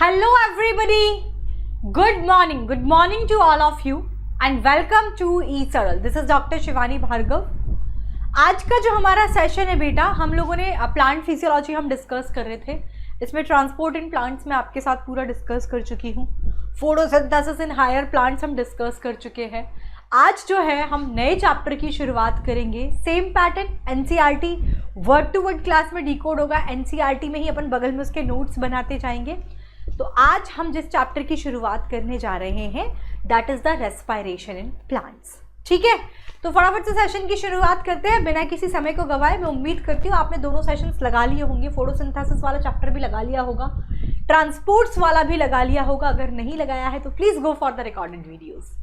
Hello everybody, good morning to all of you and welcome to eSarl. This is Dr. Shivani Bhargava. आज का जो हमारा session है बेटा, हम लोगों ने प्लांट फिजियोलॉजी हम डिस्कस कर रहे थे. इसमें ट्रांसपोर्ट इन प्लांट्स में आपके साथ पूरा डिस्कस कर चुकी हूँ. फोटोसिंथेसिस इन हायर प्लांट्स हम डिस्कस कर चुके हैं. आज जो है हम नए चैप्टर की शुरुआत करेंगे. Same pattern, NCERT word to word class में डिकोड होगा. एनसीईआरटी में ही अपन बगल में उसके नोट्स बनाते जाएंगे. तो आज हम जिस चैप्टर की शुरुआत करने जा रहे हैं that is the respiration in plants. ठीक है, तो फटाफट से सेशन की शुरुआत करते हैं बिना किसी समय को गवाए. मैं उम्मीद करती हूँ आपने दोनों सेशंस लगा लिए होंगे. फोटोसिंथेसिस वाला चैप्टर भी लगा लिया होगा, ट्रांसपोर्ट्स वाला भी लगा लिया होगा. अगर नहीं लगाया है तो please go for the recorded videos.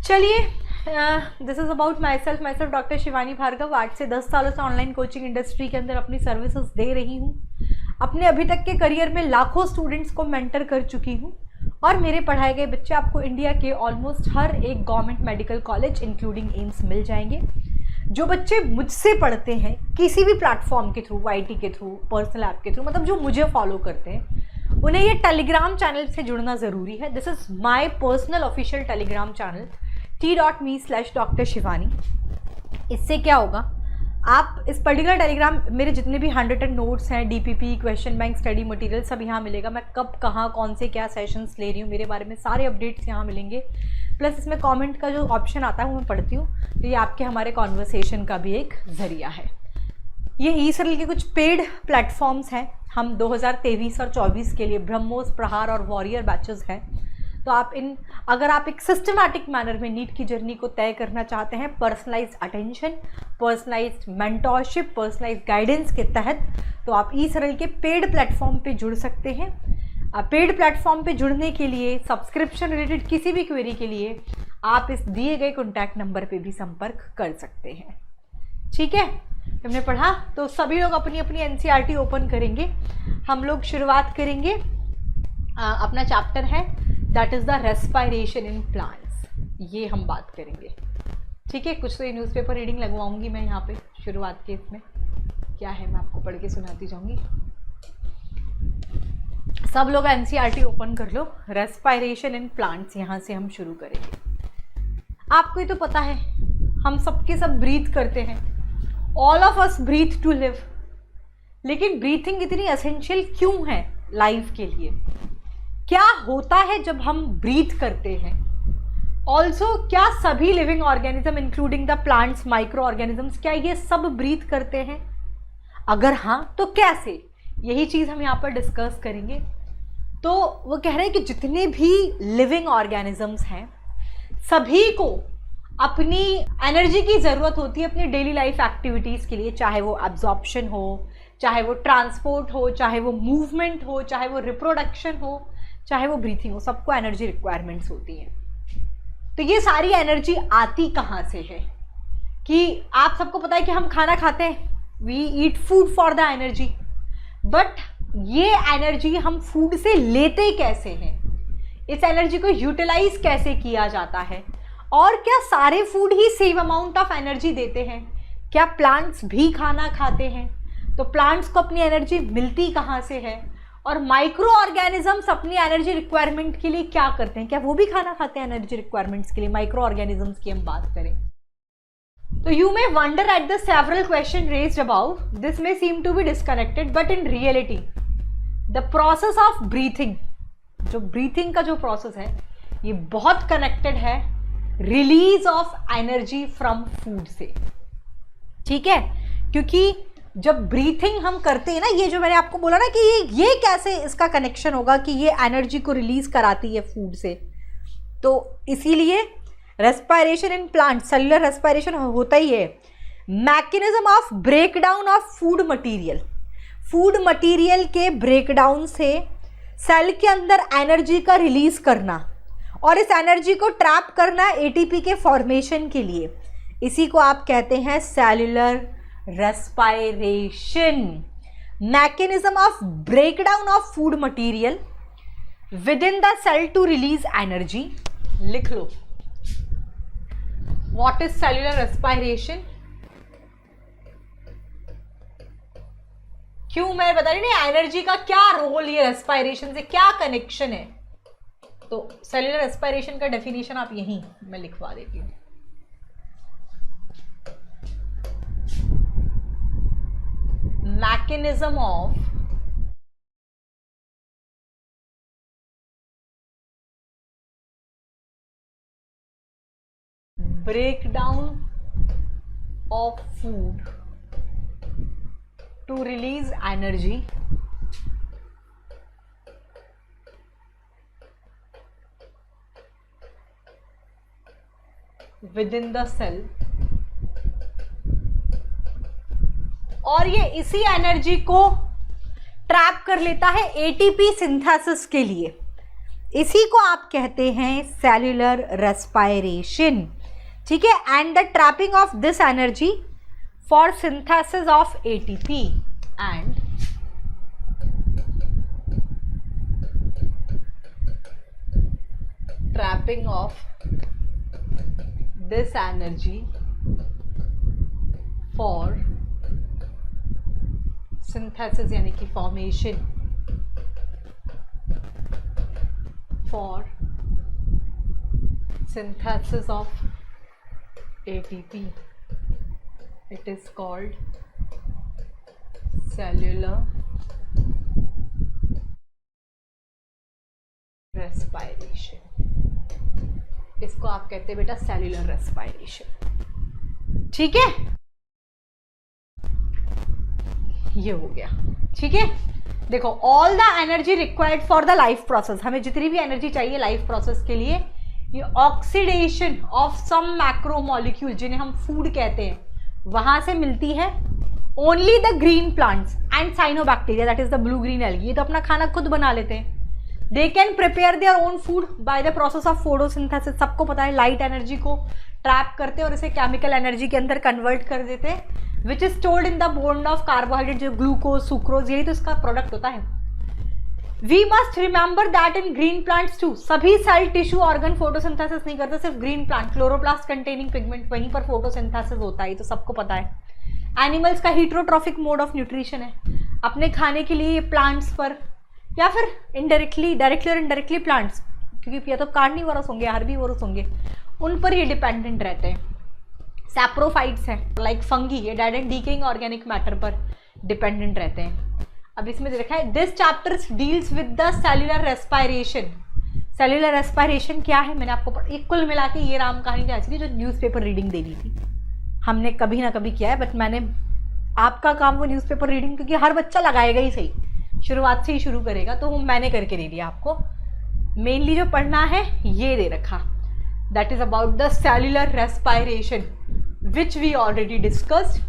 चलिए, this is about myself doctor Shivani Bhargav. 8 से 10 सालों से ऑनलाइन कोचिंग इंडस्ट्री के अंदर अपनी सर्विसेज दे रही हूँ. अपने अभी तक के करियर में लाखों स्टूडेंट्स को मेंटर कर चुकी हूँ और मेरे पढ़ाए गए बच्चे आपको इंडिया के ऑलमोस्ट हर एक government medical college including AIIMS मिल जाएंगे. जो बच्चे मुझसे पढ़ते हैं किसी भी प्लेटफॉर्म के थ्रू, वाईटी के थ्रू, पर्सनल ऐप के थ्रू, मतलब जो मुझे फॉलो करते हैं, उन्हें ये टेलीग्राम चैनल से जुड़ना ज़रूरी है. This is my personal official Telegram channel t.me/Dr. Shivani. इससे क्या होगा, आप इस पर्टिकुलर टेलीग्राम, मेरे जितने भी 100 नोट्स हैं, DPP, question bank, study material सब यहाँ मिलेगा. मैं कब कहाँ कौन से क्या सेशंस ले रही हूँ, मेरे बारे में सारे अपडेट्स यहाँ मिलेंगे. प्लस इसमें कमेंट का जो ऑप्शन आता है वो मैं पढ़ती हूँ. तो ये आपके हमारे कॉन्वर्सेशन का भी एक ज़रिया है. ये eSarl के कुछ पेड प्लेटफॉर्म्स हैं. हम 2023 और 24 के लिए ब्रह्मोस, प्रहार और वॉरियर बैचेस हैं. तो आप अगर आप एक सिस्टमैटिक मैनर में नीट की जर्नी को तय करना चाहते हैं, personalised attention, personalised mentorship, personalised guidance के तहत, तो आप eSarl के पेड प्लेटफॉर्म पे जुड़ सकते हैं. पेड प्लेटफॉर्म पे जुड़ने के लिए, सब्सक्रिप्शन रिलेटेड किसी भी क्वेरी के लिए आप इस दिए गए कॉन्टैक्ट नंबर पे भी संपर्क कर सकते हैं. ठीक है, हमने पढ़ा. तो सभी लोग अपनी अपनी एनसीईआरटी ओपन करेंगे. हम लोग शुरुआत करेंगे. अपना चैप्टर है that is the respiration in plants. ये हम बात करेंगे. ठीक है, कुछ तो ये न्यूज़पेपर रीडिंग लगवाऊंगी मैं यहाँ पे शुरुआत के. इसमें क्या है मैं आपको पढ़ के सुनाती जाऊंगी. सब लोग एनसीईआरटी ओपन कर लो. रेस्पिरेशन इन प्लांट्स यहाँ से हम शुरू करेंगे. आपको ही तो पता है हम सबके सब ब्रीथ करते हैं. All of us breathe to live. लेकिन ब्रीथिंग इतनी एसेंशियल क्यों है लाइफ के लिए? क्या होता है जब हम ब्रीथ करते हैं? ऑल्सो क्या सभी living organism including the plants, micro organisms, क्या ये सब ब्रीथ करते हैं? अगर हाँ तो कैसे? यही चीज़ हम यहाँ पर डिस्कस करेंगे. तो वो कह रहे हैं कि जितने भी लिविंग ऑर्गेनिजम्स हैं सभी को अपनी एनर्जी की ज़रूरत होती है अपनी डेली लाइफ एक्टिविटीज़ के लिए. चाहे वो एब्जॉर्प्शन हो, चाहे वो ट्रांसपोर्ट हो, चाहे वो मूवमेंट हो, चाहे वो रिप्रोडक्शन हो, चाहे वो ब्रीथिंग हो, सबको एनर्जी रिक्वायरमेंट्स होती हैं. तो ये सारी एनर्जी आती कहाँ से है? कि आप सबको पता है कि हम खाना खाते हैं, we eat food for the energy. But ये एनर्जी हम फूड से लेते कैसे हैं? इस एनर्जी को यूटिलाइज कैसे किया जाता है? और क्या सारे food he same amount of energy देते हैं? क्या प्लांट्स भी खाना खाते हैं? तो प्लांट्स को अपनी एनर्जी मिलती कहाँ से है? और माइक्रो ऑर्गेनिजम्स अपनी एनर्जी रिक्वायरमेंट के लिए क्या करते हैं? क्या वो भी खाना खाते हैं एनर्जी रिक्वायरमेंट्स के लिए? माइक्रो ऑर्गेनिजम्स की हम बात करें तो you may wonder at the several question raised about. This may seem to be disconnected but in reality the process of breathing, जो ब्रीथिंग का जो प्रोसेस है ये बहुत कनेक्टेड है release of energy from food से. ठीक है, क्योंकि जब ब्रीथिंग हम करते हैं ना, ये जो मैंने आपको बोला ना कि ये कैसे इसका कनेक्शन होगा कि ये एनर्जी को रिलीज कराती है फूड से. तो इसीलिए respiration in plant, cellular respiration होता ही है. Mechanism of breakdown of food material. Food material के ब्रेकडाउन से सेल के अंदर एनर्जी का रिलीज करना और इस एनर्जी को ट्रैप करना एटीपी के फॉर्मेशन के लिए. इसी को आप कहते हैं cellular respiration. Mechanism of breakdown of food material within the cell to release energy. लिख लो. What is cellular respiration? क्यों मैं बता रही ना एनर्जी का क्या रोल, ये रेस्पायरेशन से क्या कनेक्शन है। तो सेल्यूलर रेस्पायरेशन का डेफिनेशन आप यहीं मैं लिखवा देती हूँ। Mechanism of breakdown of food to release energy within the cell, और ये इसी एनर्जी को ट्रैप कर लेता है एटीपी सिंथेसिस के लिए। इसी को आप कहते हैं सेल्यूलर रेस्पायरेशन, ठीक है। And the trapping of this energy for synthesis of ATP and trapping of this energy for synthesis यानी कि formation for synthesis of ATP. It is called cellular respiration. इसको आप कहते हैं बेटा सेल्यूलर रेस्पायरेशन, ठीक है। ये हो गया, ठीक है। देखो all the energy required for the life process, हमें जितनी भी एनर्जी चाहिए लाइफ प्रोसेस के लिए, ये oxidation of some macro molecule जिन्हें हम फूड कहते हैं वहां से मिलती है। Only the green plants and cyanobacteria that is the blue green algae, ये तो अपना खाना खुद बना लेते हैं। They can prepare their own food by the process of photosynthesis. सबको पता है लाइट एनर्जी को ट्रैप करते हैं और इसे केमिकल एनर्जी के अंदर कन्वर्ट कर देते हैं, which is stored in the bond of carbohydrate, जो ग्लूकोज सुक्रोज, यही तो इसका प्रोडक्ट होता है। We must remember that in green plants too, सभी सेल टिश्यू ऑर्गन फोटोसिंथेसिस नहीं करते, सिर्फ green plant chloroplast containing pigment वहीं पर फोटोसिंथेसिस होता है, तो सबको पता है। एनिमल्स का हीट्रोट्रॉफिक मोड ऑफ न्यूट्रिशन है, अपने खाने के लिए प्लांट्स पर या फिर इनडायरेक्टली, डायरेक्टली और इनडायरेक्टली प्लांट्स, क्योंकि या तो कार्निवोरस होंगे हर्बीवोरस होंगे, उन पर ये डिपेंडेंट रहते हैं। सैप्रोफाइट्स हैं लाइक फंगी, ये dead and decaying organic matter पर डिपेंडेंट रहते हैं। अब इसमें देखा है this chapter deals with the cellular respiration. Cellular respiration क्या है मैंने आपको ये कुल मिला के ये राम कहानी क्या थी जो न्यूज़पेपर रीडिंग देनी थी, हमने कभी ना कभी किया है, बट मैंने आपका काम वो न्यूज़पेपर रीडिंग, क्योंकि हर बच्चा लगाएगा ही सही, शुरुआत से ही शुरू करेगा, तो वो मैंने करके दे दिया आपको। मेनली जो पढ़ना है ये दे रखा, that is about the cellular respiration which we already discussed,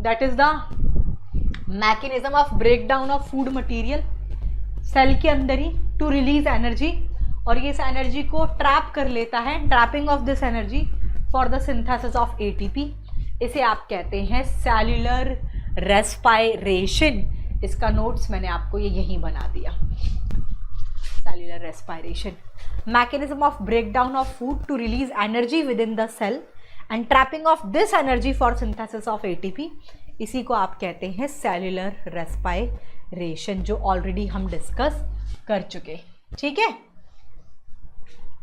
that is the mechanism of breakdown of food material cell के अंदर ही टू रिलीज एनर्जी, और ये इस एनर्जी को ट्रैप कर लेता है, trapping of this energy for the synthesis of ATP. इसे आप कहते हैं सेल्यूलर रेस्पायरेशन। इसका नोट्स मैंने आपको ये यहीं बना दिया। Cellular respiration, mechanism of breakdown of food to release energy within the cell and trapping of this energy for synthesis of ATP, इसी को आप कहते हैं सेल्यूलर रेस्पायरेशन, जो ऑलरेडी हम डिस्कस कर चुके, ठीक है।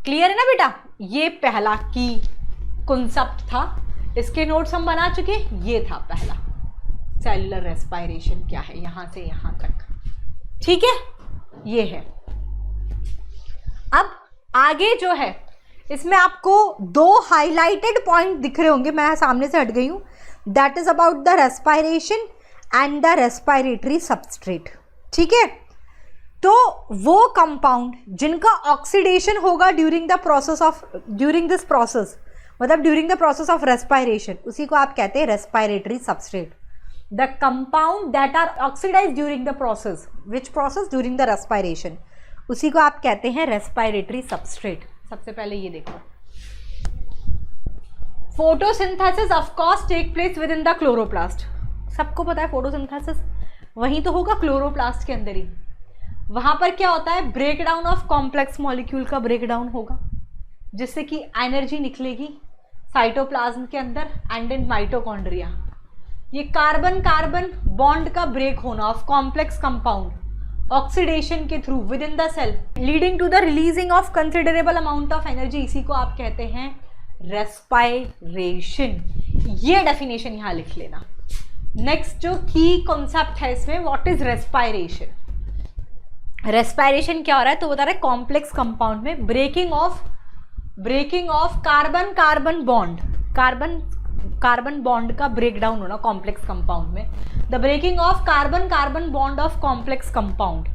क्लियर है ना बेटा, ये पहला की कॉन्सेप्ट था, इसके नोट्स हम बना चुके, ये था पहला सेल्यूलर रेस्पायरेशन क्या है यहां से यहां तक, ठीक है, ये है। अब आगे जो है इसमें आपको दो हाईलाइटेड पॉइंट दिख रहे होंगे, मैं सामने से हट गई हूं, that is about the respiration and the respiratory substrate, ठीक है। तो वो कंपाउंड जिनका ऑक्सीडेशन होगा ड्यूरिंग दिस प्रोसेस, मतलब during the process of respiration, उसी को आप कहते हैं respiratory substrate. The compound that are oxidise during the process, which process? During the respiration, उसी को आप कहते हैं रेस्पायरेटरी सबस्ट्रेट। सबसे पहले ये देखो, photosynthesis of course take place within the chloroplast. सबको पता है फोटोसिंथेसिस वहीं तो होगा क्लोरोप्लास्ट के अंदर ही। वहां पर क्या होता है? ब्रेकडाउन ऑफ कॉम्प्लेक्स मॉलिक्यूल का ब्रेकडाउन होगा, जिससे कि एनर्जी निकलेगी साइटोप्लाज्म के अंदर एंड इन माइटोकॉन्ड्रिया। ये कार्बन कार्बन बॉन्ड का ब्रेक होना ऑफ कॉम्प्लेक्स कंपाउंड ऑक्सीडेशन के through within the cell leading to the releasing of considerable amount of energy, इसी को आप कहते हैं रेस्पायरेशन। ये डेफिनेशन यहां लिख लेना। नेक्स्ट जो की कॉन्सेप्ट है इसमें, व्हाट इज रेस्पायरेशन। रेस्पायरेशन क्या हो रहा है, तो बता रहा है कॉम्प्लेक्स कंपाउंड में breaking of carbon carbon bond, carbon bond का ब्रेक डाउन होना कॉम्प्लेक्स कंपाउंड में। The breaking of carbon carbon bond of complex compound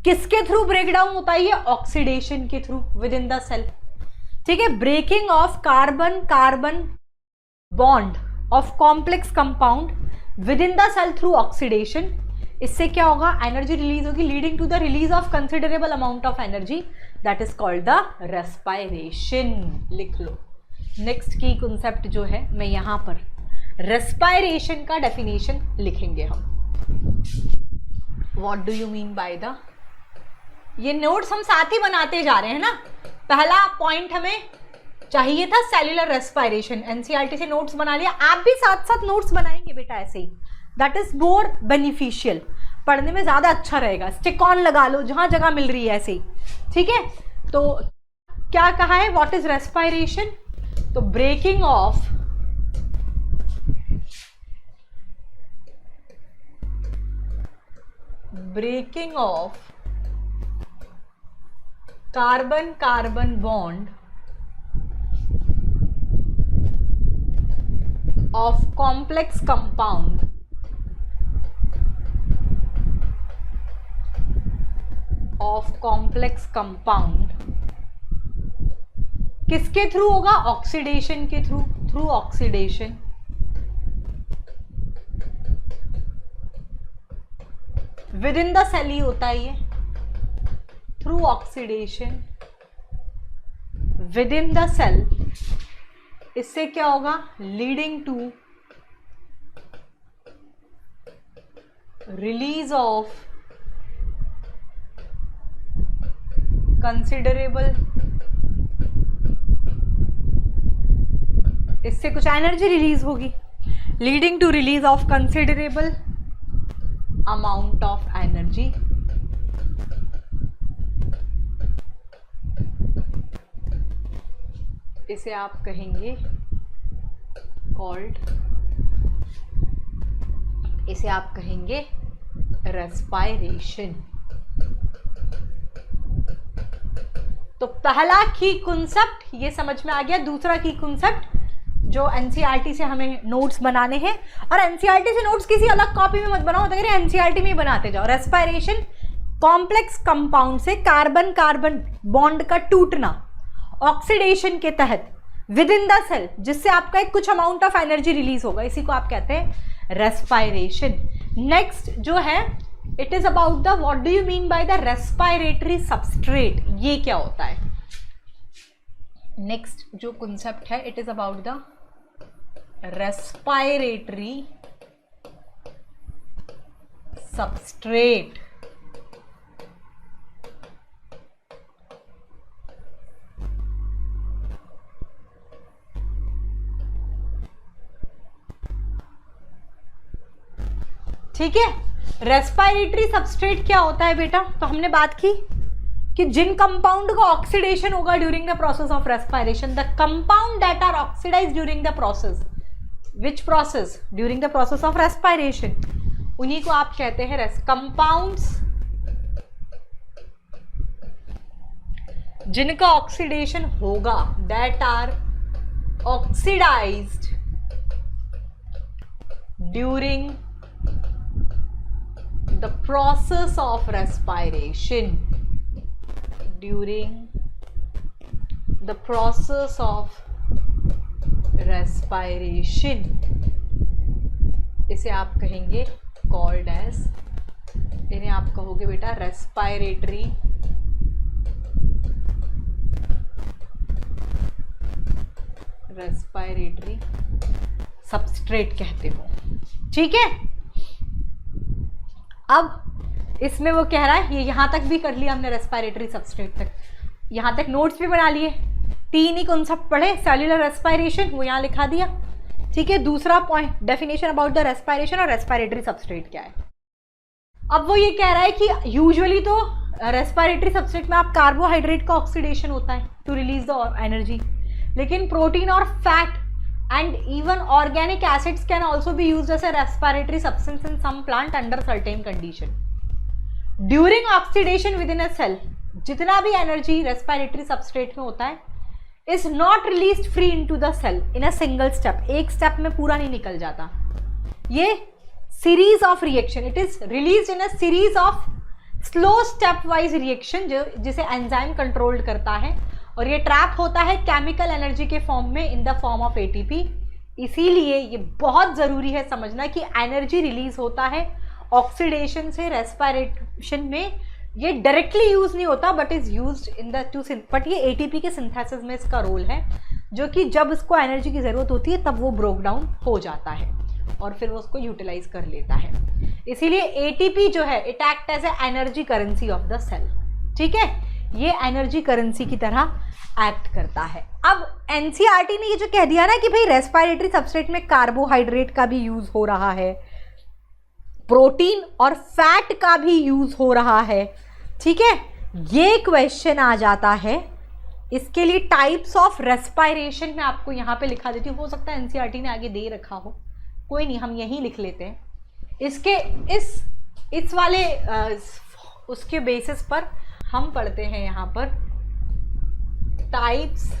किसके थ्रू ब्रेक डाउन होता है, ये ऑक्सीडेशन के through within the cell. ठीक है, breaking of carbon carbon bond of complex compound within the cell through oxidation. इससे क्या होगा, एनर्जी रिलीज होगी leading to the release of considerable amount of energy, that is called the respiration. लिख लो। Next की concept जो है, मैं यहां पर रेस्पायरेशन का डेफिनेशन लिखेंगे हम। What do you mean by the, ये नोट्स हम साथ ही बनाते जा रहे हैं ना। पहला पॉइंट हमें चाहिए था सेल्यूलर रेस्पायरेशन, एनसीईआरटी से नोट्स बना लिया, आप भी साथ साथ नोट्स बनाएंगे बेटा ऐसे ही, दैट इज मोर बेनिफिशियल, पढ़ने में ज्यादा अच्छा रहेगा। स्टिक ऑन लगा लो जहां जगह मिल रही है ऐसे ही। ठीक है, तो क्या कहा है, व्हाट इज रेस्पायरेशन, तो breaking of carbon carbon bond of complex compound किसके थ्रू होगा, ऑक्सीडेशन के through oxidation. Within the cell ही होता है ये, through oxidation within the cell. इससे क्या होगा, leading to release of considerable, इससे कुछ एनर्जी रिलीज होगी, leading to release of considerable amount of energy. इसे आप कहेंगे रेस्पायरेशन। तो पहला की कॉन्सेप्ट ये समझ में आ गया। दूसरा की कॉन्सेप्ट जो एनसीईआरटी से हमें नोट्स बनाने हैं, और एनसीईआरटी से नोट्स किसी अलग कॉपी में मत बनाओ, तो एनसीईआरटी में ही बनाते जाओ। रेस्पायरेशन कॉम्प्लेक्स कंपाउंड से कार्बन कार्बन बॉन्ड का टूटना ऑक्सीडेशन के तहत विद इन द सेल, जिससे आपका एक कुछ अमाउंट ऑफ एनर्जी रिलीज होगा, इसी को आप कहते हैं रेस्पायरेशन। नेक्स्ट जो है, it is about the, what do you mean by the respiratory substrate, ये क्या होता है। नेक्स्ट जो कॉन्सेप्ट है, it is about the respiratory substrate. ठीक है, रेस्पायरेटरी सबस्ट्रेट क्या होता है बेटा, तो हमने बात की कि जिन कंपाउंड का ऑक्सीडेशन होगा during the process of respiration, the compound that are oxidise during the process, which process, during the process of respiration, उन्हीं को आप कहते हैं कंपाउंड्स जिनका ऑक्सीडेशन होगा, that are oxidised during the process of respiration, during the process of respiration, इसे आप कहेंगे called as, इन्हें आप कहोगे बेटा रेस्पायरेटरी सबस्ट्रेट कहते हो। ठीक है, अब इसमें वो कह रहा है, ये यहां तक भी कर लिया हमने रेस्पायरेटरी सबस्ट्रेट तक, यहां तक नोट्स भी बना लिए, तीन ही कॉन्सेप्ट पढ़े, सेल्यूलर रेस्पायरेशन वो यहां लिखा दिया, ठीक है, दूसरा point definition about the respiration और रेस्पिरेटरी सबस्ट्रेट क्या है। अब वो ये कह रहा है कि यूजुअली तो रेस्पिरेटरी सबस्ट्रेट में आप कार्बोहाइड्रेट का ऑक्सीडेशन होता है टू रिलीज द एनर्जी, लेकिन प्रोटीन और fat and even organic acids can also be used as a respiratory substance in some plant under certain condition. During oxidation within a cell जितना भी energy respiratory substrate में होता है is not released free into the cell in a single step, एक step में पूरा नहीं निकल जाता। ये series of reaction, it is release in a series of slow step wise reaction जिसे एंजाइम कंट्रोल्ड करता है, और ये ट्रैप होता है केमिकल एनर्जी के फॉर्म में in the form of ATP. इसीलिए ये बहुत जरूरी है समझना कि एनर्जी रिलीज होता है ऑक्सीडेशन से रेस्पिरेशन में। ये डायरेक्टली यूज नहीं होता but is used in the but ये एटीपी के सिंथेसिस में इसका रोल है, जो कि जब इसको एनर्जी की जरूरत होती है तब वो ब्रोक डाउन हो जाता है और फिर वो उसको यूटिलाइज कर लेता है। इसीलिए एटीपी जो है it act as a energy currency of the cell. ठीक है, ये एनर्जी करेंसी की तरह एक्ट करता है। अब एनसीईआरटी ने ये जो कह दिया ना कि भाई रेस्पिरेटरी सबस्ट्रेट में कार्बोहाइड्रेट का भी यूज हो रहा है, प्रोटीन और फैट का भी यूज हो रहा है, ठीक है, ये क्वेश्चन आ जाता है। इसके लिए टाइप्स ऑफ रेस्पिरेशन मैं आपको यहाँ पे लिखा देती हूँ, हो सकता है एनसीईआरटी ने आगे दे रखा हो, कोई नहीं, हम यहीं लिख लेते हैं। इसके इस वाले उसके बेसिस पर हम पढ़ते हैं यहाँ पर टाइप्स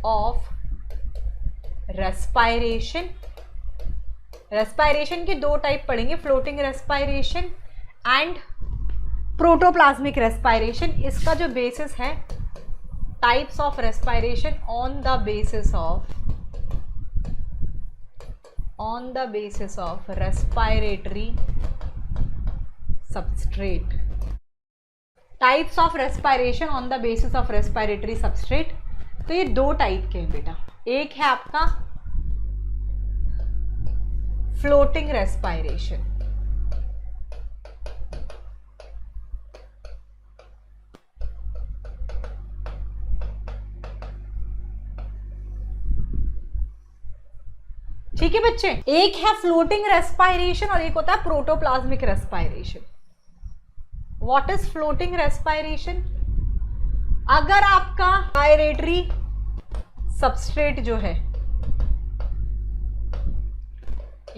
ऑफ रेस्पिरेशन। रेस्पिरेशन के दो टाइप पढ़ेंगे, floating respiration and protoplasmic respiration. इसका जो बेसिस है types of respiration on the basis of respiratory substrate. Types of respiration on the basis of respiratory substrate. तो ये दो टाइप के हैं बेटा, एक है आपका फ्लोटिंग रेस्पिरेशन, ठीक है बच्चे, एक है फ्लोटिंग रेस्पिरेशन और एक होता है protoplasmic respiration. What is floating respiration? अगर आपका रेस्पिरेटरी सबस्ट्रेट जो है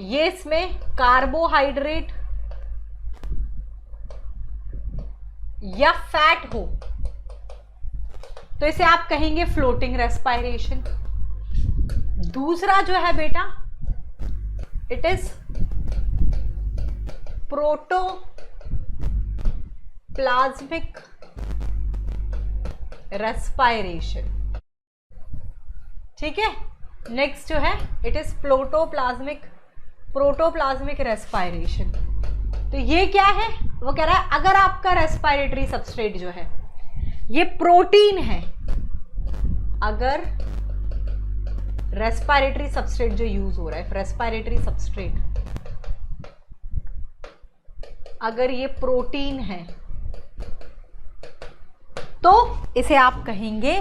ये इसमें कार्बोहाइड्रेट या फैट हो तो इसे आप कहेंगे फ्लोटिंग रेस्पिरेशन। दूसरा जो है बेटा इट इज प्रोटोप्लाज्मिक रेस्पिरेशन। ठीक है, नेक्स्ट जो है इट इज प्रोटोप्लाज्मिक रेस्पिरेशन। तो ये क्या है, वो कह रहा है अगर आपका रेस्पिरेटरी सबस्ट्रेट जो है ये प्रोटीन है, अगर रेस्पिरेटरी सबस्ट्रेट जो यूज हो रहा है, रेस्पिरेटरी सबस्ट्रेट अगर ये प्रोटीन है तो इसे आप कहेंगे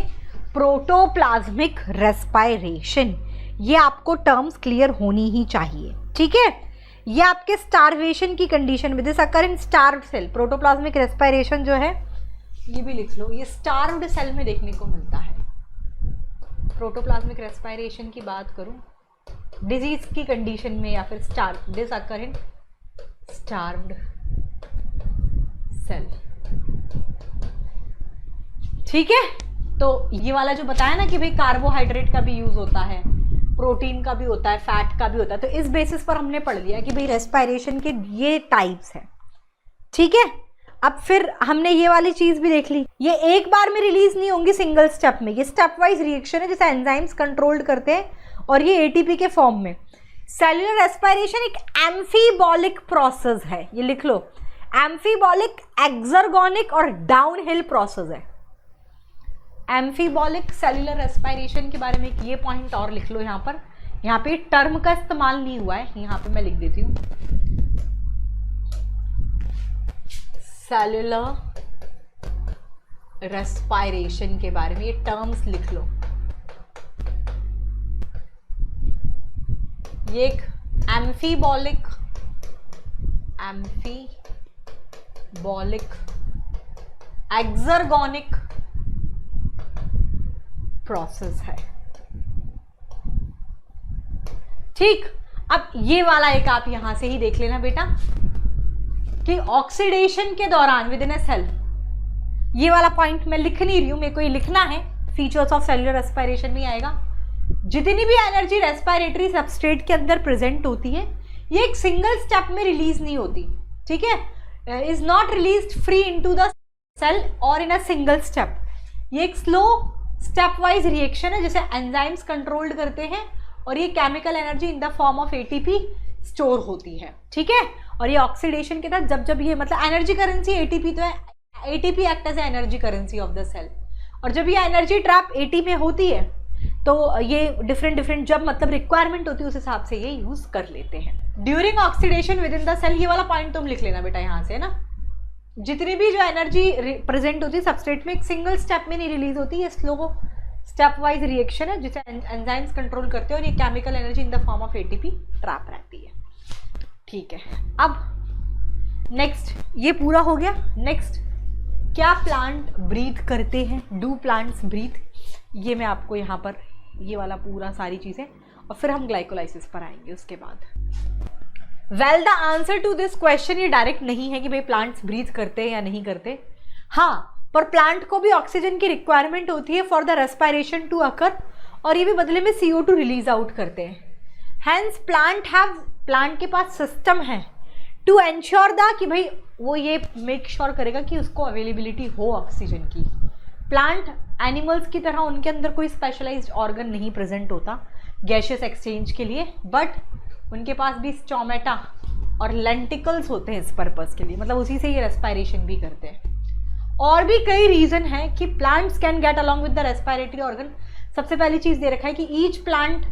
प्रोटोप्लाज्मिक रेस्पिरेशन। ये आपको टर्म्स क्लियर होनी ही चाहिए, ठीक है। ये आपके स्टार्वेशन की कंडीशन में this occur in starved cell. Protoplasmic respiration जो है ये भी लिख लो, ये स्टार्व्ड सेल में देखने को मिलता है। प्रोटोप्लाज्मिक रेस्पिरेशन की बात करूं डिजीज की कंडीशन में या फिर this occur in starved cell, ठीक है। तो ये वाला जो बताया ना कि भाई कार्बोहाइड्रेट का भी यूज होता है, प्रोटीन का भी होता है, फैट का भी होता है, तो इस बेसिस पर हमने पढ़ लिया कि भाई रेस्पिरेशन के ये टाइप्स हैं, ठीक है। अब फिर हमने ये वाली चीज भी देख ली, ये एक बार में रिलीज नहीं होंगी सिंगल स्टेप में, ये स्टेप वाइज रिएक्शन है जिसे एंजाइम्स कंट्रोल्ड करते हैं और ये एटीपी के फॉर्म में। सेलुलर रेस्पिरेशन एक एम्फीबॉलिक प्रोसेस है, ये लिख लो, एम्फीबॉलिक, एक्सर्गोनिक और डाउनहिल प्रोसेस है। एम्फीबॉलिक सेलुलर रेस्पिरेशन के बारे में एक ये पॉइंट और लिख लो यहाँ पर, यहाँ पे टर्म का इस्तेमाल नहीं हुआ है, यहाँ पे मैं लिख देती हूँ सेलुलर रेस्पिरेशन के बारे में, ये टर्म्स लिख लो। ये एक एम्फीबॉलिक एक्सर्गोनिक प्रोसेस है। ठीक, अब ये वाला एक आप यहां से ही देख लेना बेटा कि ऑक्सीडेशन के दौरान विद इन अ सेल, ये वाला पॉइंट मैं लिख नहीं रही हूं, मेरे को ये लिखना है, फीचर्स ऑफ सेलुलर रेस्पिरेशन में आएगा। जितनी भी एनर्जी रेस्पिरेटरी सबस्ट्रेट के अंदर प्रेजेंट होती है, ये एक सिंगल स्टेप में रिलीज नहीं होती, ठीक है, is not released free into the cell और इन अ सिंगल स्टेप। ये एक स्लो स्टेप वाइज रिएक्शन है, जैसे एंजाइम्स कंट्रोल्ड करते हैं, और ये chemical energy in the form of ATP store होती है, ठीक है। और ये ऑक्सीडेशन के तहत जब ये मतलब एनर्जी करेंसी एटीपी तो है, ATP act as energy currency of the cell, और जब ये एनर्जी ट्रैप एटी में होती है तो ये डिफरेंट जब मतलब रिक्वायरमेंट होती है उस हिसाब से ये यूज कर लेते हैं। During oxidation within the cell, ये वाला पॉइंट तुम लिख लेना बेटा यहाँ से, है ना। जितनी भी जो एनर्जी प्रेजेंट होती है सबस्ट्रेट में, एक सिंगल स्टेप में नहीं रिलीज होती, ये स्लो स्टेप वाइज रिएक्शन है जिसे एंजाइम्स कंट्रोल करते हैं, और ये chemical energy in the form of ATP trap रहती है, ठीक है। अब नेक्स्ट, ये पूरा हो गया। नेक्स्ट, क्या प्लांट ब्रीथ करते हैं, डू प्लांट्स ब्रीथ, ये मैं आपको यहाँ पर ये वाला पूरा सारी चीज़ें, और फिर हम ग्लाइकोलाइसिस पर आएंगे उसके बाद। Well, the answer to this question ये डायरेक्ट नहीं है कि भाई प्लांट्स ब्रीथ करते हैं या नहीं करते, हाँ, पर प्लांट को भी ऑक्सीजन की रिक्वायरमेंट होती है for the respiration to occur, और ये भी बदले में CO2 रिलीज आउट करते हैं। हैंस प्लांट के पास सिस्टम है टू एंश्योर द कि भाई वो ये मेक श्योर करेगा कि उसको अवेलेबिलिटी हो ऑक्सीजन की। प्लांट एनिमल्स की तरह उनके अंदर कोई स्पेशलाइज्ड ऑर्गन नहीं प्रेजेंट होता गैशियस एक्सचेंज के लिए, बट उनके पास भी स्टोमेटा और लेंटिकल्स होते हैं इस पर्पस के लिए, मतलब उसी से ये रेस्पिरेशन भी करते हैं। और भी कई रीजन है कि plants can get along with the respiratory organ. सबसे पहली चीज दे रखा है कि each plant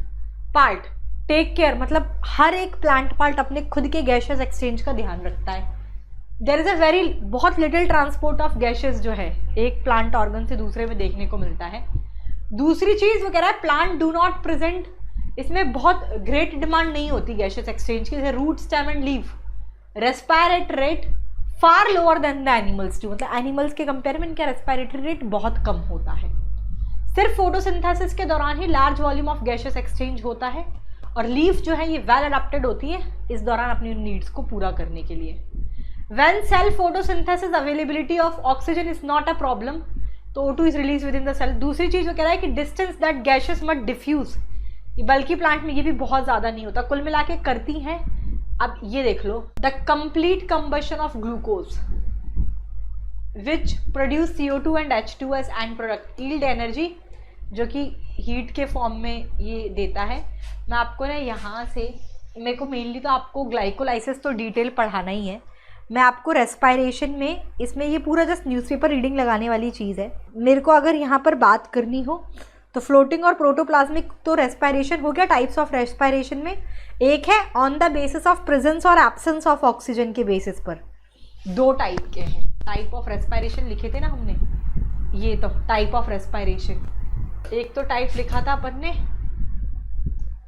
part take care, मतलब हर एक प्लांट पार्ट अपने खुद के गैशियस एक्सचेंज का ध्यान रखता है। देयर इज अ वेरी बहुत लिटिल ट्रांसपोर्ट ऑफ गैसेस जो है एक प्लांट ऑर्गन से दूसरे में देखने को मिलता है। दूसरी चीज वो कह रहा है प्लांट डू नॉट प्रेजेंट, इसमें बहुत ग्रेट डिमांड नहीं होती गैशियस एक्सचेंज की, जैसे root stem and leaf respirate rate far lower than the animals too, मतलब एनिमल्स के कंपेयर में इनका रेस्पिरेटरी रेट बहुत कम होता है। सिर्फ फोटोसिंथेसिस के दौरान ही large volume of gaseous exchange होता है, और लीफ जो है ये वेल अडेप्टेड होती है इस दौरान अपनी नीड्स को पूरा करने के लिए। When cell photosynthesis availability of oxygen is not a problem, तो O2 is released within the cell। दूसरी चीज वो कह रहा है कि distance that gases must diffuse, बल्कि प्लांट में ये भी बहुत ज्यादा नहीं होता, कुल मिला के करती हैं। अब ये देख लो, the complete combustion of glucose which produce CO2 and H2 as end product yield energy, जो कि हीट के फॉर्म में ये देता है। मैं आपको ना यहाँ से, मेरे को मेनली तो आपको ग्लाइकोलाइसिस तो डिटेल पढ़ाना ही है, मैं आपको रेस्पिरेशन में इसमें ये पूरा जस्ट न्यूज़पेपर रीडिंग लगाने वाली चीज़ है। मेरे को अगर यहाँ पर बात करनी हो तो फ्लोटिंग और प्रोटोप्लाज्मिक तो रेस्पिरेशन हो गया। टाइप्स ऑफ रेस्पिरेशन में एक है on the basis of presence और एब्सेंस ऑफ ऑक्सीजन के बेसिस पर, दो टाइप के हैं। टाइप ऑफ रेस्पिरेशन लिखे थे ना हमने, ये तो टाइप ऑफ रेस्पिरेशन, एक तो टाइप लिखा था अपन ने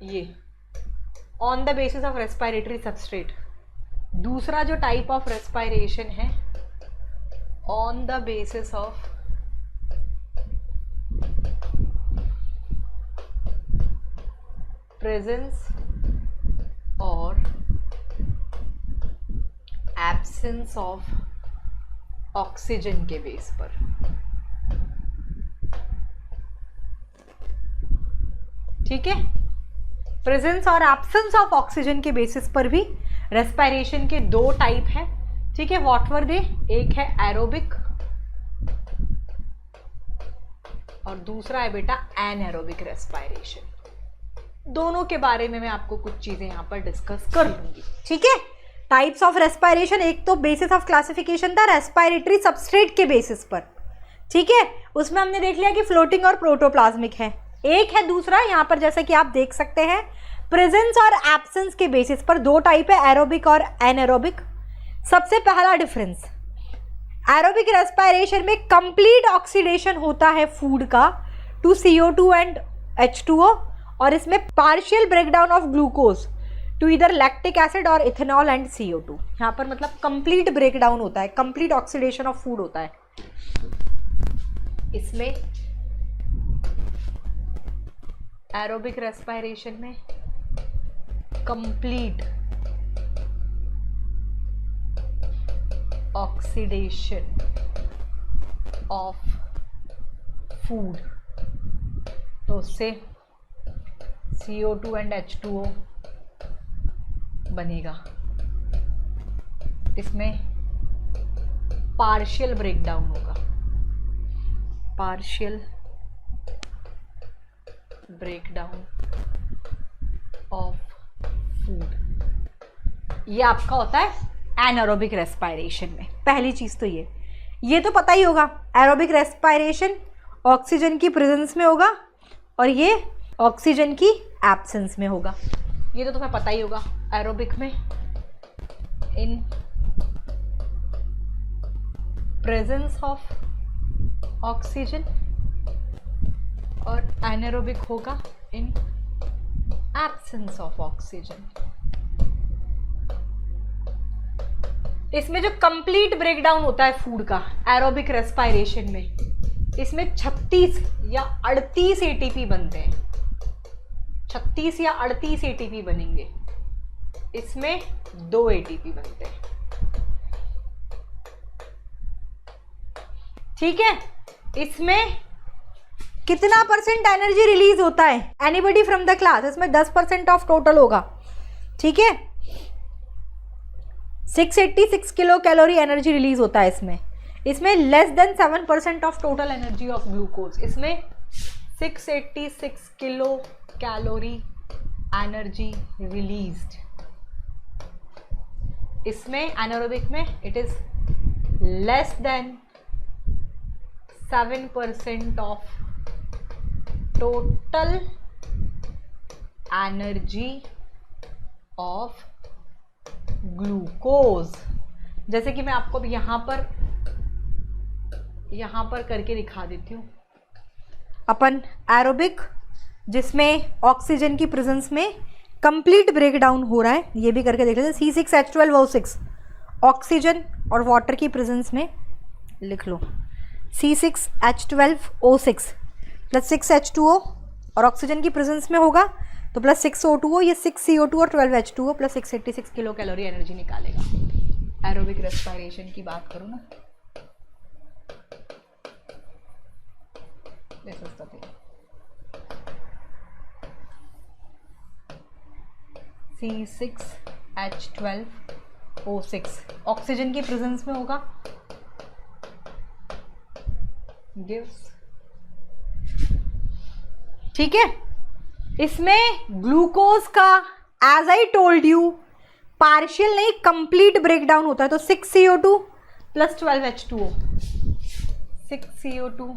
ये on the basis of respiratory substrate, दूसरा जो टाइप ऑफ रेस्पिरेशन है on the basis of presence और एब्सेंस ऑफ ऑक्सीजन के बेस पर। ठीक है, प्रेजेंस और एब्सेंस ऑफ ऑक्सीजन के बेसिस पर भी रेस्पिरेशन के दो टाइप हैं। ठीक है, व्हाट वर दे, एक है एरोबिक और दूसरा है बेटा एनएरोबिक रेस्पिरेशन। दोनों के बारे में मैं आपको कुछ चीजें यहां पर डिस्कस कर लूंगी। ठीक है, टाइप्स ऑफ रेस्पिरेशन, एक तो बेसिस ऑफ क्लासिफिकेशन था रेस्पिरेटरी सबस्ट्रेट के बेसिस पर। ठीक है, उसमें हमने देख लिया कि फ्लोटिंग और प्रोटोप्लाज्मिक है। एक है दूसरा यहाँ पर, जैसे कि आप देख सकते हैं, प्रेजेंस और एब्सेंस के बेसिस पर। दो टाइप है, एरोबिक और एनएरोबिक। सबसे पहला डिफरेंस, एरोबिक रेस्पिरेशन में कंप्लीट ऑक्सीडेशन होता है फूड का टू CO2 एंड H2O, और इसमें partial breakdown of glucose to इधर लैक्टिक एसिड और इथेनॉल एंड CO2। यहाँ पर मतलब कंप्लीट ब्रेक डाउन होता है, कंप्लीट ऑक्सीडेशन ऑफ फूड होता है। इसमें एरोबिक रेस्पिरेशन में कंप्लीट ऑक्सीडेशन ऑफ फूड, तो उससे CO2 एंड H2O बनेगा। इसमें पार्शियल ब्रेकडाउन होगा, पार्शियल ब्रेकडाउन ऑफ फूड। ये आपका होता है एनारोबिक रेस्पिरेशन में। पहली चीज तो ये तो पता ही होगा, एरोबिक रेस्पिरेशन ऑक्सीजन की प्रेजेंस में होगा और ये ऑक्सीजन की एब्सेंस में होगा। ये तो तुम्हें पता ही होगा। एरोबिक में इन प्रेजेंस ऑफ ऑक्सीजन और एनारोबिक होगा इन एब्सेंस ऑफ ऑक्सीजन। इसमें जो कंप्लीट ब्रेकडाउन होता है फूड का एरोबिक रेस्पिरेशन में, इसमें 36 या 38 एटीपी बनते हैं। 36 या 38 एटीपी बनेंगे। इसमें 2 एटीपी बनते हैं। ठीक है, इसमें कितना परसेंट एनर्जी रिलीज होता है? Anybody from the class? इसमें 10% ऑफ टोटल होगा। ठीक है, 686 किलो कैलोरी एनर्जी रिलीज होता है इसमें less than 7% of total energy of glucose. इसमें 686 किलो कैलोरी एनर्जी रिलीज्ड। इसमें एनारोबिक में it is less than 7% of total energy of glucose. जैसे कि मैं आपको यहां पर करके दिखा देती हूं। अपन एरोबिक जिसमें ऑक्सीजन की प्रेजेंस में कंप्लीट ब्रेकडाउन हो रहा है, ये भी करके देख लेते हैं। C6H12O6 ऑक्सीजन और वाटर की प्रेजेंस में लिख लो। C6H12O6 प्लस 6H2O और ऑक्सीजन की प्रेजेंस में होगा तो प्लस 6O2O, ये 6CO2 और 12H2O plus 686 kilo calorie energy निकालेगा। एरोबिक रेस्पिरेशन की बात करूँ ना, C6H12O6 ऑक्सीजन की प्रेजेंस में होगा, गिव्स। ठीक है, इसमें ग्लूकोज का as I told you partial नहीं कंप्लीट ब्रेकडाउन होता है। तो 6CO2 प्लस 12H2O, 6CO2,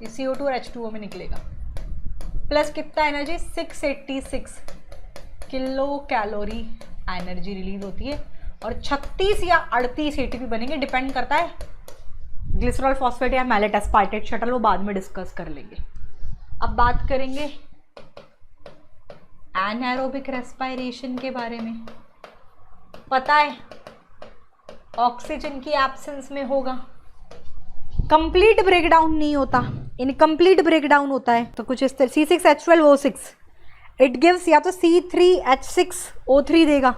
ये CO2 और H2O में निकलेगा, प्लस कितना energy? 686 kilo calorie energy release होती है और 36 या 38 एटीपी बनेंगे। डिपेंड करता है ग्लिसरॉल फॉस्फेट या मैलेट एस्पार्टेट शटल, वो बाद में डिस्कस कर लेंगे। अब बात करेंगे एनारोबिक रेस्पिरेशन के बारे में। पता है ऑक्सीजन की एब्सेंस में होगा, कंप्लीट ब्रेकडाउन नहीं होता, इनकम्प्लीट ब्रेकडाउन होता है। तो कुछ इस तरह C6H12O6 इट गिव्स या तो C3H6O3 देगा,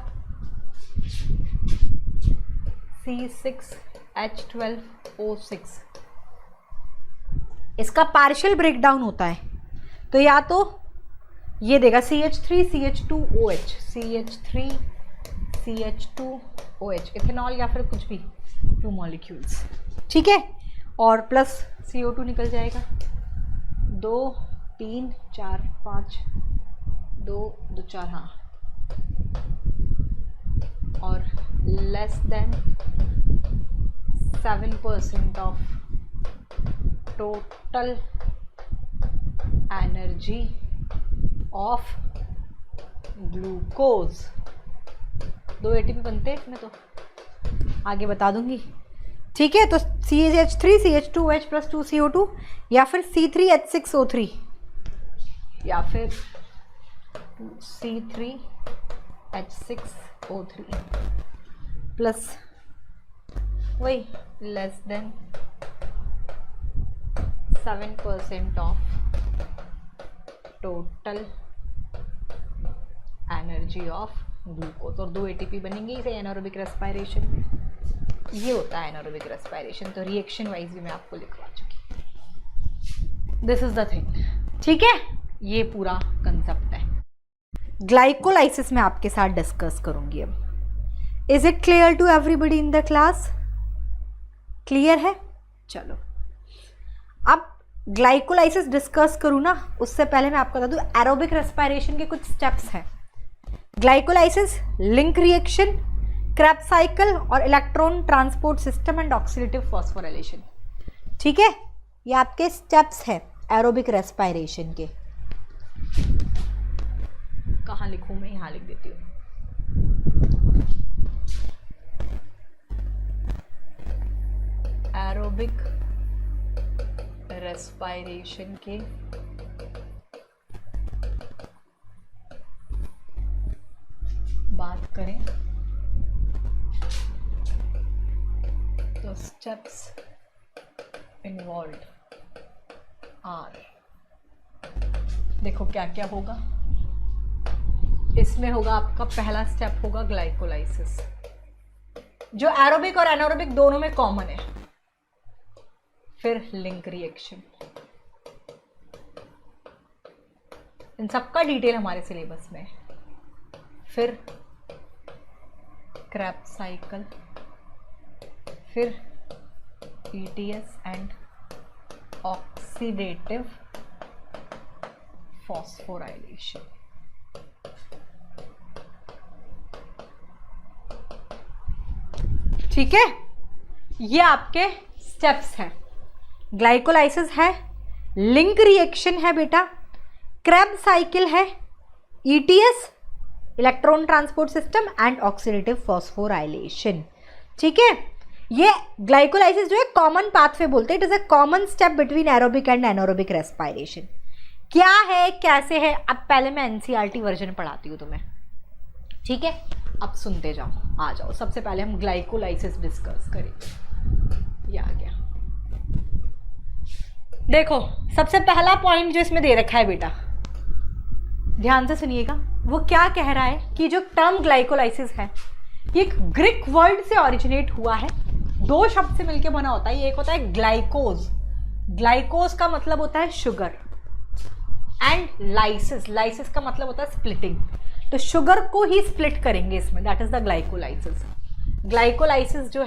C6H12O6 इसका पार्शियल ब्रेकडाउन होता है तो या तो ये देगा CH3CH2OH, CH3CH2OH इथेनॉल या फिर कुछ भी 2 मॉलिक्यूल्स। ठीक है, और प्लस CO2 निकल जाएगा 2 3 4 5 2 2 4, हाँ, और less than 7% of total energy of glucose. 2 ATP बनते हैं इसमें, तो आगे बता दूंगी। ठीक है, तो CH3CH2OH प्लस 2CO2 या फिर C3H6O3 या फिर C3 H6O3 प्लस वही less than 7% of total energy of glucose, और 2 ATP बनेंगे इसे एनारोबिक रेस्पिरेशन में। ये होता है एनारोबिक रेस्पिरेशन। तो रिएक्शन वाइज भी मैं आपको लिखवा चुकी। दिस इज द थिंग, ठीक है। ये पूरा कंसेप्ट है। ग्लाइकोलाइसिस में आपके साथ डिस्कस करूंगी अब। Is it clear to everybody in the class? Clear है? चलो अब ग्लाइकोलाइसिस डिस्कस करूँ ना, उससे पहले मैं आपको बता दूँ एरोबिक रेस्पिरेशन के कुछ स्टेप्स हैं। Glycolysis, link reaction, Krebs cycle और electron transport system and oxidative phosphorylation. ठीक है, ये आपके स्टेप्स हैं एरोबिक रेस्पिरेशन के। कहाँ लिखूँ मैं? यहाँ लिख देती हूँ। एरोबिक रेस्पिरेशन के बात करें तो स्टेप्स इन्वॉल्व्ड आर, देखो क्या क्या होगा इसमें। होगा आपका पहला स्टेप होगा ग्लाइकोलाइसिस, जो एरोबिक और एनारोबिक दोनों में कॉमन है। फिर लिंक रिएक्शन, इन सबका डिटेल हमारे सिलेबस में है। फिर क्रेब्स साइकिल, फिर ETS एंड ऑक्सीडेटिव फॉस्फोराइलेशन। ठीक है, ये आपके स्टेप्स हैं। ग्लाइकोलाइसिस है, लिंक रिएक्शन है बेटा, क्रेब्स साइकिल है, ETS electron transport system and oxidative phosphorylation. ठीक है, ये ग्लाइकोलाइसिस जो है कॉमन पाथवे बोलते हैं। It is a common step between aerobic and anaerobic respiration. क्या है, कैसे है, अब पहले मैं NCERT वर्जन पढ़ाती हूँ तुम्हें। ठीक है, अब सुनते जाओ, आ जाओ। सबसे पहले हम ग्लाइकोलाइसिस डिस्कस करेंगे। ये आ गया, देखो सबसे पहला पॉइंट जो इसमें दे रखा है बेटा, ध्यान से सुनिएगा। वो क्या कह रहा है कि जो टर्म ग्लाइकोलाइसिस है ये एक ग्रीक वर्ड से ओरिजिनेट हुआ है, 2 शब्द से मिलकर बना होता है। एक होता है ग्लाइकोज, ग्लाइकोज का मतलब होता है शुगर, एंड लाइसिस, लाइसिस का मतलब होता है स्प्लिटिंग। तो शुगर को ही स्प्लिट करेंगे इसमें, that is the glycolysis. Glycolysis जो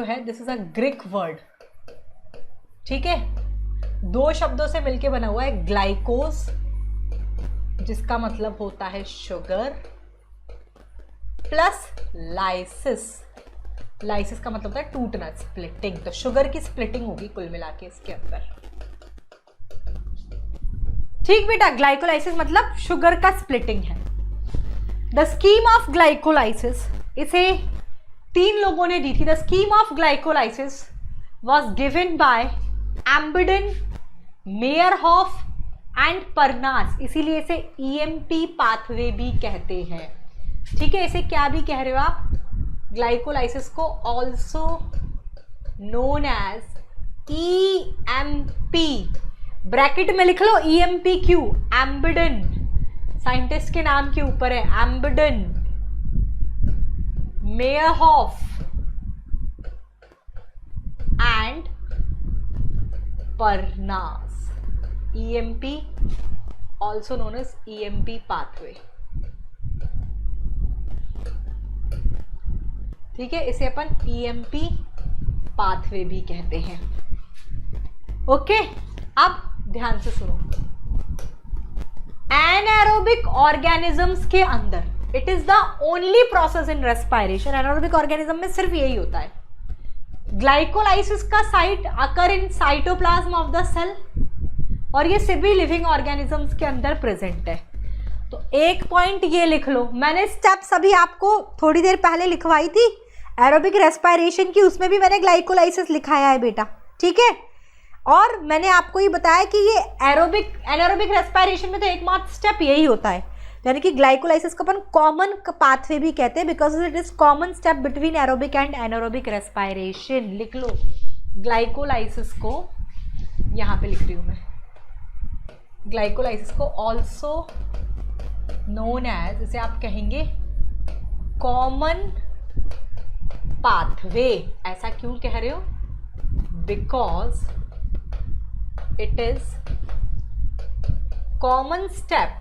है this is a Greek word. ठीक है, 2 शब्दों से मिलके बना हुआ है, ग्लाइकोज जिसका मतलब होता है शुगर, प्लस लाइसिस, लाइसिस का मतलब होता है टूटना, स्प्लिटिंग। तो शुगर की स्प्लिटिंग होगी कुल मिला के इसके अंदर। ठीक बेटा, ग्लाइकोलाइसिस मतलब शुगर का स्प्लिटिंग है। द स्कीम ऑफ ग्लाइकोलाइसिस, इसे 3 लोगों ने दी थी। The scheme of glycolysis was given by Embden, Meyerhof and Parnas. इसीलिए इसे EMP पाथवे भी कहते हैं। ठीक है, इसे क्या भी कह रहे हो आप? ग्लाइकोलाइसिस को also known as EMP। Bracket में लिख लो EMP क्यों? एम्बिडन, साइंटिस्ट के नाम के ऊपर है, एम्बिडन, Meyerhof and परनास। EMP also known as EMP pathway। ठीक है, इसे अपन EMP पाथवे भी कहते हैं। ओके, अब ध्यान से सुनो। एनारोबिक ऑर्गेनिजम्स के अंदर it is the only process in respiration, anaerobic organism में सिर्फ यही होता है। ग्लाइकोलाइसिस का site occur in cytoplasm of the cell, और ये सभी लिविंग ऑर्गेनिजम्स के अंदर प्रेजेंट है। तो एक पॉइंट ये लिख लो, मैंने स्टेप्स अभी आपको थोड़ी देर पहले लिखवाई थी एरोबिक रेस्पिरेशन की, उसमें भी मैंने ग्लाइकोलाइसिस लिखाया है बेटा। ठीक है, और मैंने आपको ये बताया कि ये एनारोबिक रेस्पिरेशन में तो एकमात्र स्टेप यही होता है। यानी कि ग्लाइकोलाइसिस को अपन कॉमन पाथवे भी कहते हैं because it is common step between aerobic and anaerobic respiration. लिख लो ग्लाइकोलाइसिस को, यहाँ पे लिख रही हूँ मैं, ग्लाइकोलाइसिस को ऑल्सो नोन एज, इसे आप कहेंगे कॉमन पाथवे। ऐसा क्यों कह रहे हो? Because it is common step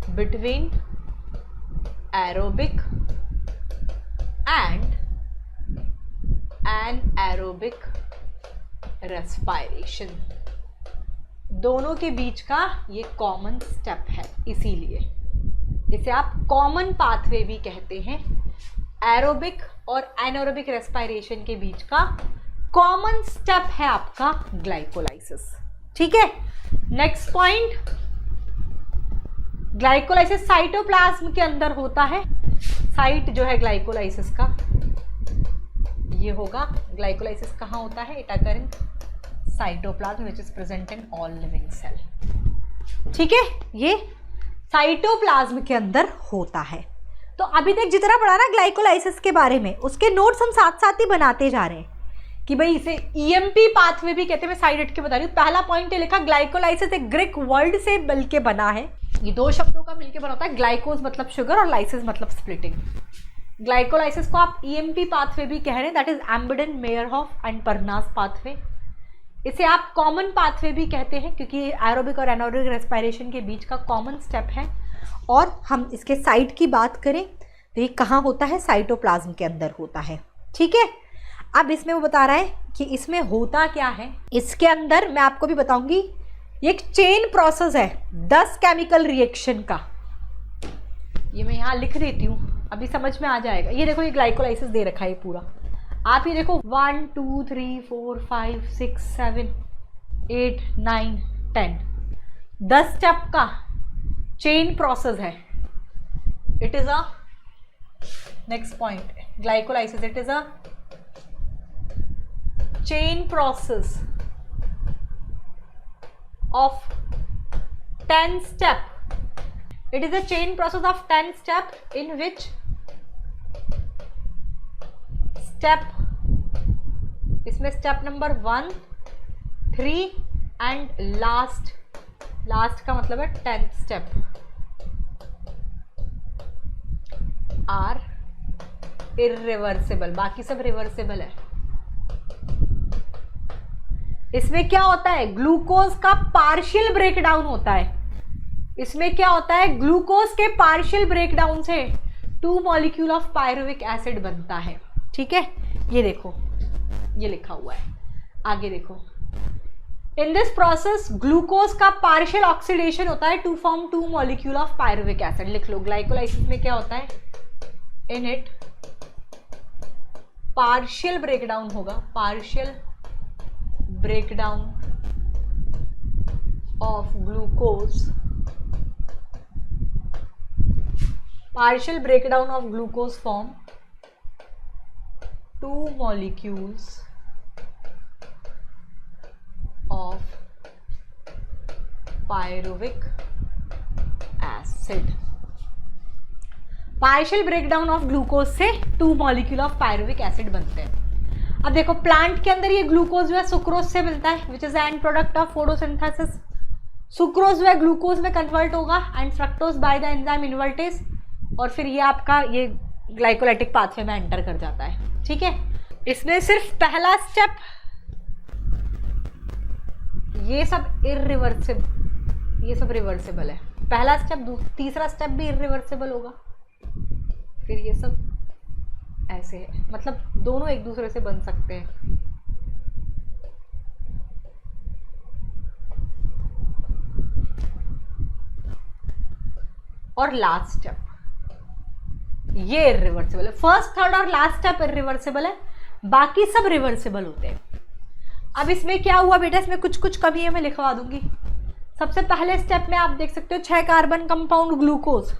between aerobic and anaerobic respiration, दोनों के बीच का ये कॉमन स्टेप है, इसीलिए इसे आप कॉमन पाथवे भी कहते हैं। एरोबिक और एनारोबिक रेस्पायरेशन के बीच का कॉमन स्टेप है आपका ग्लाइकोलाइसिस। ठीक है, नेक्स्ट पॉइंट, ग्लाइकोलाइसिस साइटोप्लाज्म के अंदर होता है। साइट जो है ग्लाइकोलाइसिस का ये होगा। ग्लाइकोलाइसिस कहाँ होता है? It occur in cytoplasm which is present in all living cell. ठीक है, ये साइटोप्लाज्म के अंदर होता है। तो अभी तक जितना पढ़ा ना ग्लाइकोलाइसिस के बारे में, उसके नोट्स हम साथ साथ ही बनाते जा रहे हैं कि भाई इसे ईएमपी पाथवे भी कहते हैं। मैं साइड हट के बता रही हूँ। पहला पॉइंट ये लिखा, ग्लाइकोलाइसिस एक ग्रीक वर्ड से मिलके बना है। ये दो शब्दों का मिलके बना होता है, ग्लाइकोज मतलब शुगर और लाइसिस मतलब स्प्लिटिंग। ग्लाइकोलाइसिस को आप ईएमपी पाथवे भी कह रहे हैं, दैट इज एम्बेडेन मेयरहॉफ एंड परनास पाथवे। इसे आप कॉमन पाथवे भी कहते हैं क्योंकि एरोबिक और एनारोबिक रेस्पायरेशन के बीच का कॉमन स्टेप है। और हम इसके साइट की बात करें तो ये कहाँ होता है? साइटोप्लाज्म के अंदर होता है। ठीक है, अब इसमें वो बता रहा है कि इसमें होता क्या है। इसके अंदर मैं आपको भी बताऊंगी, ये एक चेन प्रोसेस है 10 केमिकल रिएक्शन का। ये मैं यहाँ लिख देती हूँ, अभी समझ में आ जाएगा। ये देखो, ये ग्लाइकोलाइसिस दे रखा है पूरा। आप ये देखो 1 2 3 4 5 6 7 8 9 10 10 स्टेप का चेन प्रोसेस है। It is a next point, glycolysis it is a chain process of 10 step. It is a chain process of 10 step in which step, इसमें step number 1, 3 and last का मतलब है 10th step are irreversible, बाकी सब reversible है। इसमें क्या होता है? ग्लूकोज का पार्शियल ब्रेकडाउन होता है। इसमें क्या होता है? ग्लूकोज के पार्शियल ब्रेकडाउन से 2 मॉलिक्यूल ऑफ पायरुविक एसिड बनता है। ठीक है, ये देखो, ये लिखा हुआ है, आगे देखो। इन दिस प्रोसेस ग्लूकोज का पार्शियल ऑक्सीडेशन होता है to form 2 molecule of pyruvic acid. लिख लो, ग्लाइकोलाइसिस में क्या होता है? इन इट पार्शियल ब्रेकडाउन होगा, partial breakdown of glucose, partial breakdown of glucose form 2 molecules of pyruvic acid। Partial breakdown of glucose से 2 मॉलिक्यूल ऑफ पायरुविक एसिड बनते हैं। अब देखो, प्लांट के अंदर ये ग्लूकोज जो है सुक्रोज से मिलता है which is and product of photosynthesis. Sucrose जो है ग्लूकोज में कन्वर्ट होगा and fructose by the enzyme invertase, और फिर ये आपका ये ग्लाइकोलाइटिक पाथवे में एंटर कर जाता है। ठीक है, इसमें सिर्फ पहला स्टेप, ये सब इररिवर्सिबल, ये सब रिवर्सिबल है। पहला स्टेप, तीसरा स्टेप भी इररिवर्सिबल होगा, फिर ये सब ऐसे है, मतलब दोनों एक दूसरे से बन सकते हैं। और लास्ट स्टेप ये इररिवर्सिबल है। फर्स्ट, थर्ड और लास्ट स्टेप इररिवर्सिबल है, बाकी सब रिवर्सिबल होते हैं। अब इसमें क्या हुआ बेटा? इसमें कुछ कुछ कमी है, मैं लिखवा दूंगी। सबसे पहले स्टेप में आप देख सकते हो 6 कार्बन कंपाउंड ग्लूकोज,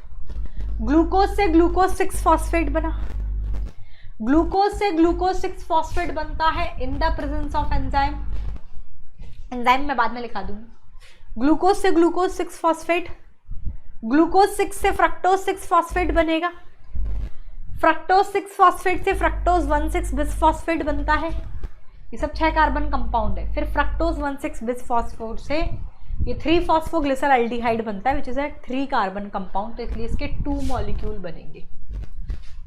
ग्लूकोज से ग्लूकोज 6 फॉस्फेट बना। ग्लूकोज से ग्लूकोज 6 फॉस्फेट बनता है in the presence of enzyme. Enzyme मैं बाद में लिखा दूंगी। ग्लूकोज से ग्लूकोज 6 फॉस्फेट, ग्लूकोज 6 से फ्रक्टोज 6 फॉस्फेट बनेगा, फ्रक्टोज 6 फॉस्फेट से फ्रक्टोज 1,6 बिसफॉस्फेट बनता है। ये सब 6 कार्बन कंपाउंड है। फिर फ्रक्टोज 1,6 बिसफॉस्फेट से ये 3 फॉस्फोग्लिसराल्डिहाइड बनता है, which is a 3 carbon compound, तो इसलिए इसके 2 मॉलिक्यूल बनेंगे।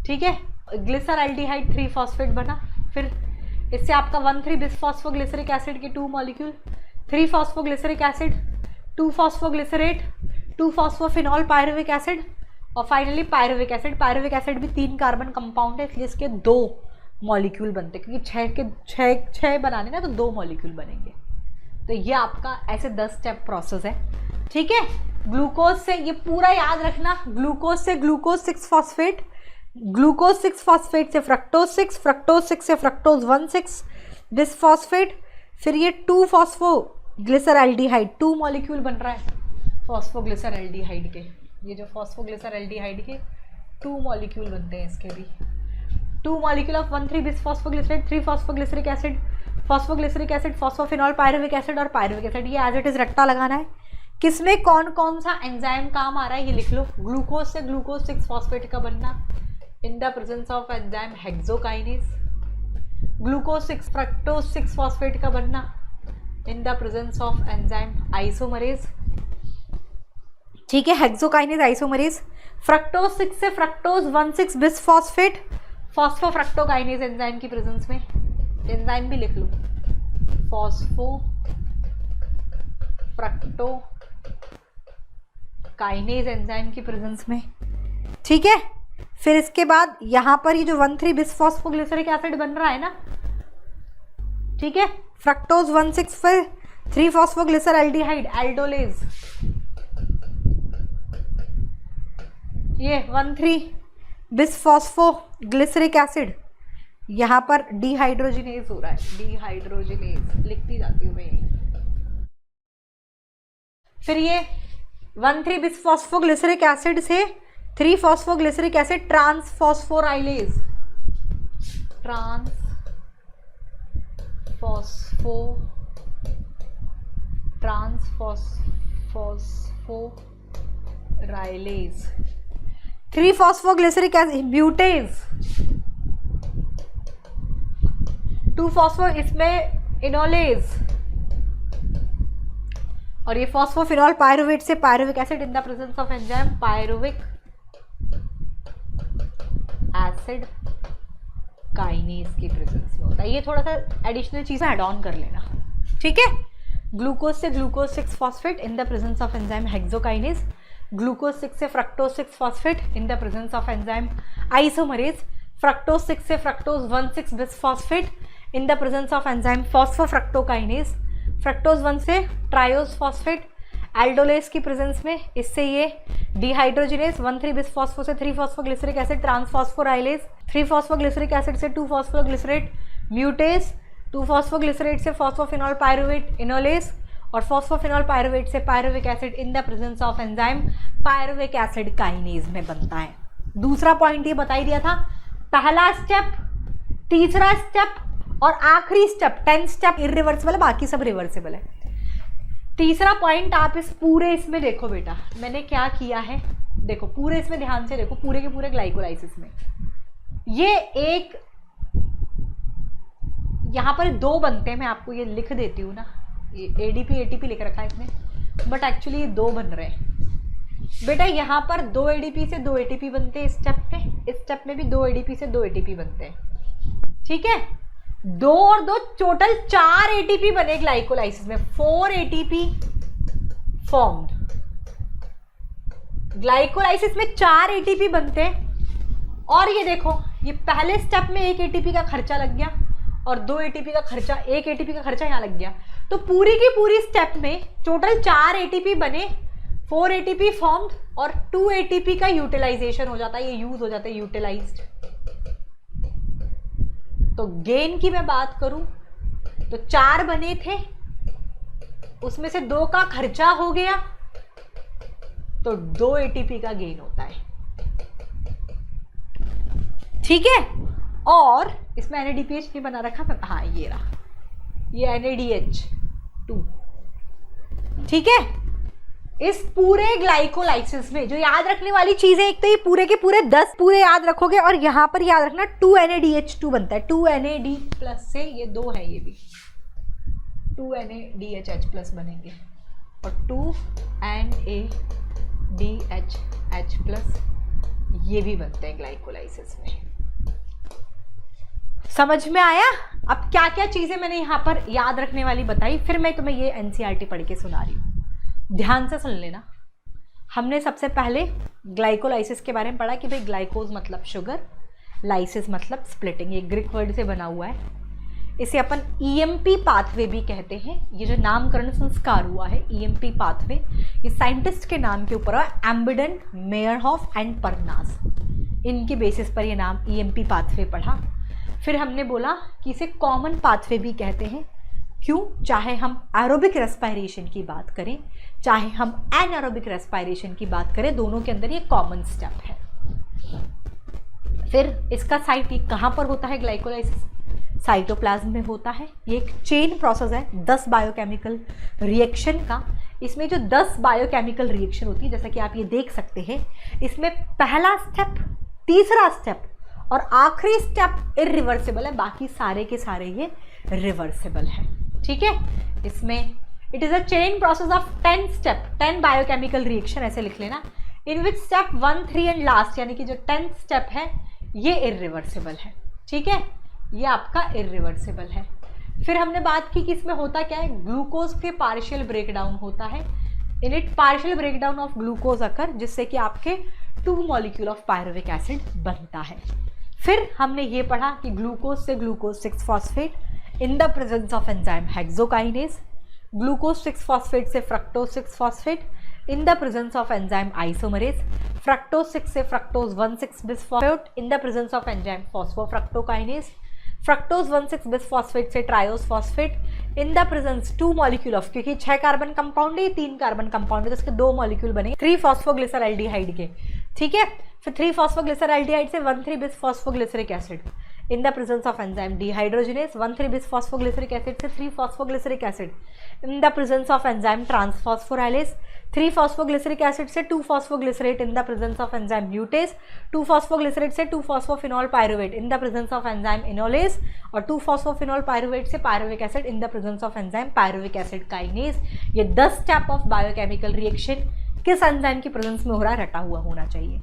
ठीक है, ग्लिसराल्डिहाइड 3 फॉस्फेट बना, फिर इससे आपका 1,3 बिसफॉस्फोग्लिसरिक एसिड के 2 molecule, 3 phosphoglyceric acid, 2 phosphoglycerate, 2 phosphoenol pyruvic acid और finally pyruvic acid. Pyruvic acid भी 3 कार्बन कंपाउंड है, इसलिए इसके 2 मॉलिक्यूल बनते हैं, क्योंकि 6 बनाने ना तो 2 मॉलिक्यूल बनेंगे। तो ये आपका ऐसे 10 स्टेप प्रोसेस है। ठीक है, ग्लूकोज से ये पूरा याद रखना, ग्लूकोज से ग्लूकोज 6 फॉस्फेट, ग्लूकोज 6 फॉस्फेट से फ्रक्टोज 6, फ्रक्टोज 6 से फ्रक्टोज 1,6 बिसफॉस्फेट, फिर ये 2 फॉस्फोग्लिसराल्डिहाइड 2 मॉलिक्यूल बन रहा है फॉस्फोग्लिसराल्डिहाइड के। ये जो फॉस्फोग्लिसराल्डिहाइड के 2 मॉलिक्यूल बनते हैं, इसके भी 2 molecule of 1,3 bisphosphoglycerate, 3 phosphoglyceric acid, phosphoglyceric acid, phosphoenol pyruvic acid और पायरुविक एसिड। ये एज इट इज रट्टा लगाना है। किसमें कौन कौन सा एंजाइम काम आ रहा है ये लिख लो। ग्लूकोज से ग्लूकोज 6 फॉस्फेट का बनना इन the presence of enzyme hexokinase, glucose 6 fructose 6 phosphate का बनना इन the presence of enzyme isomerase. ठीक है, हेक्सोकाइनेज आइसोमरेज। फ्रक्टोज 6 से फ्रक्टोज 1,6 बिसफॉस्फेट फॉस्फोफ्रक्टोकाइनेज एंजाइम की प्रेजेंस में, एंजाइम भी लिख लो, फॉस्फोफ्रक्टोकाइनेज एंजाइम की प्रेजेंस में। ठीक है, फिर इसके बाद यहां पर ये जो 1,3 बिसफॉस्फोग्लिसरिक एसिड बन रहा है ना, ठीक है, फ्रक्टोज 1,6 फिर 3 फॉस्फोग्लिसराल्डिहाइड एल्डोलेज, ये 1,3 बिसफॉस्फोग्लिसरिक एसिड यहाँ पर डिहाइड्रोजिनेज हो रहा है, डिहाइड्रोजिनेज लिखती जाती हूँ मैं यही। फिर ये 1,3 बिसफॉस्फोग्लिसरिक एसिड से 3 phosphoglyceric acid transphosphorylase, transphosphorylase, 3 phosphoglyceric acid mutase, 2 phospho इसमें इनोलेज और ये फॉस्फोफिनॉल पायरुवेट से pyruvic acid in the presence of enzyme pyruvic acid kinase की प्रेजेंस में होता है। ये थोड़ा सा एडिशनल चीजें ऐड ऑन कर लेना। ठीक है, ग्लूकोज से glucose 6 phosphate in the presence of enzyme hexokinase, glucose 6 से fructose 6 phosphate in the presence of enzyme isomerase, fructose 6 से fructose 1,6 bisphosphate in the presence of enzyme phosphofructokinase, fructose 1 से triose phosphate aldolase की presence में, इससे ये dehydrogenase 1,3 बिसफॉस्फो से 3 phosphoglyceric acid ट्रांसफॉस्फोराइलेज, 3 phosphoglyceric acid से 2 phosphoglycerate म्यूटेज, 2 phosphoglycerate से फॉस्फोफिनॉल पायरुवेट इनोलेज और फॉस्फोफिनॉल पायरुवेट से pyruvic acid in the presence of enzyme pyruvic acid kinase में बनता है। दूसरा पॉइंट ये बता ही दिया था, पहला स्टेप, तीसरा स्टेप और आखिरी स्टेप 10 स्टेप इरिवर्सिबल है, बाकी सब रिवर्सिबल है। तीसरा पॉइंट आप इस पूरे इसमें देखो बेटा, मैंने क्या किया है, देखो पूरे इसमें ध्यान से देखो, पूरे के पूरे ग्लाइकोलाइसिस में ये एक यहां पर 2 बनते हैं, मैं आपको ये लिख देती हूँ ना, ये एडीपी एटीपी लिख रखा है इसमें, बट एक्चुअली ये 2 बन रहे हैं बेटा। यहाँ पर 2 एडीपी से 2 एटीपी बनते हैं इस स्टेप में, इस स्टेप में भी 2 एडीपी से 2 एटीपी बनते हैं। ठीक है, 2 और 2 टोटल 4 एटीपी बने ग्लाइकोलाइसिस में, 4 एटीपी फॉर्म्ड। ग्लाइकोलाइसिस में 4 एटीपी बनते हैं और ये देखो, ये पहले स्टेप में 1 एटीपी का खर्चा लग गया और 2 एटीपी का खर्चा, 1 एटीपी का खर्चा यहाँ लग गया, तो पूरी की पूरी स्टेप में टोटल 4 एटीपी बने, 4 एटीपी फॉर्म्ड और 2 एटीपी का यूटिलाइजेशन हो जाता है, ये यूज हो जाता है, यूटिलाइज्ड। तो गेन की मैं बात करूं तो 4 बने थे, उसमें से 2 का खर्चा हो गया तो 2 एटीपी का गेन होता है। ठीक है, और इसमें NADPH भी बना रखा मैं, हाँ ये रहा, ये NADH2 ठीक है। इस पूरे ग्लाइकोलाइसिस में जो याद रखने वाली चीज है, एक तो ये पूरे के पूरे 10 पूरे याद रखोगे, और यहाँ पर याद रखना 2NADH2 बनता है। 2NAD प्लस से ये 2 है, ये भी 2NADHH प्लस बनेंगे, और 2NADHH प्लस ये भी बनते हैं ग्लाइकोलाइसिस में। समझ में आया? अब क्या क्या चीजें मैंने यहाँ पर याद रखने वाली बताई, फिर मैं तुम्हें ये NCERT पढ़ के सुना रही हूँ, ध्यान से सुन लेना। हमने सबसे पहले ग्लाइकोलाइसिस के बारे में पढ़ा कि भाई ग्लाइकोज मतलब शुगर, लाइसिस मतलब स्प्लिटिंग, ये ग्रीक वर्ड से बना हुआ है। इसे अपन EMP पाथवे भी कहते हैं। ये जो नामकरण संस्कार हुआ है EMP पाथवे, ये साइंटिस्ट के नाम के ऊपर है, एम्बिडेन, मेयरहॉफ एंड परनास, इनके बेसिस पर ये नाम EMP पाथवे पढ़ा। फिर हमने बोला कि इसे कॉमन पाथवे भी कहते हैं। क्यों? चाहे हम एरोबिक रेस्पायरेशन की बात करें, चाहे हम एनारोबिक रेस्पायरेशन की बात करें, दोनों के अंदर ये कॉमन स्टेप है। फिर इसका साइट कहाँ पर होता है ग्लाइकोलाइसिस? साइटोप्लाज्म में होता है। ये एक चेन प्रोसेस है 10 बायोकेमिकल रिएक्शन का। इसमें जो 10 बायोकेमिकल रिएक्शन होती है, जैसा कि आप ये देख सकते हैं, इसमें पहला स्टेप, तीसरा स्टेप और आखिरी स्टेप इरिवर्सिबल है, बाकी सारे के सारे ये रिवर्सिबल है। ठीक है। इसमें it is a chain process of 10 step, 10 biochemical reaction, ऐसे लिख लेना, इन विच स्टेप 1, 3 एंड लास्ट, यानी कि जो 10th स्टेप है ये इरिवर्सिबल है। ठीक है, ये आपका इरिवर्सिबल है। फिर हमने बात की कि इसमें होता क्या है, ग्लूकोज के पार्शियल ब्रेकडाउन होता है। In it partial breakdown of glucose occur, जिससे कि आपके 2 मॉलिक्यूल ऑफ पायरुविक एसिड बनता है। फिर हमने ये पढ़ा कि ग्लूकोज से glucose 6 phosphate in the presence of enzyme hexokinase, glucose 6 phosphate से fructose 6 phosphate in the presence of enzyme isomerase, fructose 6 से fructose 1,6 bisphosphate in the presence of enzyme phosphofructokinase, fructose 1,6 bisphosphate से triose phosphate in the presence 2 molecule of, क्योंकि 6 carbon compound है, 3 carbon compound है, तो इसके 2 molecule बनेंगे 3 phosphoglyceraldehyde के। ठीक है। फिर 3 फॉस्फोग्लिसरल्डिहाइड से 1,3 bisphosphoglyceric acid in the presence of enzyme dehydrogenase, 1,3 bisphosphoglyceric acid से 3 phosphoglyceric acid in the presence of enzyme transphosphorylase, 3 phosphoglyceric acid से 2 phosphoglycerate in the presence of enzyme mutase, 2 phosphoglycerate से 2 phosphoenol pyruvate in the presence of enzyme enolase, और 2 phosphoenol pyruvate से pyruvic acid in the presence of enzyme pyruvic acid kinase. ये 10 step of biochemical reaction किस enzyme की presence में हो रहा है, रटा हुआ होना चाहिए।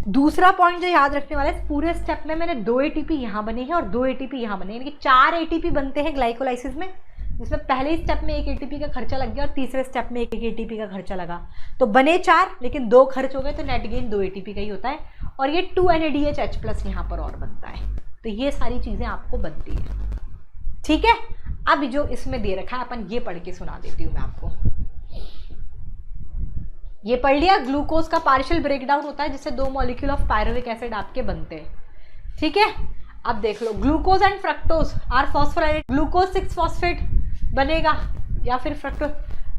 दूसरा पॉइंट जो याद रखने वाला है, पूरे स्टेप में मैंने 2 ATP यहाँ बने हैं और 2 ATP यहाँ बने हैं, यानी कि 4 ATP बनते हैं ग्लाइकोलाइसिस में, जिसमें पहले स्टेप में 1 ATP का खर्चा लग गया और तीसरे स्टेप में 1 ATP का खर्चा लगा, तो बने 4 लेकिन 2 खर्च हो गए, तो नेट गेन 2 ATP का ही होता है। और ये 2NADHH प्लस यहाँ पर और बनता है। तो ये सारी चीजें आपको बनती है। ठीक है। अब जो इसमें दे रखा है अपन ये पढ़ के सुना देती हूँ मैं आपको। ये पढ़ लिया, ग्लूकोज का पार्शियल ब्रेकडाउन होता है जिससे 2 मॉलिक्यूल ऑफ पायरुविक एसिड आपके बनते हैं। ठीक है। अब देख लो, glucose and fructose are phosphorylated, glucose 6 phosphate बनेगा या फिर fructose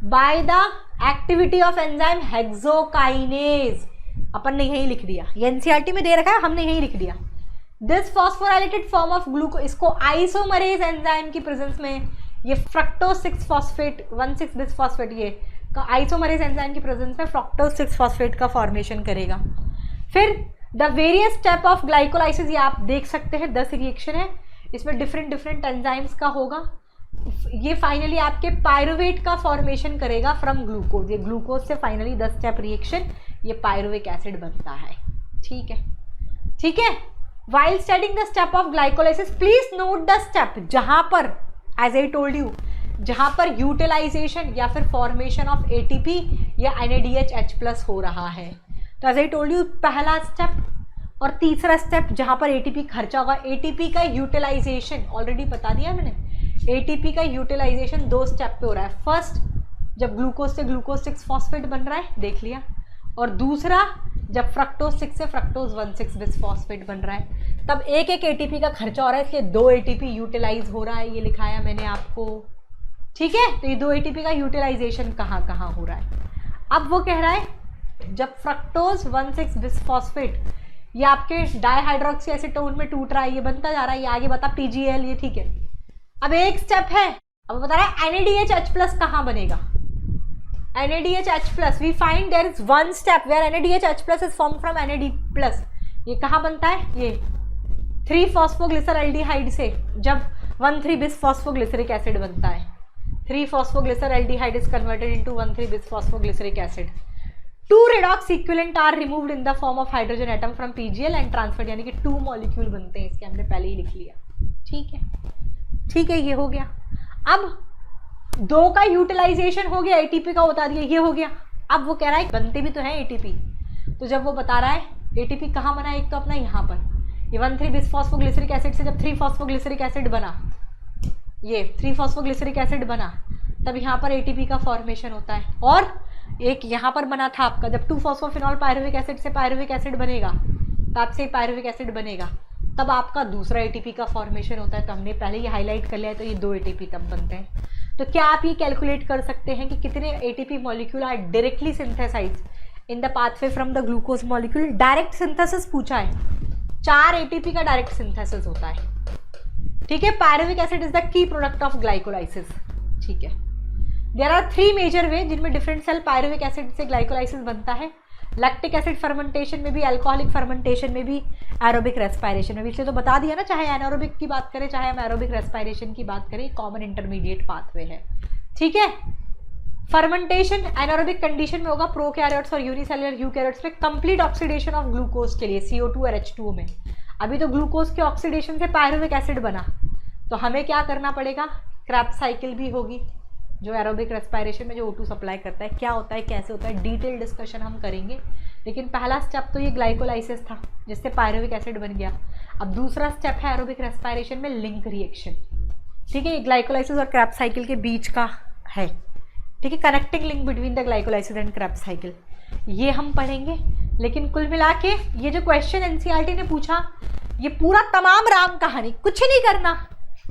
by the activity of enzyme hexokinase, अपन ने यही लिख दिया, ये NCERT में दे रखा है, हमने यही लिख दिया। This phosphorylated form of glucose, इसको आइसोमरेज एंजाइम की प्रेजेंस में ये फ्रक्टोज 6 फॉस्फेट 1,6 बिसफॉस्फेट ये आइसोमरेज एंजाइम की प्रेजेंस में फ्रक्टोज 6 फॉस्फेट का फॉर्मेशन करेगा। फिर the various step of glycolysis, ये आप देख सकते हैं 10 रिएक्शन है, इसमें डिफरेंट एंजाइम्स का होगा। ये फाइनली आपके पायरुवेट का फॉर्मेशन करेगा फ्रॉम ग्लूकोज, ये ग्लूकोज से फाइनली 10 स्टेप रिएक्शन ये पायरुविक एसिड बनता है। ठीक है। ठीक है। While studying the step of glycolysis please note the step जहां पर, एज आई टोल्ड यू, जहां पर यूटिलाइजेशन या फिर फॉर्मेशन ऑफ ATP या NADHH प्लस हो रहा है। तो एज आई टोल्ड यू, पहला स्टेप और तीसरा स्टेप जहां पर ATP खर्चा होगा, ATP का यूटिलाइजेशन ऑलरेडी बता दिया मैंने, ATP का यूटिलाइजेशन 2 स्टेप पे हो रहा है। फर्स्ट, जब ग्लूकोज से ग्लूकोज 6 फॉस्फेट बन रहा है, देख लिया, और दूसरा जब फ्रक्टोज 6 से फ्रक्टोज 1,6 बिसफॉस्फेट बन रहा है, तब एक ATP का खर्चा हो रहा है, इसलिए 2 ATP यूटिलाइज हो रहा है, ये लिखाया मैंने आपको। ठीक है। तो ये 2 ATP का यूटिलाइजेशन कहाँ कहाँ हो रहा है। अब वो कह रहा है जब फ्रक्टोज 1,6 बिसफॉस्फेट ये आपके डाइहाइड्रोक्सी एसीटोन में टूट रहा है, ये बनता जा रहा है, ये आगे बता PGL, ये ठीक है। अब एक स्टेप है, अब बता रहा है NADHH प्लस कहाँ बनेगा, NADH+, we find there is one step where NADH+ is formed from NAD+. ये कहाँ बनता है? ये 3-फॉस्फोग्लिसरल्डिहाइड से जब 1,3-बिसफॉस्फोग्लिसरिक एसिड बनता है, three phosphoglyceraldehyde is converted into one three bisphosphoglyceric acid. 2 redox equivalent are removed in the form of hydrogen atom from PGL and transferred, यानी कि 2 मॉलिक्यूल बनते हैं इसके, हमने पहले ही लिख लिया. ठीक है, ठीक है, ये हो गया. अब 2 का यूटिलाइजेशन हो गया, ATP का बता दिया, ये हो गया. अब वो कह रहा है बनते भी तो है ATP, तो जब वो बता रहा है ATP कहाँ बना है, एक तो अपना यहाँ पर ये 1,3-बिसफॉस्फोग्लिसरिक एसिड से जब 3-फॉस्फोग्लिसरिक एसिड बना, ये 3-फॉस्फोग्लिसरिक एसिड बना, तब यहाँ पर ATP का फॉर्मेशन होता है. और एक यहाँ पर बना था आपका, जब 2-फॉस्फोफिनॉल पायरुविक एसिड से पायरुविक एसिड बनेगा, तब से पायरुविक एसिड बनेगा, तब आपका दूसरा ATP का फॉर्मेशन होता है. तो हमने पहले ही हाईलाइट कर लिया है, तो ये 2 ATP तब बनते हैं. तो क्या आप ये कैलकुलेट कर सकते हैं कि कितने ATP molecule are directly synthesised in the pathway from the glucose molecule? Direct synthesis पूछा है, 4 ATP का डायरेक्ट सिंथेसिस होता है. ठीक है, pyruvic acid is the key product of glycolysis. ठीक है, देयर आर 3 मेजर वे जिनमें डिफरेंट सेल पायरुविक एसिड से ग्लाइकोलाइसिस बनता है. लैक्टिक एसिड फर्मेंटेशन में भी, अल्कोहलिक फर्मेंटेशन में भी, एरोबिक रेस्पायरेशन में भी. इसलिए तो बता दिया ना, चाहे एनारोबिक की बात करें चाहे हम एरोबिक रेस्पायरेशन की बात करें, कॉमन इंटरमीडिएट पाथवे है. ठीक है, फर्मेंटेशन एनारोबिक कंडीशन में होगा प्रोकैरियोट्स और यूनिसेलुलर यूकैरियोट्स में कंप्लीट ऑक्सीडेशन ऑफ ग्लूकोज के लिए CO2 और H2O में. अभी तो ग्लूकोज के ऑक्सीडेशन से पायरुविक एसिड बना, तो हमें क्या करना पड़ेगा? क्रेब्स साइकिल भी होगी जो एरोबिक रेस्पायरेशन में जो O2 सप्लाई करता है. क्या होता है, कैसे होता है, डिटेल डिस्कशन हम करेंगे. लेकिन पहला स्टेप तो ये ग्लाइकोलाइसिस था जिससे पायरुविक एसिड बन गया. अब दूसरा स्टेप है एरोबिक रेस्पायरेशन में लिंक रिएक्शन. ठीक है, ये ग्लाइकोलाइसिस और क्रेब्स साइकिल के बीच का है. ठीक है, connecting link between the glycolysis and Krebs cycle, ये हम पढ़ेंगे. लेकिन कुल मिला के ये जो क्वेश्चन NCERT ने पूछा, ये पूरा तमाम राम कहानी, कुछ नहीं करना.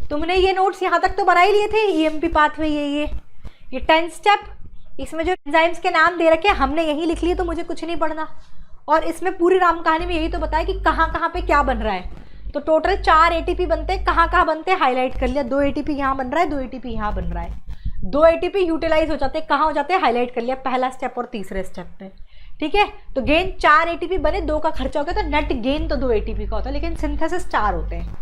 तुमने ये नोट्स यहाँ तक तो बना ही लिए थे, EMP पाथवे, ये 10 स्टेप, इसमें जो एंजाइम्स के नाम दे रखे हमने यही लिख लिए, तो मुझे कुछ नहीं पढ़ना. और इसमें पूरी राम कहानी में यही तो बताया कि कहाँ कहाँ पे क्या बन रहा है. तो टोटल 4 ATP बनते हैं, कहाँ कहाँ बनते हैं हाईलाइट कर लिया. 2 ATP यहाँ बन रहा है, 2 ATP यहाँ बन रहा है. 2 ATP यूटिलाइज हो जाते हैं, कहाँ हो जाते हैं, हाईलाइट कर लिया पहला स्टेप और तीसरे स्टेप पे. ठीक है, तो गेन 4 ATP बने, 2 का खर्चा हो गया, तो नेट गेन तो 2 ATP का होता है, लेकिन सिंथेसिस 4 होते हैं.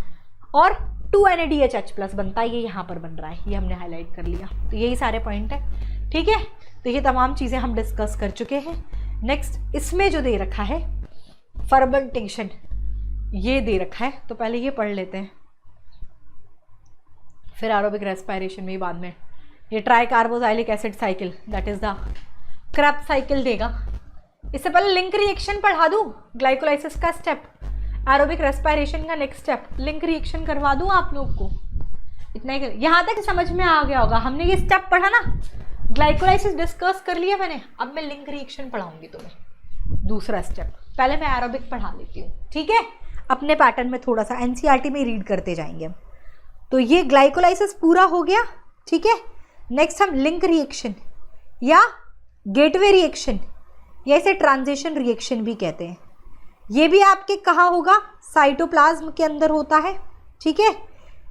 और 2 NADH+ बनता है, ये यहाँ पर बन रहा है, ये हमने हाईलाइट कर लिया. तो यही सारे पॉइंट है. ठीक है, तो ये तमाम चीज़ें हम डिस्कस कर चुके हैं. नेक्स्ट इसमें जो दे रखा है फर्मेंटेशन, ये दे रखा है, तो पहले ये पढ़ लेते हैं, फिर एरोबिक रेस्पायरेशन में बाद में. ये tricarboxylic acid cycle, that is the Krebs cycle देगा. इससे पहले लिंक रिएक्शन पढ़ा दूँ, ग्लाइकोलाइसिस का स्टेप, एरोबिक रेस्पायरेशन का नेक्स्ट स्टेप, लिंक रिएक्शन करवा दूँ आप लोग को. इतना ही यहाँ तक समझ में आ गया होगा. हमने ये स्टेप पढ़ा ना, ग्लाइकोलाइसिस डिस्कस कर लिया मैंने, अब मैं लिंक रिएक्शन पढ़ाऊंगी तुम्हें. दूसरा स्टेप, पहले मैं एरोबिक पढ़ा लेती हूँ. ठीक है, अपने पैटर्न में थोड़ा सा NCERT में रीड करते जाएंगे हम. तो ये ग्लाइकोलाइसिस पूरा हो गया. ठीक है, नेक्स्ट हम लिंक रिएक्शन या गेटवे रिएक्शन या इसे ट्रांजिशन रिएक्शन भी कहते हैं. ये भी आपके कहाँ होगा? साइटोप्लाज्म के अंदर होता है. ठीक है,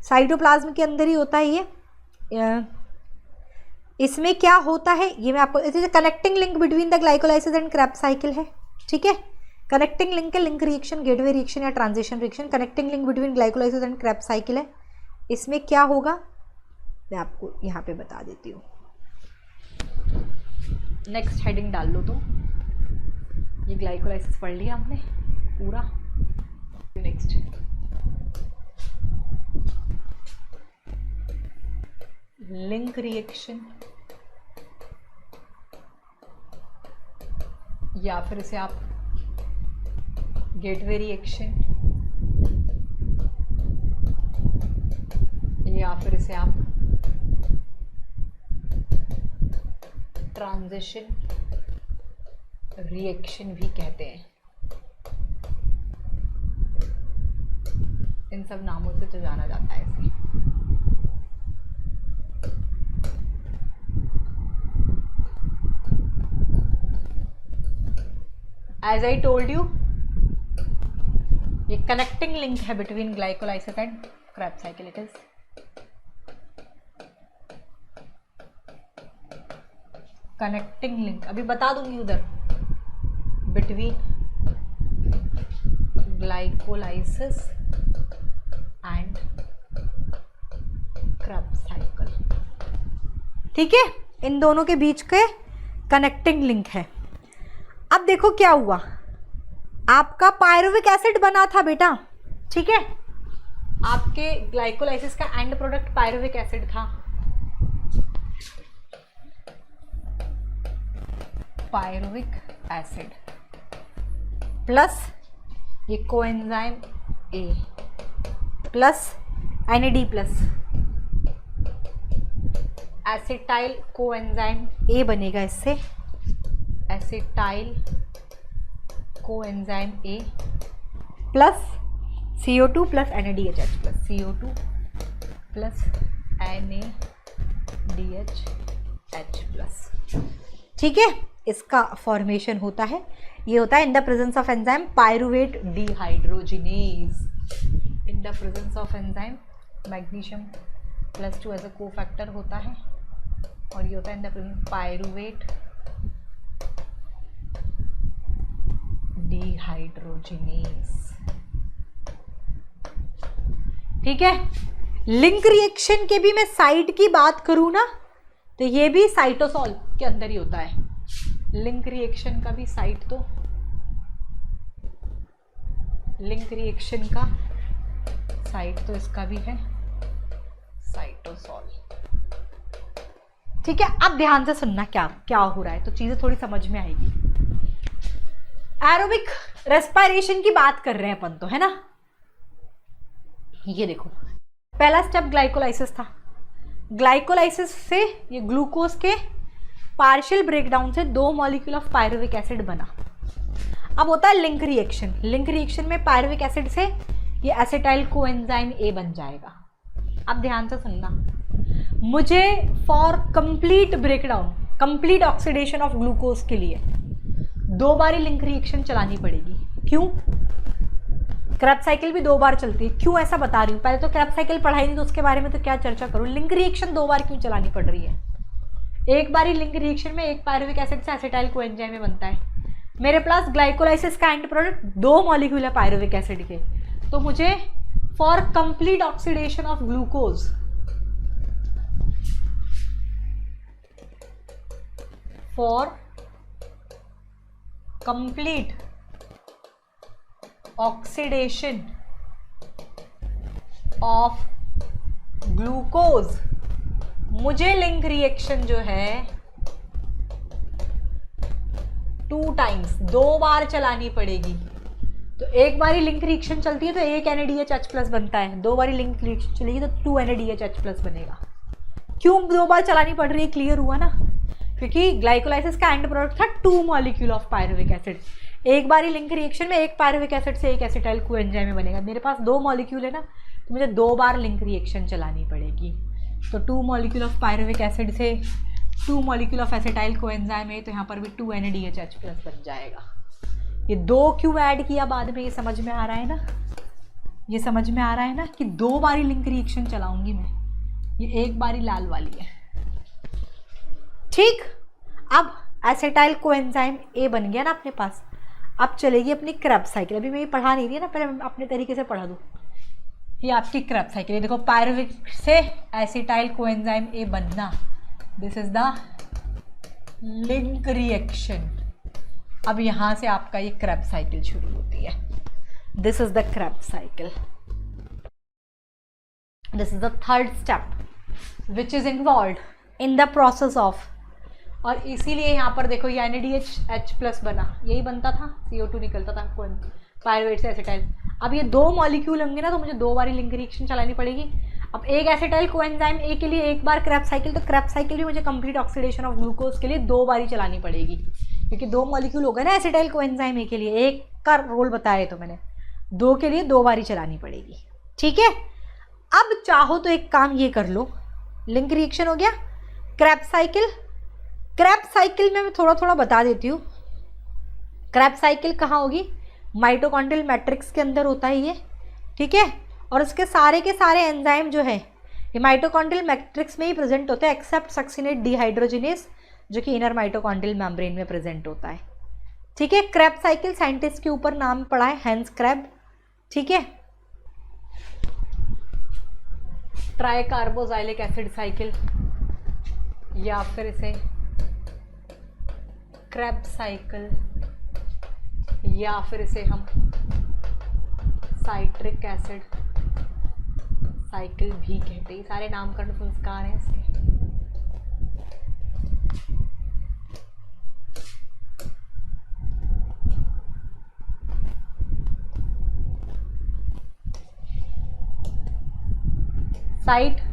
साइटोप्लाज्म के अंदर ही होता है ये. इसमें क्या होता है ये मैं आपको, इसे connecting link between the glycolysis and Krebs cycle है. ठीक है, कनेक्टिंग लिंक है, लिंक रिएक्शन, गेटवे रिएक्शन या transition reaction. Connecting link between glycolysis and Krebs cycle है. इसमें क्या होगा मैं आपको यहाँ पे बता देती हूँ. नेक्स्ट हेडिंग डाल लो. तो ये ग्लाइकोलाइसिस पढ़ लिया हमने पूरा. नेक्स्ट लिंक रिएक्शन या फिर इसे आप गेटवे रिएक्शन या फिर इसे आप ट्रांजिशन रिएक्शन भी कहते हैं. इन सब नामों से तो जाना जाता है इसे. As I told you, ये कनेक्टिंग लिंक है between glycolysis and Krebs cycle. It is connecting link अभी बता दूंगी उधर, between glycolysis and Krebs cycle. ठीक है, इन दोनों के बीच के कनेक्टिंग लिंक है। अब देखो क्या हुआ, आपका पायरुविक एसिड बना था बेटा, ठीक है, आपके ग्लाइकोलाइसिस का एंड प्रोडक्ट पायरुविक एसिड था। पायरुविक एसिड प्लस ये coenzyme A plus NAD plus acetyl coenzyme A बनेगा इससे, acetyl coenzyme A plus CO2 plus NADH plus CO2 plus NADH plus. ठीक है, इसका फॉर्मेशन होता है, ये होता है in the presence of enzyme pyruvate dehydrogenase. In the presence of enzyme magnesium +2 as a cofactor होता है, और ये होता है in the presence pyruvate dehydrogenase. ठीक है, लिंक रिएक्शन के भी मैं साइट की बात करूं ना, तो ये भी साइटोसॉल के अंदर ही होता है। लिंक रिएक्शन का भी साइट, तो लिंक रिएक्शन का साइट तो इसका भी है साइटोसॉल। ठीक है, अब ध्यान से सुनना क्या क्या हो रहा है, तो चीजें थोड़ी समझ में आएगी। एरोबिक रेस्पिरेशन की बात कर रहे हैं अपन तो, है ना। ये देखो, पहला स्टेप ग्लाइकोलाइसिस था। ग्लाइकोलाइसिस से ये ग्लूकोज के पार्शियल ब्रेकडाउन से 2 मॉलिक्यूल ऑफ पायरुविक एसिड बना। अब होता है लिंक रिएक्शन। लिंक रिएक्शन में पायरुविक एसिड से ये एसिटाइल कोएंजाइम ए बन जाएगा। अब ध्यान से सुनना, मुझे for complete breakdown, complete oxidation of glucose के लिए 2 बारी लिंक रिएक्शन चलानी पड़ेगी। क्यों? क्रेब्स साइकिल भी 2 बार चलती है। क्यों ऐसा बता रही हूँ, पहले तो क्रेब्स साइकिल पढ़ाई नहीं तो उसके बारे में तो क्या चर्चा करूँ। लिंक रिएक्शन 2 बार क्यों चलानी पड़ रही है? एक बारी लिंक रिएक्शन में एक पायरुविक एसिड से एसिटाइल कोएंजाइम में बनता है। मेरे पास ग्लाइकोलाइसिस का एंड प्रोडक्ट 2 मॉलिक्यूल है पायरुविक एसिड के, तो मुझे for complete oxidation of glucose for complete oxidation of glucose मुझे लिंक रिएक्शन जो है 2 टाइम्स, 2 बार चलानी पड़ेगी। तो एक बारी लिंक रिएक्शन चलती है तो एक NADH+ बनता है, 2 बारी लिंक रिएक्शन चलेगी तो 2 NADH+ बनेगा। क्यों 2 बार चलानी पड़ रही है? क्लियर हुआ ना, क्योंकि ग्लाइकोलाइसिस का एंड प्रोडक्ट था 2 मॉलिक्यूल ऑफ पायरुविक एसिड। एक बारी लिंक रिएक्शन में एक पायरुविक एसिड से एक एसिटाइल कोएंजाइम में बनेगा। मेरे पास 2 मॉलिक्यूल है ना, तो मुझे 2 बार लिंक रिएक्शन चलानी पड़ेगी। तो 2 मॉलिक्यूल ऑफ पायरुविक एसिड से 2 मॉलिक्यूल ऑफ एसिटाइल कोएंजाइम है, तो यहाँ पर भी 2 NADH+ बन जाएगा। ये 2 क्यों ऐड किया बाद में, ये समझ में आ रहा है ना, ये समझ में आ रहा है ना कि 2 बारी लिंक रिएक्शन चलाऊंगी मैं, ये एक बारी लाल वाली है। ठीक, अब एसिटाइल कोएंजाइम ए बन गया ना अपने पास। अब चलेगी अपनी क्रेब्स साइकिल। अभी मैं ये पढ़ा नहीं रही ना, पहले मैं अपने तरीके से पढ़ा दूँ। ये आपकी क्रेब्स साइकिल है। देखो, पायरुविक से एसिटाइल कोएंजाइम ए बनना, this is the link reaction. अब यहाँ से आपका ये क्रेब्स साइकिल शुरू होती है। This is the Krebs cycle. This is the third step which is involve in the process of, और इसीलिए यहाँ पर देखो ये NADH+ बना, यही बनता था, CO2 निकलता था पायरुवेट से एसिटाइल। अब ये 2 मॉलिक्यूल होंगे ना, तो मुझे 2 बारी लिंक रिएक्शन चलानी पड़ेगी। अब एक एसिटाइल कोएंजाइम ए के लिए एक बार क्रेब्स साइकिल, तो क्रेब्स साइकिल भी मुझे कंप्लीट ऑक्सीडेशन ऑफ ग्लूकोज के लिए 2 बारी चलानी पड़ेगी, क्योंकि 2 मॉलिक्यूल हो गए ना एसिटाइल कोएंजाइम ए के लिए। एक का रोल बताया तो मैंने, 2 के लिए 2 बारी चलानी पड़ेगी। ठीक है, अब चाहो तो एक काम ये कर लो, लिंक रिएक्शन हो गया, क्रेब्स साइकिल। क्रेब्स साइकिल में मैं थोड़ा थोड़ा बता देती हूँ। क्रेब्स साइकिल कहाँ होगी? माइटोकॉन्ड्रियल मैट्रिक्स के अंदर होता है ये। ठीक है, और इसके सारे के सारे एंजाइम जो है ये माइटोकॉन्ड्रियल मैट्रिक्स में ही प्रेजेंट होते हैं, एक्सेप्ट सक्सिनेट डिहाइड्रोजिनेज, जो कि इनर माइटोकॉन्ड्रियल मेम्ब्रेन में प्रेजेंट होता है। ठीक है, क्रेब्स साइकिल साइंटिस्ट के ऊपर नाम पड़ा है, हैंस क्रेब। ठीक है, ट्राई कार्बोजाइलिक एसिड साइकिल या फिर इसे क्रेब साइकिल या फिर इसे हम साइट्रिक एसिड साइकिल भी कहते हैं। सारे नामकरण संस्कार हैं इसके। साइट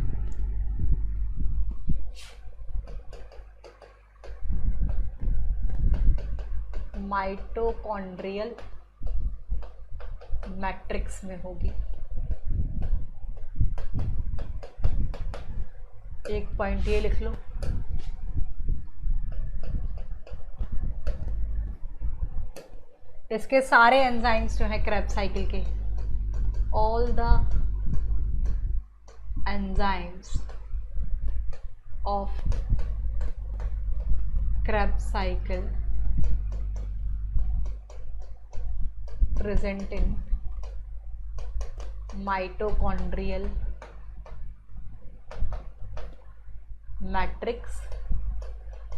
माइटोकॉन्ड्रियल मैट्रिक्स में होगी। एक पॉइंट ये लिख लो, इसके सारे एंजाइम्स जो है क्रेब साइकिल के, all the enzymes of Krebs cycle present in mitochondrial matrix.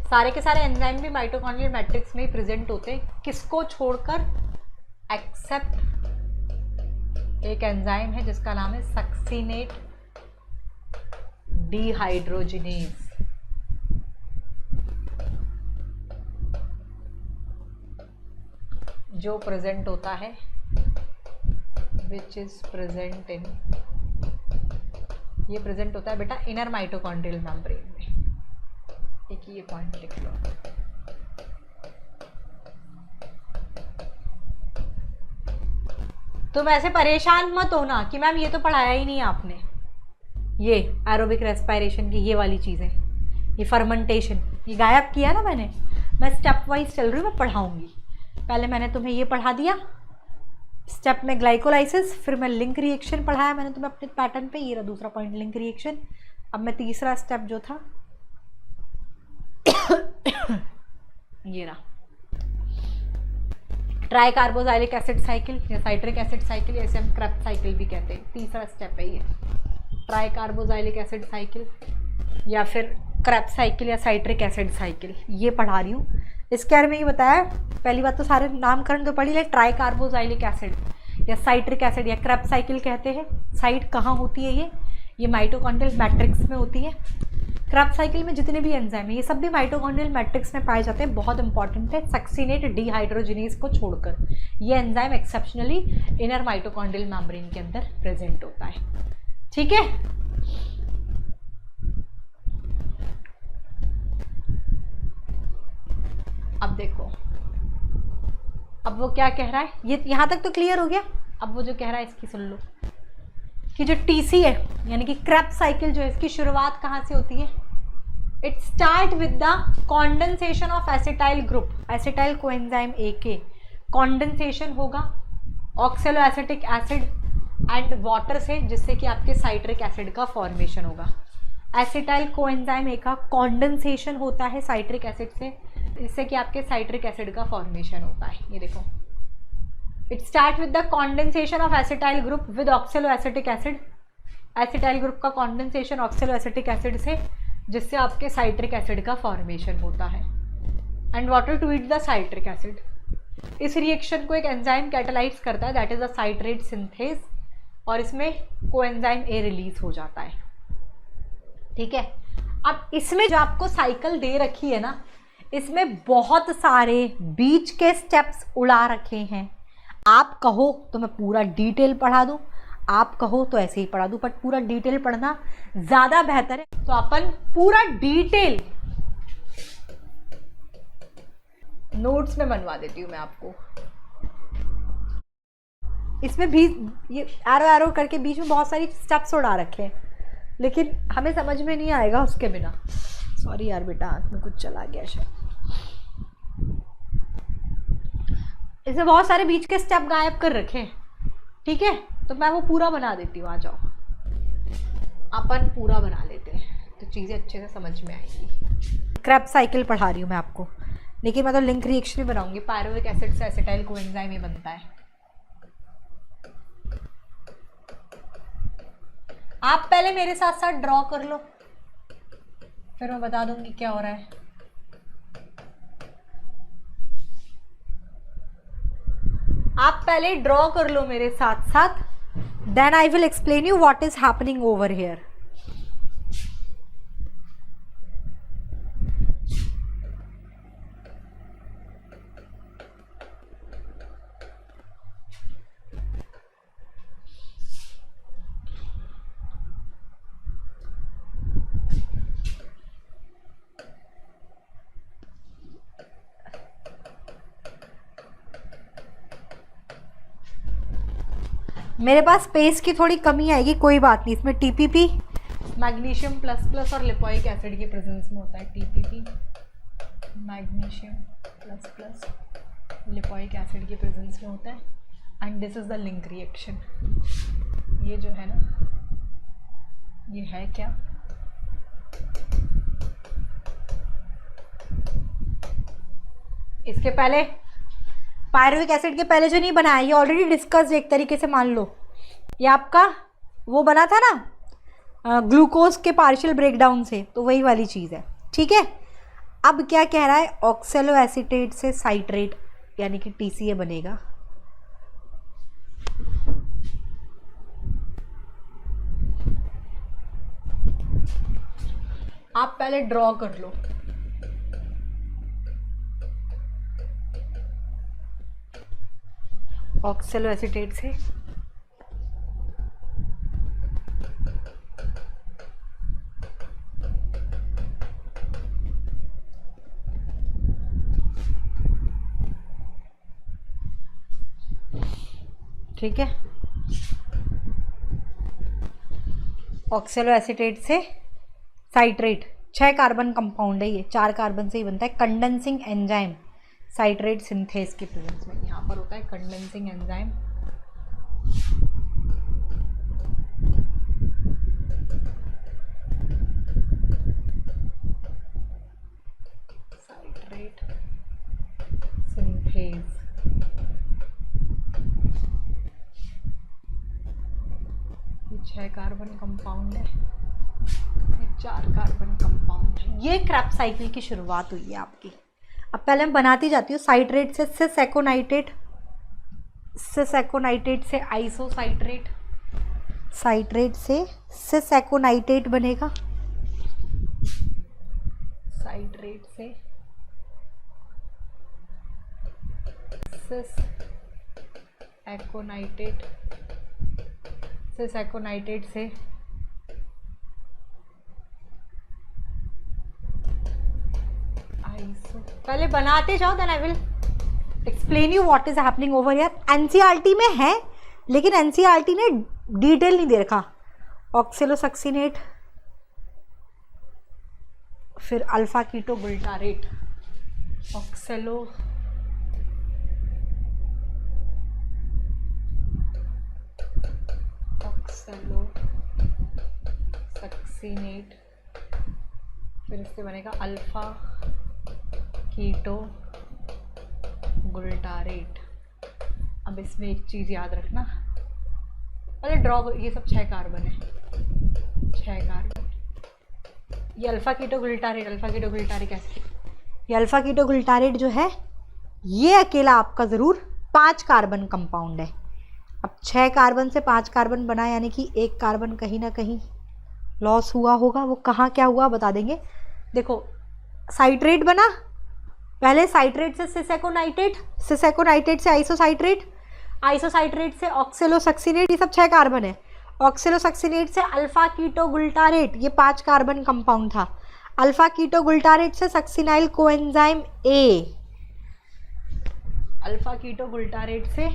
सारे के सारे एंजाइम भी माइटोकॉन्ड्रियल मैट्रिक्स में ही प्रेजेंट होते हैं, किसको छोड़कर, एक्सेप्ट एक एंजाइम है जिसका नाम है सक्सिनेट डिहाइड्रोजिनेज। जो प्रेजेंट होता है विच इज प्रेजेंट इन, ये प्रेजेंट होता है बेटा इनर माइटोकॉन्ड्रियल मेम्ब्रेन में। एक ये पॉइंट लिख लो। तुम ऐसे परेशान मत हो ना कि मैम ये तो पढ़ाया ही नहीं आपने, ये एरोबिक रेस्पिरेशन की ये वाली चीजें, ये फर्मेंटेशन, ये गायब किया ना मैंने। मैं स्टेप वाइज चल रही हूँ, मैं पढ़ाऊंगी। पहले मैंने तुम्हें ये पढ़ा दिया स्टेप में ग्लाइकोलाइसिस, फिर मैं लिंक रिएक्शन पढ़ाया मैंने तुम्हें अपने पैटर्न पे, ये रहा दूसरा पॉइंट लिंक रिएक्शन। अब मैं तीसरा स्टेप जो था ये रहा ट्राई कार्बोजाइलिक एसिड साइकिल या साइट्रिक एसिड साइकिल, जैसे हम क्रेब साइकिल भी कहते हैं। तीसरा स्टेप है ये ट्राई कार्बोजाइलिक एसिड साइकिल या फिर क्रेब साइकिल या साइट्रिक एसिड साइकिल, ये पढ़ा रही हूँ। इसके बारे में ये बताया, पहली बात तो सारे नामकरण तो पढ़ी ले। ट्राई कार्बोजाइलिक एसिड या साइट्रिक एसिड या क्रेब साइकिल कहते हैं। साइट कहाँ होती है ये माइटोकॉन्ड्रियल मैट्रिक्स में होती है। क्रेब साइकिल में जितने भी एंजाइम है ये सब भी माइटोकॉन्ड्रियल मैट्रिक्स में पाए जाते हैं। बहुत इंपॉर्टेंट है, सक्सिनेट डिहाइड्रोजिनेज को छोड़कर ये enzyme exceptionally inner mitochondrial membrane के अंदर प्रेजेंट होता है। ठीक है, अब देखो, अब वो क्या कह रहा है, ये यहां तक तो क्लियर हो गया। अब वो जो कह रहा है इसकी सुन लो कि जो टीसी है यानी कि क्रेब साइकिल जो है, इसकी शुरुआत कहाँ से होती है। It start with the condensation of acetyl group, acetyl coenzyme ए के कॉन्डेंसेशन होगा oxalo acetic acid and water से, जिससे कि आपके साइट्रिक एसिड का फॉर्मेशन होगा। एसिटाइल कोएंजाइम ए का कॉन्डेंसेशन होता है साइट्रिक एसिड से, जिससे कि आपके साइट्रिक एसिड का फॉर्मेशन होता है। ये देखो, it start with the condensation of acetyl group with oxaloacetic acid, acetyl group का कॉन्डेंसेशन ऑक्सैलो एसिटिक एसिड से, जिससे आपके साइट्रिक एसिड का फॉर्मेशन होता है। And water to it the citric acid. इस रिएक्शन को एक एंजाइम कैटालाइज करता है, that is the citrate synthase, और इसमें कोएंजाइम ए रिलीज हो जाता है। ठीक है, अब इसमें जो आपको साइकिल दे रखी है ना, इसमें बहुत सारे बीच के स्टेप्स उड़ा रखे हैं। आप कहो तो मैं पूरा डिटेल पढ़ा दूं, आप कहो तो ऐसे ही पढ़ा दूं, बट पूरा डिटेल पढ़ना ज़्यादा बेहतर है। तो अपन पूरा डिटेल नोट्स में बनवा देती हूँ मैं आपको। इसमें भी ये एरो एरो करके बीच में बहुत सारी स्टेप्स उड़ा रखे हैं, लेकिन हमें समझ में नहीं आएगा उसके बिना। सॉरी यार बेटा, आँख में कुछ चला गया शायद। इसमें बहुत सारे बीच के स्टेप गायब कर रखे हैं। ठीक है, तो मैं वो पूरा बना देती हूँ, आ जाओ अपन पूरा बना लेते हैं। तो चीज़ें अच्छे से समझ में आएंगी। क्रेब्स साइकिल पढ़ा रही हूँ मैं आपको, लेकिन मैं तो लिंक रिएक्शन भी बनाऊंगी। पायरुविक एसिड से एसिटाइल कोएंजाइम ही बनता है। आप पहले मेरे साथ साथ ड्रॉ कर लो, फिर मैं बता दूंगी क्या हो रहा है। आप पहले ड्रॉ कर लो मेरे साथ साथ, then I will explain you what is happening over here. मेरे पास स्पेस की थोड़ी कमी आएगी, कोई बात नहीं। इसमें टीपीपी मैग्नीशियम प्लस प्लस और लिपोइक एसिड की प्रेजेंस में होता है। TPP magnesium plus plus lipoic acid की प्रेजेंस में होता है। And this is the link reaction. ये जो है ना, ये है क्या, इसके पहले पायरुविक एसिड के पहले जो नहीं बनाया, ये ऑलरेडी डिस्कस्ड एक तरीके से मान लो। ये आपका वो बना था ना ग्लूकोज के पार्शियल ब्रेकडाउन से, तो वही वाली चीज़ है। ठीक है, अब क्या कह रहा है, ऑक्सैलो एसीटेट से साइट्रेट यानी कि TCA बनेगा। आप पहले ड्रॉ कर लो। ऑक्सैलो एसीटेट से ठीक है, ऑक्सैलो एसीटेट से साइट्रेट 6 कार्बन कंपाउंड है, ये 4 कार्बन से ही बनता है। कंडेंसिंग एंजाइम साइट्रेट सिंथेस की प्रेजेंस में यहाँ पर होता है कंडेंसिंग एंजाइम। साइट्रेट सिंथेस ये 6 कार्बन कंपाउंड है, ये 4 कार्बन कंपाउंड है। ये क्रेब्स साइकिल की शुरुआत हुई है आपकी। अब पहले मैं बनाती जाती हूँ। साइट्रेट से सिस एकोनाइट्रेट, सिस एकोनाइट्रेट से आइसोसाइट्रेट, साइट्रेट से सिस एकोनाइट्रेट बनेगा। साइट्रेट से सिस एकोनाइट्रेट, सिस एकोनाइट्रेट से पहले बनाते जाओ, then I will explain you what is happening over here. NCERT में है, लेकिन एनसीईआरटी ने डिटेल नहीं दे रखा। ऑक्सैलोसक्सिनेट, फिर अल्फा कीटो गुल्टारेट, ऑक्सैलो सक्सिनेट, फिर इससे बनेगा अल्फा कीटो गुल्टारेट। अब इसमें एक चीज़ याद रखना, पहले ड्रॉ, ये सब 6 कार्बन है, 6 कार्बन। ये alpha keto glutarate, alpha keto glutaric acid, ये अल्फा कीटो गुल्टारेट जो है ये अकेला आपका ज़रूर 5 कार्बन कंपाउंड है। अब 6 कार्बन से 5 कार्बन बना, यानी कि 1 कार्बन कहीं ना कहीं लॉस हुआ होगा। वो कहाँ क्या हुआ बता देंगे। देखो साइट्रेट बना, पहले साइट्रेट से सिस एकोनाइट्रेट, सिस एकोनाइट्रेट से आइसोसाइट्रेट, आइसोसाइट्रेट से ऑक्सैलोसक्सिनेट, ये सब 6 कार्बन है। ऑक्सैलोसक्सिनेट से अल्फा कीटो गुल्टारेट, ये 5 कार्बन कंपाउंड था। अल्फा कीटो गुल्टारेट से succinyl coenzyme A, alpha keto glutarate से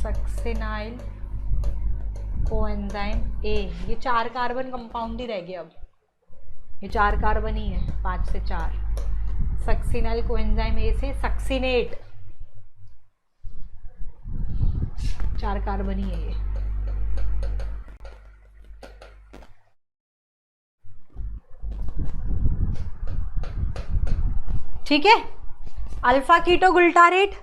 सक्सिनाइल कोएंजाइम A, ये 4 कार्बन कंपाउंड ही रह गए। अब ये 4 कार्बन ही है, 5 से 4। सक्सिनाइल कोएंजाइम A से सक्सिनेट, 4 कार्बन ही है ये। ठीक है, अल्फा कीटो गुल्टारेट,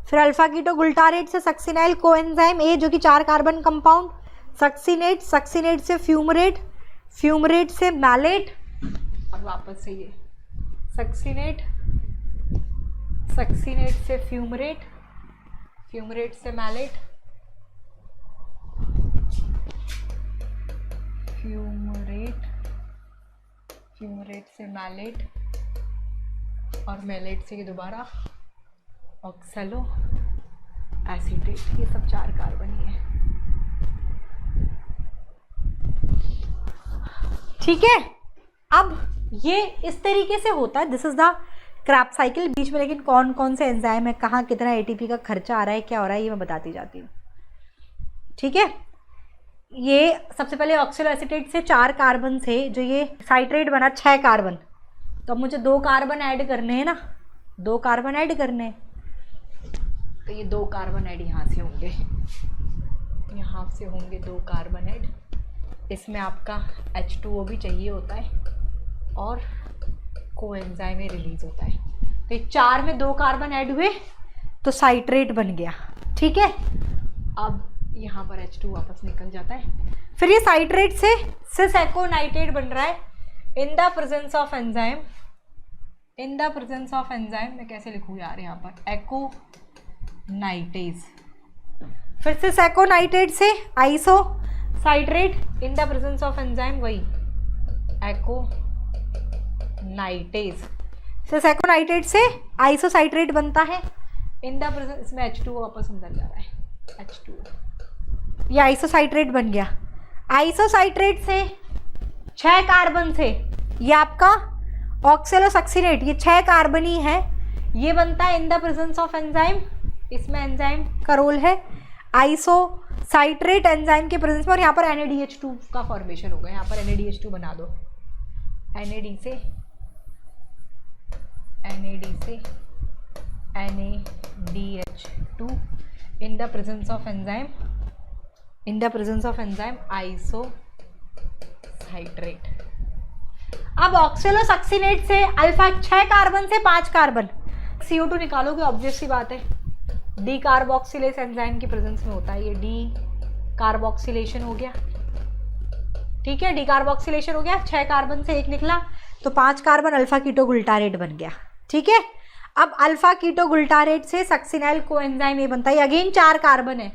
फिर अल्फा कीटो गुल्टारेट से सक्सिनाइल कोएंजाइम ए जो कि 4 कार्बन कंपाउंड, सक्सिनेट, सक्सिनेट से फ्यूमरेट, फ्यूमरेट से मैलेट, और वापस से ये सक्सिनेट, सक्सिनेट से फ्यूमरेट, फ्यूमरेट से मैलेट, फ्यूमरेट, फ्यूमरेट से मैलेट, और मैलेट से ये दोबारा ऑक्सैलो एसीटेट। ये सब 4 कार्बन ही है। ठीक है, अब ये इस तरीके से होता है। This is the Krebs cycle. बीच में लेकिन कौन कौन से एंजाइम है, कहाँ कितना एटीपी का खर्चा आ रहा है, क्या हो रहा है, ये मैं बताती जाती हूँ। ठीक है, ये सबसे पहले ऑक्सैलो एसीटेट से 4 कार्बन से जो ये साइट्रेट बना 6 कार्बन, तो अब मुझे 2 कार्बन ऐड करने हैं ना, 2 कार्बन ऐड करने हैं, तो ये 2 कार्बन ऐड यहाँ से होंगे, यहाँ से होंगे 2 कार्बन ऐड। इसमें आपका H2O भी चाहिए होता है और कोएंजाइम में रिलीज होता है। तो ये 4 में 2 कार्बन ऐड हुए तो साइट्रेट बन गया। ठीक है, अब यहाँ पर H2 वापस निकल जाता है। फिर ये साइट्रेट से सिस एकोनाइट्रेट बन रहा है in the presence of enzyme, in the presence of enzyme. मैं कैसे लिखूँ यार, यहाँ पर एको नाइटेज, फिर से सैकोनाइट्रेट से iso citrate in the presence of enzyme, वही एको नाइटेज। फिर सैकोनाइट्रेट से आइसो साइट्रेट बनता है इन द प्रेजेंस, इसमें H2O वापस अंदर जा रहा है, H2O, ये आइसो साइट्रेट बन गया। आइसो साइट्रेट से 6 कार्बन से ये आपका ऑक्सैलो सक्सिनेट, ये 6 कार्बन ही है, ये बनता है in the presence of enzyme. इसमें एंजाइम का रोल है आइसो साइट्रेट एंजाइम के प्रेजेंस में, और यहाँ पर NADH2 का फॉर्मेशन होगा। यहाँ पर NADH2 बना दो, NAD से NADH2 in the presence of enzyme, in the presence of enzyme iso citrate. अब ऑक्सैलो सक्सिनेट से अल्फा 6 कार्बन से 5 कार्बन, CO2 निकालोगे, ऑब्वियस सी बात है, डी कार्बोक्सिलेस एंजाइम की प्रेजेंस में होता है। ये डी कार्बोक्सिलेशन हो गया। ठीक है, डी कार्बोक्सिलेशन हो गया, 6 कार्बन से 1 निकला तो 5 कार्बन अल्फा कीटो गुल्टारेट बन गया। ठीक है, अब अल्फा कीटो गुल्टारेट से सक्सिनाइल कोएंजाइम ये बनता है, अगेन 4 कार्बन है,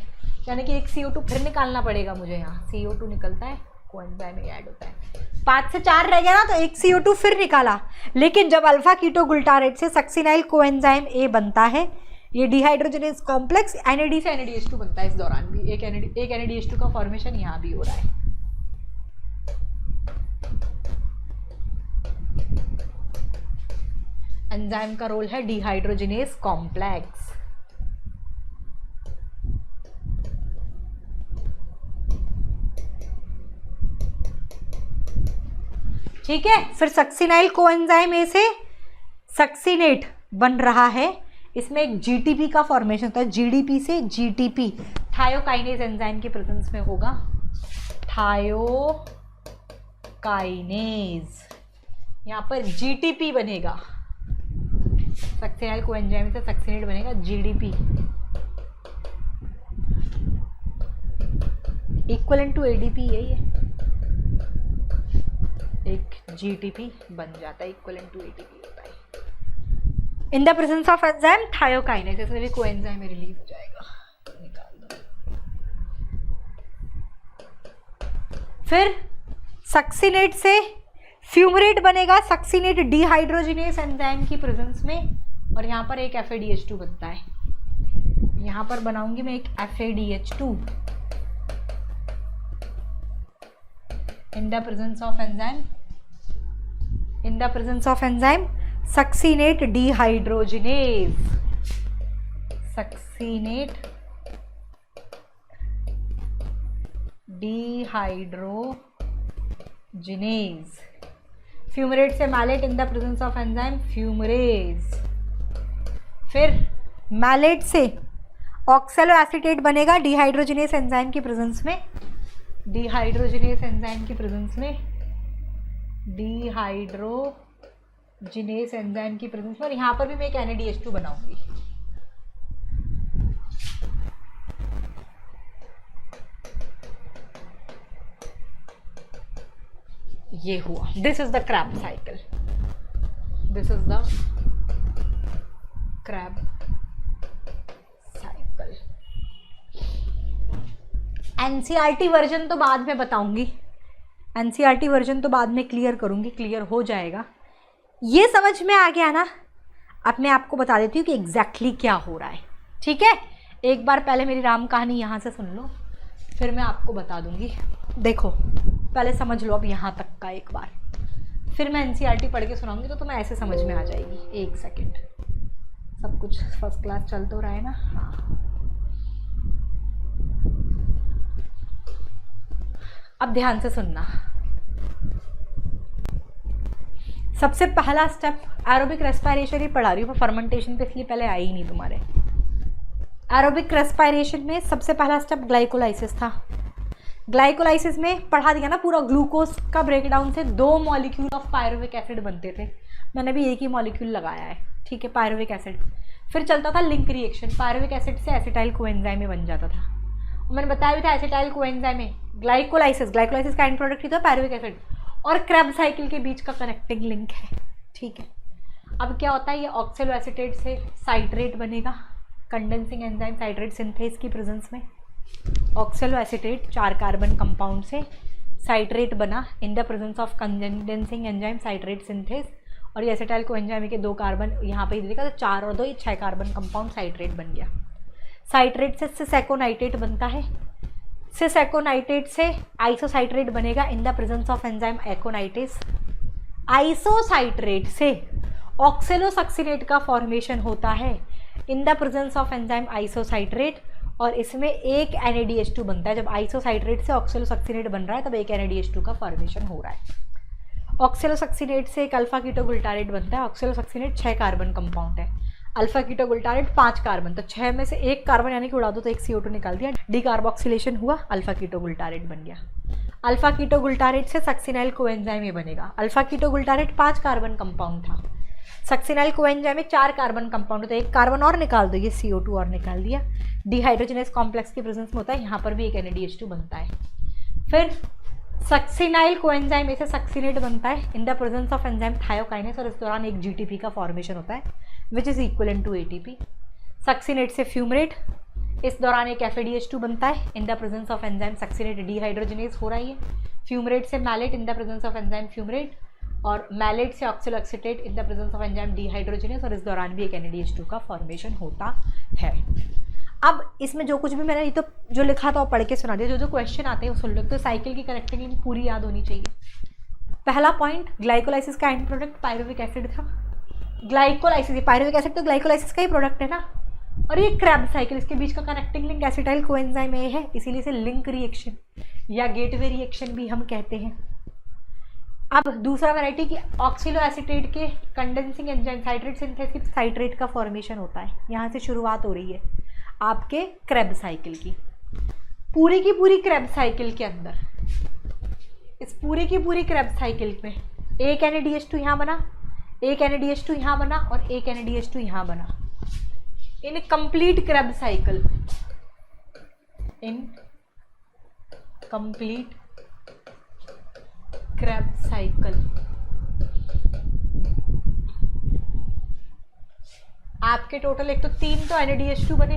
यानी कि एक CO2 फिर निकालना पड़ेगा मुझे। यहाँ CO2 निकलता है, कोएंजाइम में ऐड होता है, 5 से 4 रह गया ना, तो एक CO2 फिर निकाला। लेकिन जब अल्फा कीटो गुल्टारेट से सक्सिनाइल कोएंजाइम ए बनता है, ये डिहाइड्रोजनेज कॉम्प्लेक्स NAD से NADH2 बनता है। इस दौरान भी एक NADH2 का फॉर्मेशन यहाँ भी हो रहा है। एंजाइम का रोल है डिहाइड्रोजनेज कॉम्प्लेक्स। ठीक है, फिर सक्सिनाइल कोएंजाइम ए से सक्सिनेट बन रहा है, इसमें एक GTP का फॉर्मेशन होता है, GDP से GTP, थायोकाइनेज एंजाइम की प्रेजेंस में होगा, थायोकाइनेज। यहाँ पर GTP बनेगा, सक्सिनाइल कोएंजाइम से सक्सिनेट बनेगा GDP, इक्वलेंट टू ADP यही है, एक GTP बन जाता है, इक्वलेंट टू ATP होता है in the presence of enzyme thiokinase. इसमें भी कोएंजाइम में रिलीज हो जाएगा, निकाल दो। फिर सक्सिनेट से फ्यूमरेट बनेगा, सक्सिनेट डिहाइड्रोजिनेस एंजाइम की प्रेजेंस में, और यहाँ पर एक FADH2 बनता है। यहाँ पर बनाऊंगी मैं एक FADH2 in the presence of enzyme, in the presence of enzyme succinate dehydrogenase, succinate dehydrogenase, fumarate से malate in the presence of enzyme fumarase, फिर मैलेट से ऑक्सैलो एसीटेट बनेगा डिहाइड्रोजिनेस एंजाइम की प्रेजेंस में, डिहाइड्रोजिनेस एंजाइम की presence में, dehydrogenase enzyme की presence में। और यहाँ पर भी मैं एक NADH2 बनाऊंगी। ये हुआ, this is the Krebs cycle, this is the Krebs cycle. NCERT version तो बाद में बताऊंगी, NCERT वर्जन तो बाद में क्लियर करूंगी, क्लियर हो जाएगा। ये समझ में आ गया ना? अब मैं आपको बता देती हूँ कि एग्जैक्टली क्या हो रहा है, ठीक है? एक बार पहले मेरी राम कहानी यहाँ से सुन लो, फिर मैं आपको बता दूंगी। देखो पहले समझ लो अब यहाँ तक का एक बार, फिर मैं NCERT पढ़ के सुनाऊंगी तो तुम्हें ऐसे समझ में आ जाएगी। एक सेकेंड, सब कुछ फर्स्ट क्लास चल तो रहा है ना? हाँ, अब ध्यान से सुनना। सबसे पहला स्टेप एरोबिक रेस्पिरेशन ही पढ़ा रही हूँ, फर्मेंटेशन पे इसलिए पहले आई ही नहीं तुम्हारे। एरोबिक रेस्पिरेशन में सबसे पहला स्टेप ग्लाइकोलाइसिस था। ग्लाइकोलाइसिस में पढ़ा दिया ना पूरा, ग्लूकोज का ब्रेकडाउन से 2 मॉलिक्यूल ऑफ पायरुविक एसिड बनते थे, मैंने भी एक ही मॉलिक्यूल लगाया है, ठीक है, पायरुविक एसिड। फिर चलता था लिंक रिएक्शन, पायरुविक एसिड से एसिटाइल कोएंजाइम में बन जाता था। मैंने बताया भी था एसिटाइल कोएंजाइम में ग्लाइकोलाइसिस, ग्लाइकोलाइसिस का एंड प्रोडक्ट ही था पायरुविक एसिड, और क्रैब साइकिल के बीच का कनेक्टिंग लिंक है, ठीक है। अब क्या होता है, ये ऑक्सैलो एसीटेट से साइट्रेट बनेगा, कंडेंसिंग एंजाइम साइट्रेट सिंथेस की प्रेजेंस में। ऑक्सैलो एसीटेट 4 कार्बन कंपाउंड से साइट्रेट बना इन the presence of condensing enzyme citrate synthase, और ये एसिटाइल कोएंजाइम के 2 कार्बन यहाँ पे देखा तो 4 और 2 ये 6 कार्बन कंपाउंड साइट्रेट बन गया। साइट्रेट से सिसैकोनाइट्रेट बनता है, सिसैकोनाइट्रेट से आइसोसाइट्रेट बनेगा in the presence of enzyme aconitase. Isocitrate से ऑक्सैलोसक्सिनेट का फॉर्मेशन होता है in the presence of enzyme isocitrate, और इसमें एक NADH2 बनता है। जब आइसोसाइट्रेट से ऑक्सैलोसक्सिनेट बन रहा है तब एक NADH2 का फॉर्मेशन हो रहा है। ऑक्सैलोसक्सिनेट से एक अल्फा कीटोगुल्टारेट बनता है। ऑक्सैलोसक्सिनेट 6 कार्बन कंपाउंड है, अल्फा कीटोगुल्टारेट 5 कार्बन, तो 6 में से 1 कार्बन यानी कि उड़ा दो तो एक CO2 निकाल दिया, डीकार्बोक्सिलेशन हुआ, अल्फा कीटोगुल्टारेट बन गया। अल्फा कीटोगुल्टारेट से सक्सिनाइल कोएंजाइम बनेगा। अल्फा कीटोगुल्टारेट 5 कार्बन कंपाउंड था, सक्सिनाइल कोएंजाइम में 4 कार्बन कंपाउंड, तो 1 कार्बन और निकाल दो, ये CO2 और निकाल दिया। डिहाइड्रोजनेस कॉम्प्लेक्स की प्रेजेंस में होता है, यहाँ पर भी एक NADH2 बनता है। फिर सक्सिनाइल कोएंजाइम में से सक्सिनेट बनता है in the presence of enzyme thiokinase, और इस दौरान एक GTP का फॉर्मेशन होता है which is equivalent to ATP। Succinate से फ्यूमरेट, इस दौरान एक FADH2 बनता है in the presence of enzyme succinate, dehydrogenase हो रही है। फ्यूमरेट से malate in the presence of enzyme fumarate, और मैलेट से oxaloacetate in the presence of enzyme dehydrogenase, और इस दौरान भी एक NADH2 का फॉर्मेशन होता है। अब इसमें जो कुछ भी मैंने ये तो जो लिखा था वो पढ़ के सुना दिया, जो जो क्वेश्चन आते हैं वो सुन लो। तो साइकिल की कनेक्टिंग लिंक पूरी याद होनी चाहिए। पहला पॉइंट, ग्लाइकोलाइसिस का एंड प्रोडक्ट पायरुविक एसिड था। ग्लाइकोलाइसिस, पायरुविक एसिड तो ग्लाइकोलाइसिस का ही प्रोडक्ट है ना, और ये क्रैब साइकिल, इसके बीच का कनेक्टिंग लिंक एसिटाइल कोएंजाइम ए है, इसीलिए इसे लिंक रिएक्शन या गेटवे रिएक्शन भी हम कहते हैं। अब दूसरा वैरायटी की ऑक्सिलो एसीटेट के कंडेंसिंग एंजाइम साइट्रेट सिंथेस की साइट्रेट का फॉर्मेशन होता है। यहाँ से शुरुआत हो रही है आपके क्रैब साइकिल की पूरी क्रैब साइकिल के अंदर। इस पूरी की पूरी क्रैब साइकिल में एक NADH2 यहाँ बना, एक NADH2 यहाँ बना, और एक NADH2 यहाँ बना। In complete Krebs cycle, in complete Krebs cycle आपके टोटल एक तो 3 तो NADH2 बने,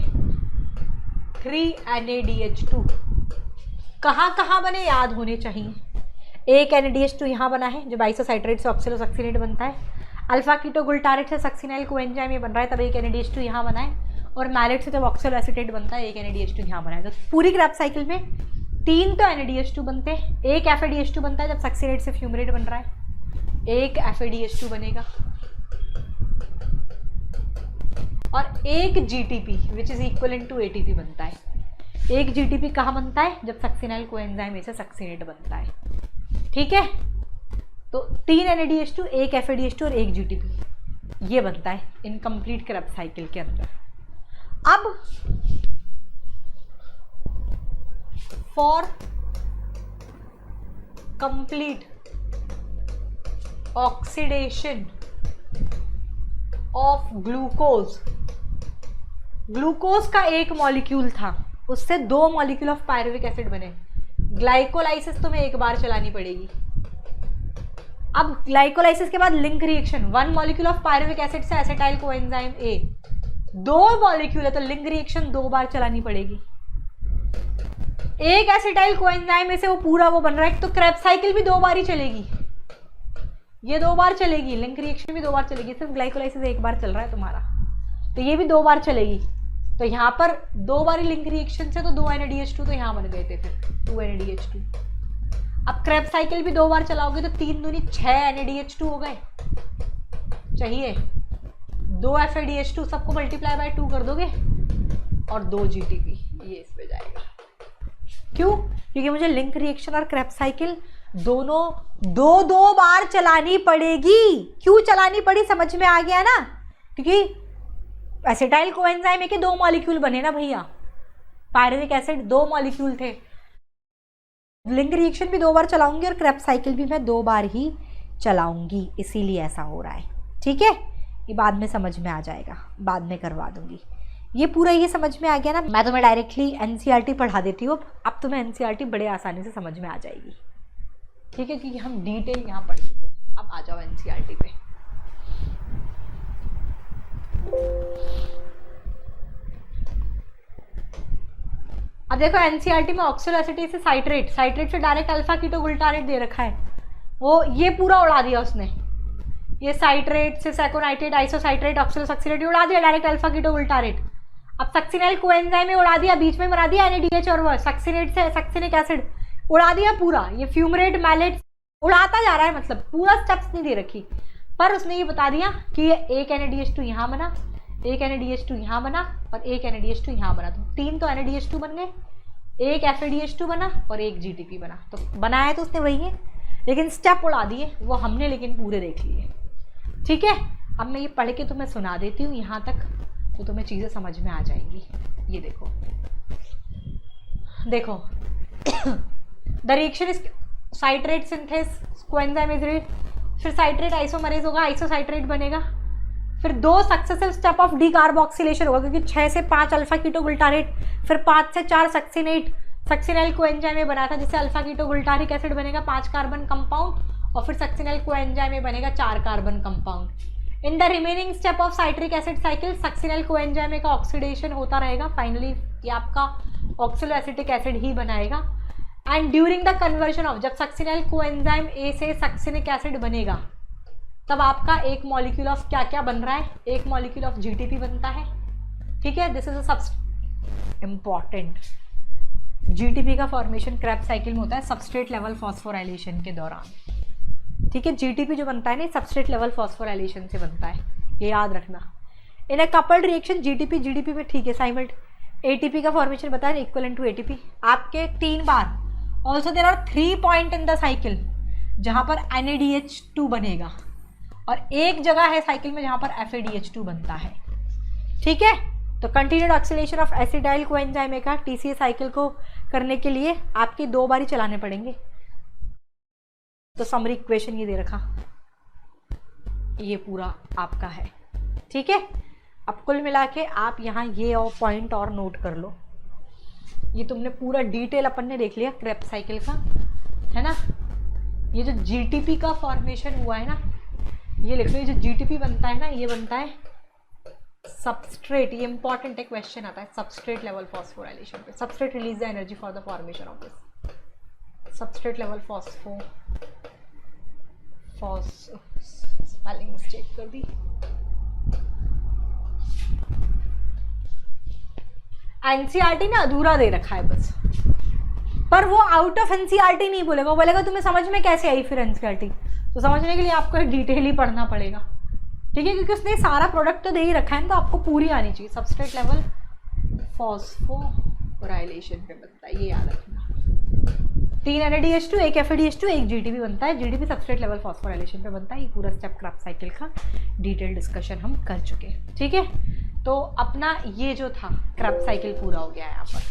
3 NADH2 कहाँ बने याद होने चाहिए। एक NADH2 यहाँ बना है जब आइसोसाइट्रेट से ऑक्सैलोसक्सिनेट बनता है, अल्फा कीटोगुल्टारेट से सक्सिनाइल कोएंजाइम ये बन रहा है तब एक NADH2 यहाँ बना है, और मैलेट से जब ऑक्सैलो एसीटेट बनता है एक NADH2 यहाँ बना है। तो पूरी क्रैब साइकिल में 3 तो NADH2 बनते हैं, एक FADH2 बनता है जब सक्सिनेट से फ्यूमरेट बन रहा है, एक FADH2 बनेगा, और एक GTP which is equivalent to ATP बनता है। एक GTP कहाँ बनता है, जब सक्सिनाइल कोएंजाइम से सक्सिनेट बनता है, ठीक है। तो 3 NADH2, एक FADH2 और एक GTP ये बनता है इनकम्प्लीट क्रैब साइकिल के अंदर। अब for complete oxidation of glucose, glucose का एक मॉलिक्यूल था, उससे 2 मॉलिक्यूल ऑफ पायरुविक एसिड बने। ग्लाइकोलाइसिस तुम्हें एक बार चलानी पड़ेगी। अब ग्लाइकोलाइसिस के बाद link reaction, 1 molecule of pyruvic acid से एसिटाइल कोएंजाइम ए, 2 मॉलिक्यूल है तो लिंक रिएक्शन 2 बार चलानी पड़ेगी। एक एसिटाइल कोएंजाइम में से वो पूरा वो बन रहा है, तो क्रेब्स साइकिल भी 2 बार ही चलेगी, ये 2 बार चलेगी, लिंक रिएक्शन भी 2 बार चलेगी। सिर्फ ग्लाइकोलाइसिस 1 बार चल रहा है तुम्हारा, तो ये भी 2 बार चलेगी। तो यहाँ पर 2 बार लिंक रिएक्शन से तो 2 NADH2 तो यहाँ बन गए थे, फिर 2 NADH2। अब क्रेब्स साइकिल भी 2 बार चलाओगे तो 3 दूनी 6 NADH2 हो गए, चाहिए 2 FADH2, सबको मल्टीप्लाई बाय 2 कर दोगे और 2 GTP, ये इसमें जाएगा। क्यों? क्योंकि मुझे लिंक रिएक्शन और क्रेब्स साइकिल दोनों 2 बार चलानी पड़ेगी। क्यों चलानी पड़ी समझ में आ गया ना, क्योंकि एसिटाइल कोएंजाइम के 2 मॉलिक्यूल बने ना भैया, पायरुविक एसिड 2 मॉलिक्यूल थे, लिंक रिएक्शन भी 2 बार चलाऊंगी और क्रेब्स साइकिल भी मैं 2 बार ही चलाऊंगी, इसीलिए ऐसा हो रहा है। ठीक है, ये बाद में समझ में आ जाएगा, बाद में करवा दूंगी। ये पूरा ये समझ में आ गया ना, मैं तुम्हें डायरेक्टली NCERT पढ़ा देती हूँ, अब तुम्हें NCERT बड़े आसानी से समझ में आ जाएगी। ठीक है, क्योंकि हम डिटेल यहाँ पढ़ चुके हैं। अब आ जाओ NCERT पे। अब देखो NCERT में ऑक्सोलोएसिटेट से साइट्रेट, साइट्रेट से डायरेक्ट अल्फा कीटोगुल्टारेट दे रखा है, वो ये पूरा उड़ा दिया उसने, ये साइट्रेट से सैकोनाइट्रेट, आइसोसाइट्रेट, ऑक्सोलोसक्सिनेट उड़ा दिया डायरेक्ट अल्फा कीटोगुल्टारेट। अब सक्सिनाइल कोएंजाइम में उड़ा दिया, बीच में बना दिया NADH और वो सक्सिनेट से सक्सिनिक एसिड उड़ा दिया पूरा, ये फ्यूमरेट मैलेट उड़ाता जा रहा है, मतलब पूरा स्टेप्स नहीं दे रखी, पर उसने ये बता दिया कि ये एक NADH2 यहाँ बना, एक NADH2 यहाँ बना और एक NADH2 यहाँ बना, तो 3 तो NADH2 बन गए, एक FADH2 बना और एक GTP बना। तो बनाया तो उसने वही है, लेकिन स्टेप उड़ा दिए वो हमने, लेकिन पूरे देख लिए। ठीक है, अब मैं ये पढ़ के तुम्हें सुना देती हूँ यहाँ तक, तो तुम्हें चीज़ें समझ में आ जाएंगी। ये देखो देखो the reaction is citrate synthase coenzyme is red, फिर साइट्रेट आइसोमरेज होगा, आइसोसाइट्रेट बनेगा, फिर 2 सक्सेसिव स्टेप ऑफ डीकार्बोक्सिलेशन होगा, क्योंकि 6 से 5 अल्फा कीटोगुल्टारेट, फिर 5 से 4 सक्सिनेट, सक्सिनाइल कोएंजाइम में बना था जिससे अल्फा कीटोगुल्टारिक एसिड बनेगा 5 कार्बन कंपाउंड, और फिर सक्सिनाइल कोएंजाइम में बनेगा 4 carbon compound. In the remaining step of citric acid cycle succinyl coenzyme का ऑक्सीडेशन होता रहेगा, फाइनली ये आपका ऑक्सोलोएसिटिक एसिड ही बनाएगा। And during the conversion of, जब सक्सिनाइल कोएंजाइम ए से सक्सिनिक एसिड बनेगा तब आपका एक मॉलिक्यूल ऑफ क्या क्या बन रहा है, एक मॉलिक्यूल ऑफ GTP बनता है। ठीक है, this is a important. GTP का फॉर्मेशन क्रेब्स साइकिल में होता है सबस्ट्रेट लेवल फॉस्फोराइलेशन के दौरान। ठीक है, GTP जो बनता है ना सबस्ट्रेट लेवल फॉस्फोराइलेशन से बनता है, ये याद रखना। In a coupled reaction GTP GDP में ठीक है साइमल्ट ATP का फॉर्मेशन बताया इक्वलेंट टू ATP आपके 3 बार। Also there are 3 point in the cycle जहाँ पर NADH2 बनेगा, और एक जगह है साइकिल में जहाँ पर FADH2 बनता है। ठीक है, तो continued oxidation of acetyl coenzyme का TCA साइकिल को करने के लिए आपके 2 बार ही चलाने पड़ेंगे। तो समरी इक्वेशन ये दे रखा, ये पूरा आपका है। ठीक है, अब कुल मिला के आप यहाँ ये और पॉइंट और नोट कर लो। ये तुमने पूरा डिटेल अपन ने देख लिया क्रेब्स साइकिल का, है ना। ये जो GTP का फॉर्मेशन हुआ है ना, ये लिख लो, ये जो GTP बनता है ना, ये बनता है सबस्ट्रेट, ये इंपॉर्टेंट एक क्वेश्चन आता है सबस्ट्रेट लेवल फॉस्फोराइलेशन पे। Substrate release the energy for the formation of this substrate level spelling mistake कर दी। NCERT ना अधूरा दे रखा है बस, पर वो आउट ऑफ NCERT नहीं बोलेगा, वो बोलेगा तुम्हें समझ में कैसे आई फिर NCERT। तो समझने के लिए आपको डिटेल ही पढ़ना पड़ेगा। ठीक है, क्योंकि उसने सारा प्रोडक्ट तो दे ही रखा है, तो आपको पूरी आनी चाहिए। सबस्ट्रेट लेवल फॉस्फोराइलेशन पे बनता है, ये याद रखना। 3 NADH2, एक FADH2, एक GTP बनता है। GTP सबस्ट्रेट लेवल फॉस्फोराइलेशन पे बनता है। ये पूरा स्टेप क्रेब्स साइकिल का डिटेल डिस्कशन हम कर चुके हैं। ठीक है, तो अपना ये जो था क्रैब्स साइकिल पूरा हो गया है यहाँ पर,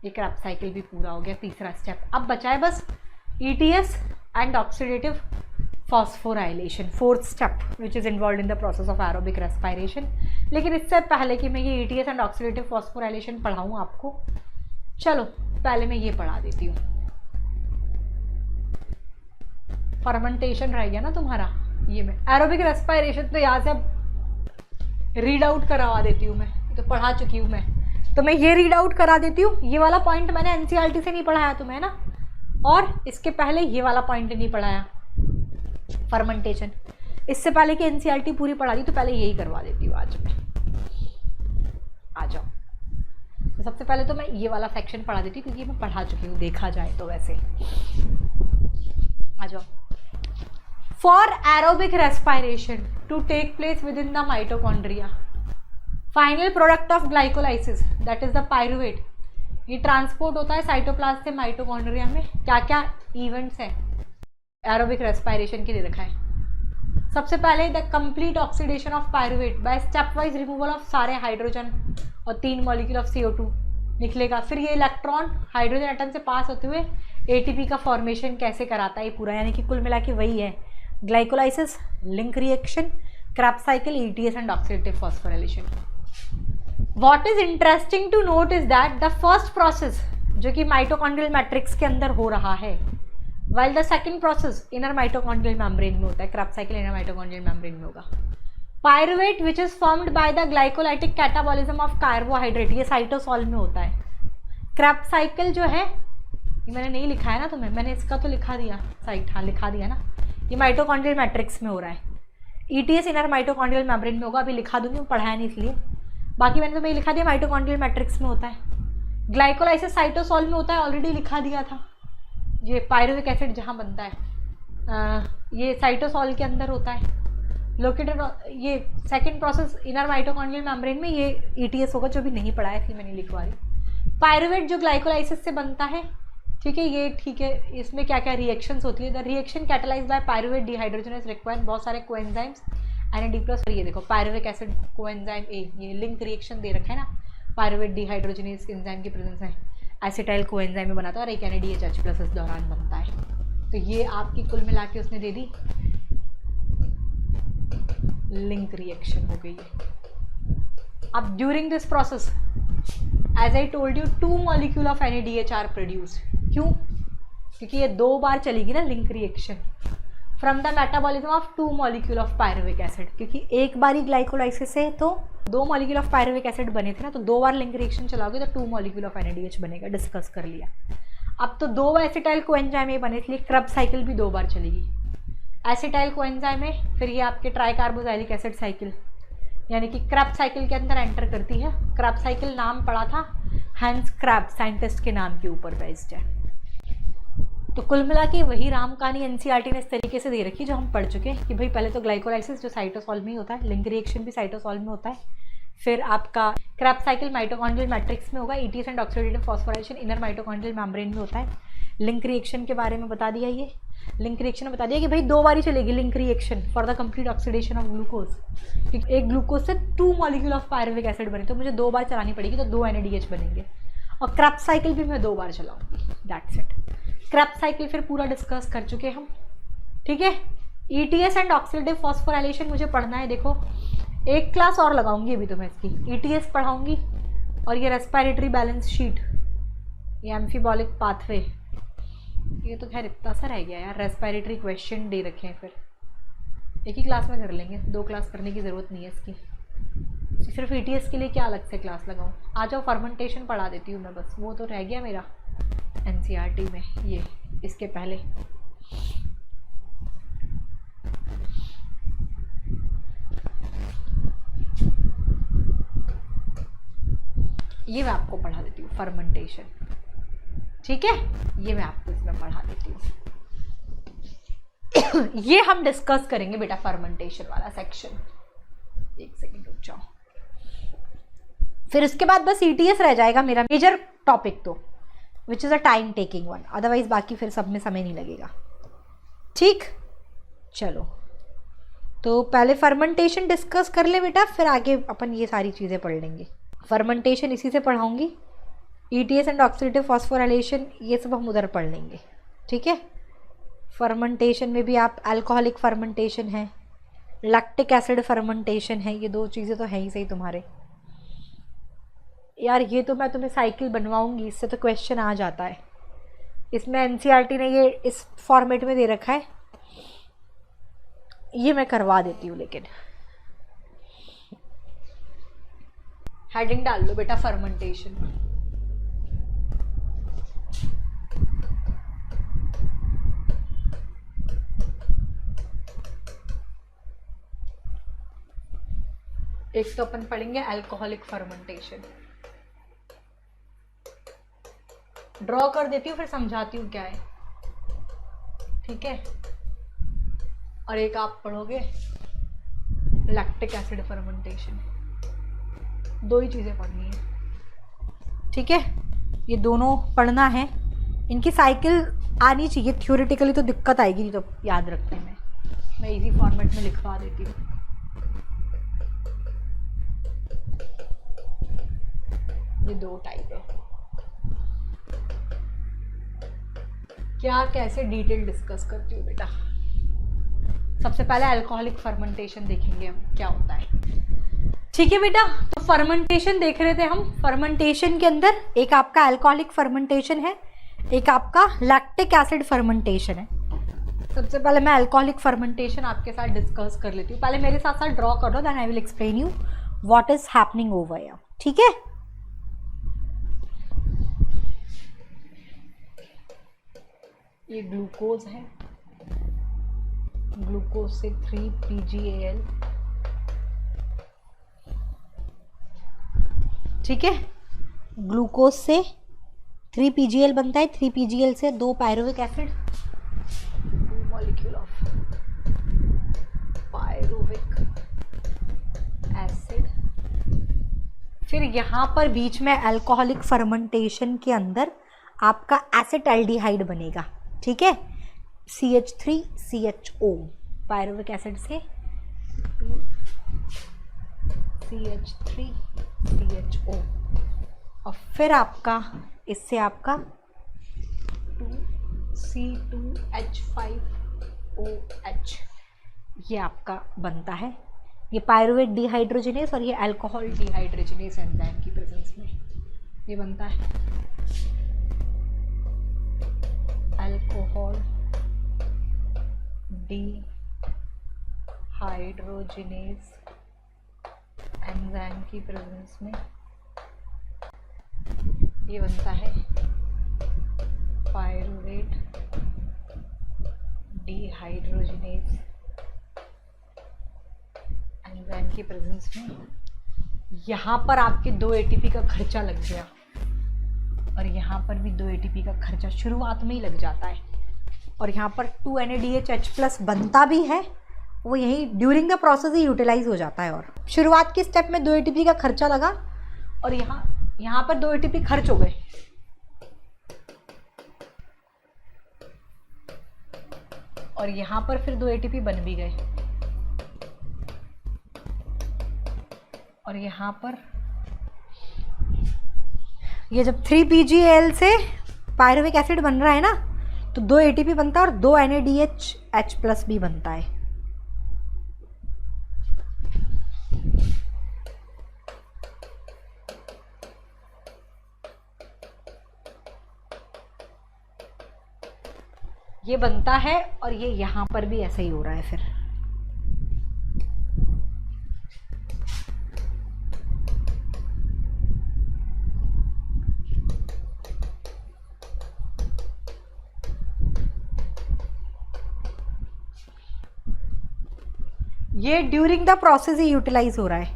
ये क्रैब्स साइकिल भी पूरा हो गया, तीसरा स्टेप। अब बचा है बस ETS and oxidative phosphorylation, fourth step which is involve in the process of aerobic respiration. लेकिन इससे पहले कि मैं ये ETS एंड ऑक्सीडेटिव फॉस्फोराइलेशन पढ़ाऊँ आपको, चलो पहले मैं ये पढ़ा देती हूँ। फर्मेंटेशन रह गया ना तुम्हारा, ये मैं एरोबिक रेस्पिरेशन तो यहाँ से अब रीड आउट करवा देती हूँ, मैं तो पढ़ा चुकी हूँ मैं, तो मैं ये रीड आउट करा देती हूँ। ये वाला पॉइंट मैंने NCERT से नहीं पढ़ाया तुम्हें ना, और इसके पहले ये वाला पॉइंट नहीं पढ़ाया फर्मेंटेशन, इससे पहले कि NCERT पूरी पढ़ा दी, तो पहले यही करवा देती हूँ आज मैं। आ जाओ, तो सबसे पहले तो मैं ये वाला सेक्शन पढ़ा देती हूँ क्योंकि मैं पढ़ा चुकी हूँ देखा जाए तो वैसे। आ जाओ। For aerobic respiration to take place within the mitochondria, final product of glycolysis that is the pyruvate, ये ट्रांसपोर्ट होता है साइटोप्लाज्म से माइटोकॉन्ड्रिया में। क्या क्या इवेंट्स हैं एरोबिक रेस्पिरेशन के दे रखा है। सबसे पहले the complete oxidation of pyruvate by step wise removal of सारे हाइड्रोजन और 3 मॉलिक्यूल ऑफ CO2 निकलेगा। फिर ये इलेक्ट्रॉन हाइड्रोजन एटम से पास होते हुए ATP का फॉर्मेशन कैसे कराता है ये पूरा, यानी कि कुल मिला के वही है glycolysis, link reaction, Krebs cycle, ETS and oxidative phosphorylation. What is interesting to note is that the first process जो कि माइटोकॉन्ड्रियल मैट्रिक्स के अंदर हो रहा है, while the second process inner mitochondrial membrane में होता है, crabs cycle inner mitochondrial membrane में होगा। Pyruvate which is formed by the glycolytic catabolism of carbohydrate, ये साइटोसॉल में होता है। क्रैब्स साइकिल जो है, ये मैंने नहीं लिखा है ना तुम्हें, मैंने इसका तो लिखा दिया साइट, हाँ लिखा दिया ना, ये माइटोकॉन्ड्रियल मैट्रिक्स में हो रहा है। ETS इनर माइटोकॉन्ड्रियल मेम्ब्रेन में होगा, अभी लिखा दूंगी, पढ़ाया नहीं इसलिए, बाकी मैंने तुम्हें लिखा दिया माइटोकॉन्ड्रियल मैट्रिक्स में होता है। ग्लाइकोलाइसिस साइटोसॉल में होता है, ऑलरेडी लिखा दिया था। ये पायरुविक एसिड जहाँ बनता है ये साइटोसॉल के अंदर होता है लोकेटेड। ये second process inner mitochondrial membrane में, ये ETS होगा, जो भी नहीं पढ़ा है इसलिए मैंने लिखवा रही। पायरुवेट जो ग्लाइकोलाइसिस से बनता है, ठीक है, ये ठीक है। इसमें क्या क्या रिएक्शंस होती है, the reaction catalysed by pyruvate dehydrogenase required बहुत सारे कोएंजाइम्स NAD+। ये देखो पायरुविक एसिड कोएंजाइम A, ये लिंक रिएक्शन दे रखा है ना, पायरुवेट डिहाइड्रोजनेस एंजाइम की प्रेजेंस है, एसिटाइल कोएंजाइम में बनाता है, और एक NADH+ इस दौरान बनता है। तो ये आपकी कुल मिला के उसने दे दी लिंक रिएक्शन हो गई है। अब during this process as I told you 2 molecule of NADH are produced. क्यों? क्योंकि ये 2 बार चलेगी ना link reaction from the metabolism of 2 molecule of pyruvic acid, क्योंकि एक बार ही ग्लाइकोलाइसिस से तो 2 मॉलिक्यूल ऑफ पायरुविक एसिड बने थे ना, तो 2 बार लिंक रिएक्शन चलाओगे तो 2 मॉलिक्यूल ऑफ NADH बनेगा, डिस्कस कर लिया। अब तो 2 एसिटाइल कोएंजाइम ए बने, इसलिए क्रैब्स साइकिल भी 2 बार चलेगी। एसिटाइल कोएंजाइम में फिर ये आपके ट्राइकार्बोक्सिलिक एसिड साइकिल, यानी कि क्रैब्स साइकिल के अंदर एंटर करती है। क्रैब्स साइकिल नाम पड़ा था हैंस क्रैब्स, साइंटिस्ट के नाम के ऊपर बेस्ड है। तो कुल मिला के वही राम कहानी NCERT ने इस तरीके से दे रखी जो हम पढ़ चुके हैं कि भाई पहले तो ग्लाइकोलाइसिस जो साइटोसॉल में ही होता है, लिंक रिएक्शन भी साइटोसॉल में होता है, फिर आपका क्रैब्स साइकिल माइटोकॉन्ड्रियल मैट्रिक्स में होगा, ETS and oxidative phosphorylation inner mitochondrial membrane में होता है। लिंक रिएक्शन के बारे में बता दिया, ये लिंक रिएक्शन में बता दिया कि भाई 2 बार ही चलेगी link reaction for the complete oxidation of glucose. एक ग्लूकोज से 2 मॉलिक्यूल ऑफ पायरुविक एसिड बने, तो मुझे 2 बार चलानी पड़ेगी, तो 2 NADH बनेंगे। और क्रैब्स साइकिल भी मैं 2 बार चलाऊंगी, दैट्स इट। क्रैब्स साइकिल फिर पूरा डिस्कस कर चुके हम, ठीक है। ETS एंड ऑक्सीडेटिव फॉस्फोराइलेशन मुझे पढ़ना है, देखो एक क्लास और लगाऊंगी अभी तो मैं इसकी, ETS पढ़ाऊंगी, और ये रेस्पिरेटरी बैलेंस शीट, ये एम्फीबॉलिक पाथवे, ये तो खैर इतना सा रह गया यार, रेस्पिरेटरी क्वेश्चन दे रखे हैं, फिर एक ही क्लास में कर लेंगे, 2 क्लास करने की ज़रूरत नहीं है इसकी। सिर्फ ETS के लिए क्या अलग से क्लास लगाऊं? आ जाओ, फर्मेंटेशन पढ़ा देती हूँ मैं, बस वो तो रह गया मेरा NCERT में, ये इसके पहले। ये मैं आपको पढ़ा देती हूँ फर्मेंटेशन, ठीक है, ये मैं आपको इसमें पढ़ा देती हूँ। ये हम डिस्कस करेंगे बेटा फर्मेंटेशन वाला सेक्शन, एक सेकंड रुक जाओ। फिर उसके बाद बस ETS रह जाएगा मेरा मेजर टॉपिक, तो which is a time taking one, otherwise बाकी फिर सब में समय नहीं लगेगा, ठीक। चलो तो पहले फर्मेंटेशन डिस्कस कर ले बेटा, फिर आगे अपन ये सारी चीज़ें पढ़ लेंगे। फर्मेंटेशन इसी से पढ़ाऊँगी, ETS एंड ऑक्सीडेटिव फॉस्फोराइलेशन ये सब हम उधर पढ़ लेंगे, ठीक है। फर्मेंटेशन में भी आप अल्कोहलिक फर्मेंटेशन है, लैक्टिक एसिड फर्मेंटेशन है, ये 2 चीज़ें तो है ही सही तुम्हारे। यार ये तो मैं तुम्हें साइकिल बनवाऊंगी, इससे तो क्वेश्चन आ जाता है। इसमें NCERT ने ये इस फॉर्मेट में दे रखा है, ये मैं करवा देती हूँ। लेकिन हेडिंग डाल लो बेटा फर्मेंटेशन। एक तो अपन पढ़ेंगे अल्कोहलिक फर्मेंटेशन, ड्रॉ कर देती हूँ फिर समझाती हूँ क्या है, ठीक है। और एक आप पढ़ोगे लैक्टिक एसिड फर्मेंटेशन, 2 ही चीज़ें पढ़नी है, ठीक है। ये दोनों पढ़ना है, इनकी साइकिल आनी चाहिए। थ्योरेटिकली तो दिक्कत आएगी नहीं तो याद रखने में, मैं इजी फॉर्मेट में लिखवा देती हूँ। ये 2 टाइप है। क्या कैसे डिटेल डिस्कस करती हूँ बेटा। सबसे पहले अल्कोहलिक फर्मेंटेशन देखेंगे हम क्या होता है, ठीक है बेटा। तो फर्मेंटेशन देख रहे थे हम। फर्मेंटेशन के अंदर एक आपका अल्कोहलिक फर्मेंटेशन है, एक आपका लैक्टिक एसिड फर्मेंटेशन है। सबसे पहले मैं अल्कोहलिक फर्मेंटेशन आपके साथ डिस्कस कर लेती हूँ। पहले मेरे साथ साथ ड्रॉ कर दो, then I will explain you what is happening over here, ठीक है। ये ग्लूकोज है, ग्लूकोज से 3PgAl, ठीक है। ग्लूकोज से 3PgAl बनता है, 3PgAl से 2 pyruvic acid, 2 molecule of pyruvic acid. फिर यहाँ पर बीच में अल्कोहलिक फर्मेंटेशन के अंदर आपका एसिटाल्डिहाइड बनेगा, ठीक है। CH3CHO, पायरुविक एसिड से 2CH3CHO, और फिर आपका इससे आपका 2C2H5OH ये आपका बनता है। ये पायरुवेट डिहाइड्रोजिनेस और ये अल्कोहल डिहाइड्रोजिनेस एंजाइम की प्रेजेंस में ये बनता है। अल्कोहल डिहाइड्रोजिनेस एंजाइम की प्रेजेंस में ये बनता है पायरुवेट डिहाइड्रोजिनेस एंजाइम की प्रेजेंस में। यहाँ पर आपके 2 ATP का खर्चा लग गया और यहाँ पर भी 2 ATP का खर्चा शुरुआत में ही लग जाता है। और यहाँ पर 2 NADH+ बनता भी है, वो यही ड्यूरिंग द प्रोसेस ही यूटिलाइज हो जाता है। और शुरुआत के स्टेप में 2 ATP का खर्चा लगा और यहाँ पर 2 ATP खर्च हो गए, और यहाँ पर फिर 2 ATP बन भी गए, और यहाँ पर ये जब 3PgAl से पायरुविक एसिड बन रहा है ना, तो 2 ATP बनता है और 2 NADH+ भी बनता है। ये बनता है और ये यहाँ पर भी ऐसा ही हो रहा है। फिर ये ड्यूरिंग द प्रोसेस ही यूटिलाइज हो रहा है।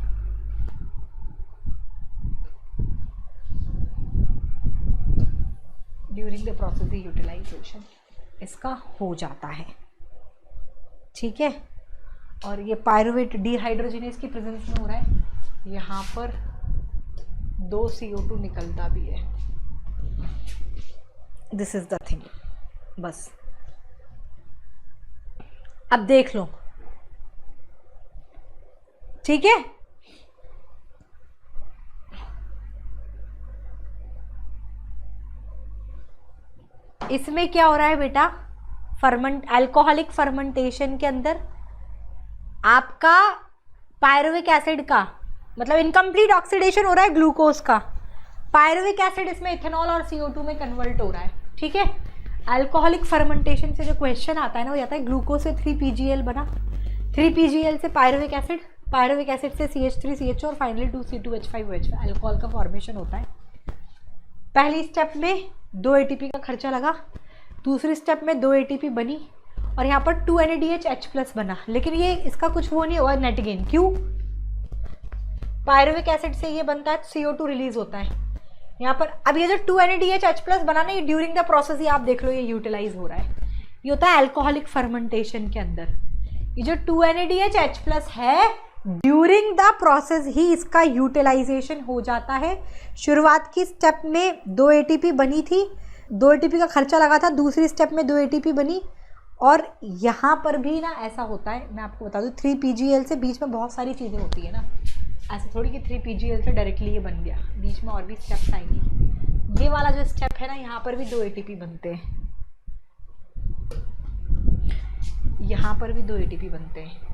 ड्यूरिंग द प्रोसेस ही यूटिलाइजेशन इसका हो जाता है, ठीक है। और ये पायरुवेट डिहाइड्रोजिनेस की प्रेजेंस में हो रहा है। यहाँ पर 2 CO2 निकलता भी है। This is the thing. बस अब देख लो, ठीक है। इसमें क्या हो रहा है बेटा, अल्कोहलिक फर्मेंटेशन के अंदर आपका पायरुविक एसिड का मतलब इनकम्प्लीट ऑक्सीडेशन हो रहा है ग्लूकोज का, पायरुविक एसिड इसमें इथेनॉल और CO2 में कन्वर्ट हो रहा है, ठीक है। अल्कोहलिक फर्मेंटेशन से जो क्वेश्चन आता है ना वो आता है ग्लूकोज से 3PgL बना, 3PgL से पायरुविक एसिड, पायरुविक एसिड से CH3CH और फाइनली 2C2H5OH अल्कोहल का फॉर्मेशन होता है। पहली स्टेप में 2 ATP का खर्चा लगा, दूसरी स्टेप में 2 ATP बनी और यहाँ पर 2 NADH+ बना, लेकिन ये इसका कुछ वो नहीं हुआ नेट गेन। क्यों? पायरुविक एसिड से ये बनता है, CO2 रिलीज होता है यहाँ पर। अब ये जो 2 NADH+ बना ना, ये ड्यूरिंग द प्रोसेस ही आप देख लो ये यूटिलाइज हो रहा है। ये होता है अल्कोहलिक फर्मेंटेशन के अंदर। ये जो 2 NADH+ है ड्यूरिंग द प्रोसेस ही इसका यूटिलाइजेशन हो जाता है। शुरुआत की स्टेप में 2 ATP बनी थी, 2 ATP का खर्चा लगा था, दूसरी स्टेप में 2 ATP बनी और यहाँ पर भी ना ऐसा होता है, मैं आपको बता दूँ 3PgL से बीच में बहुत सारी चीज़ें होती है ना, ऐसे थोड़ी कि 3PgL से डायरेक्टली ये बन गया, बीच में और भी स्टेप्स आएंगी। ये वाला जो स्टेप है ना यहाँ पर भी 2 ATP बनते हैं, यहाँ पर भी 2 ATP बनते हैं।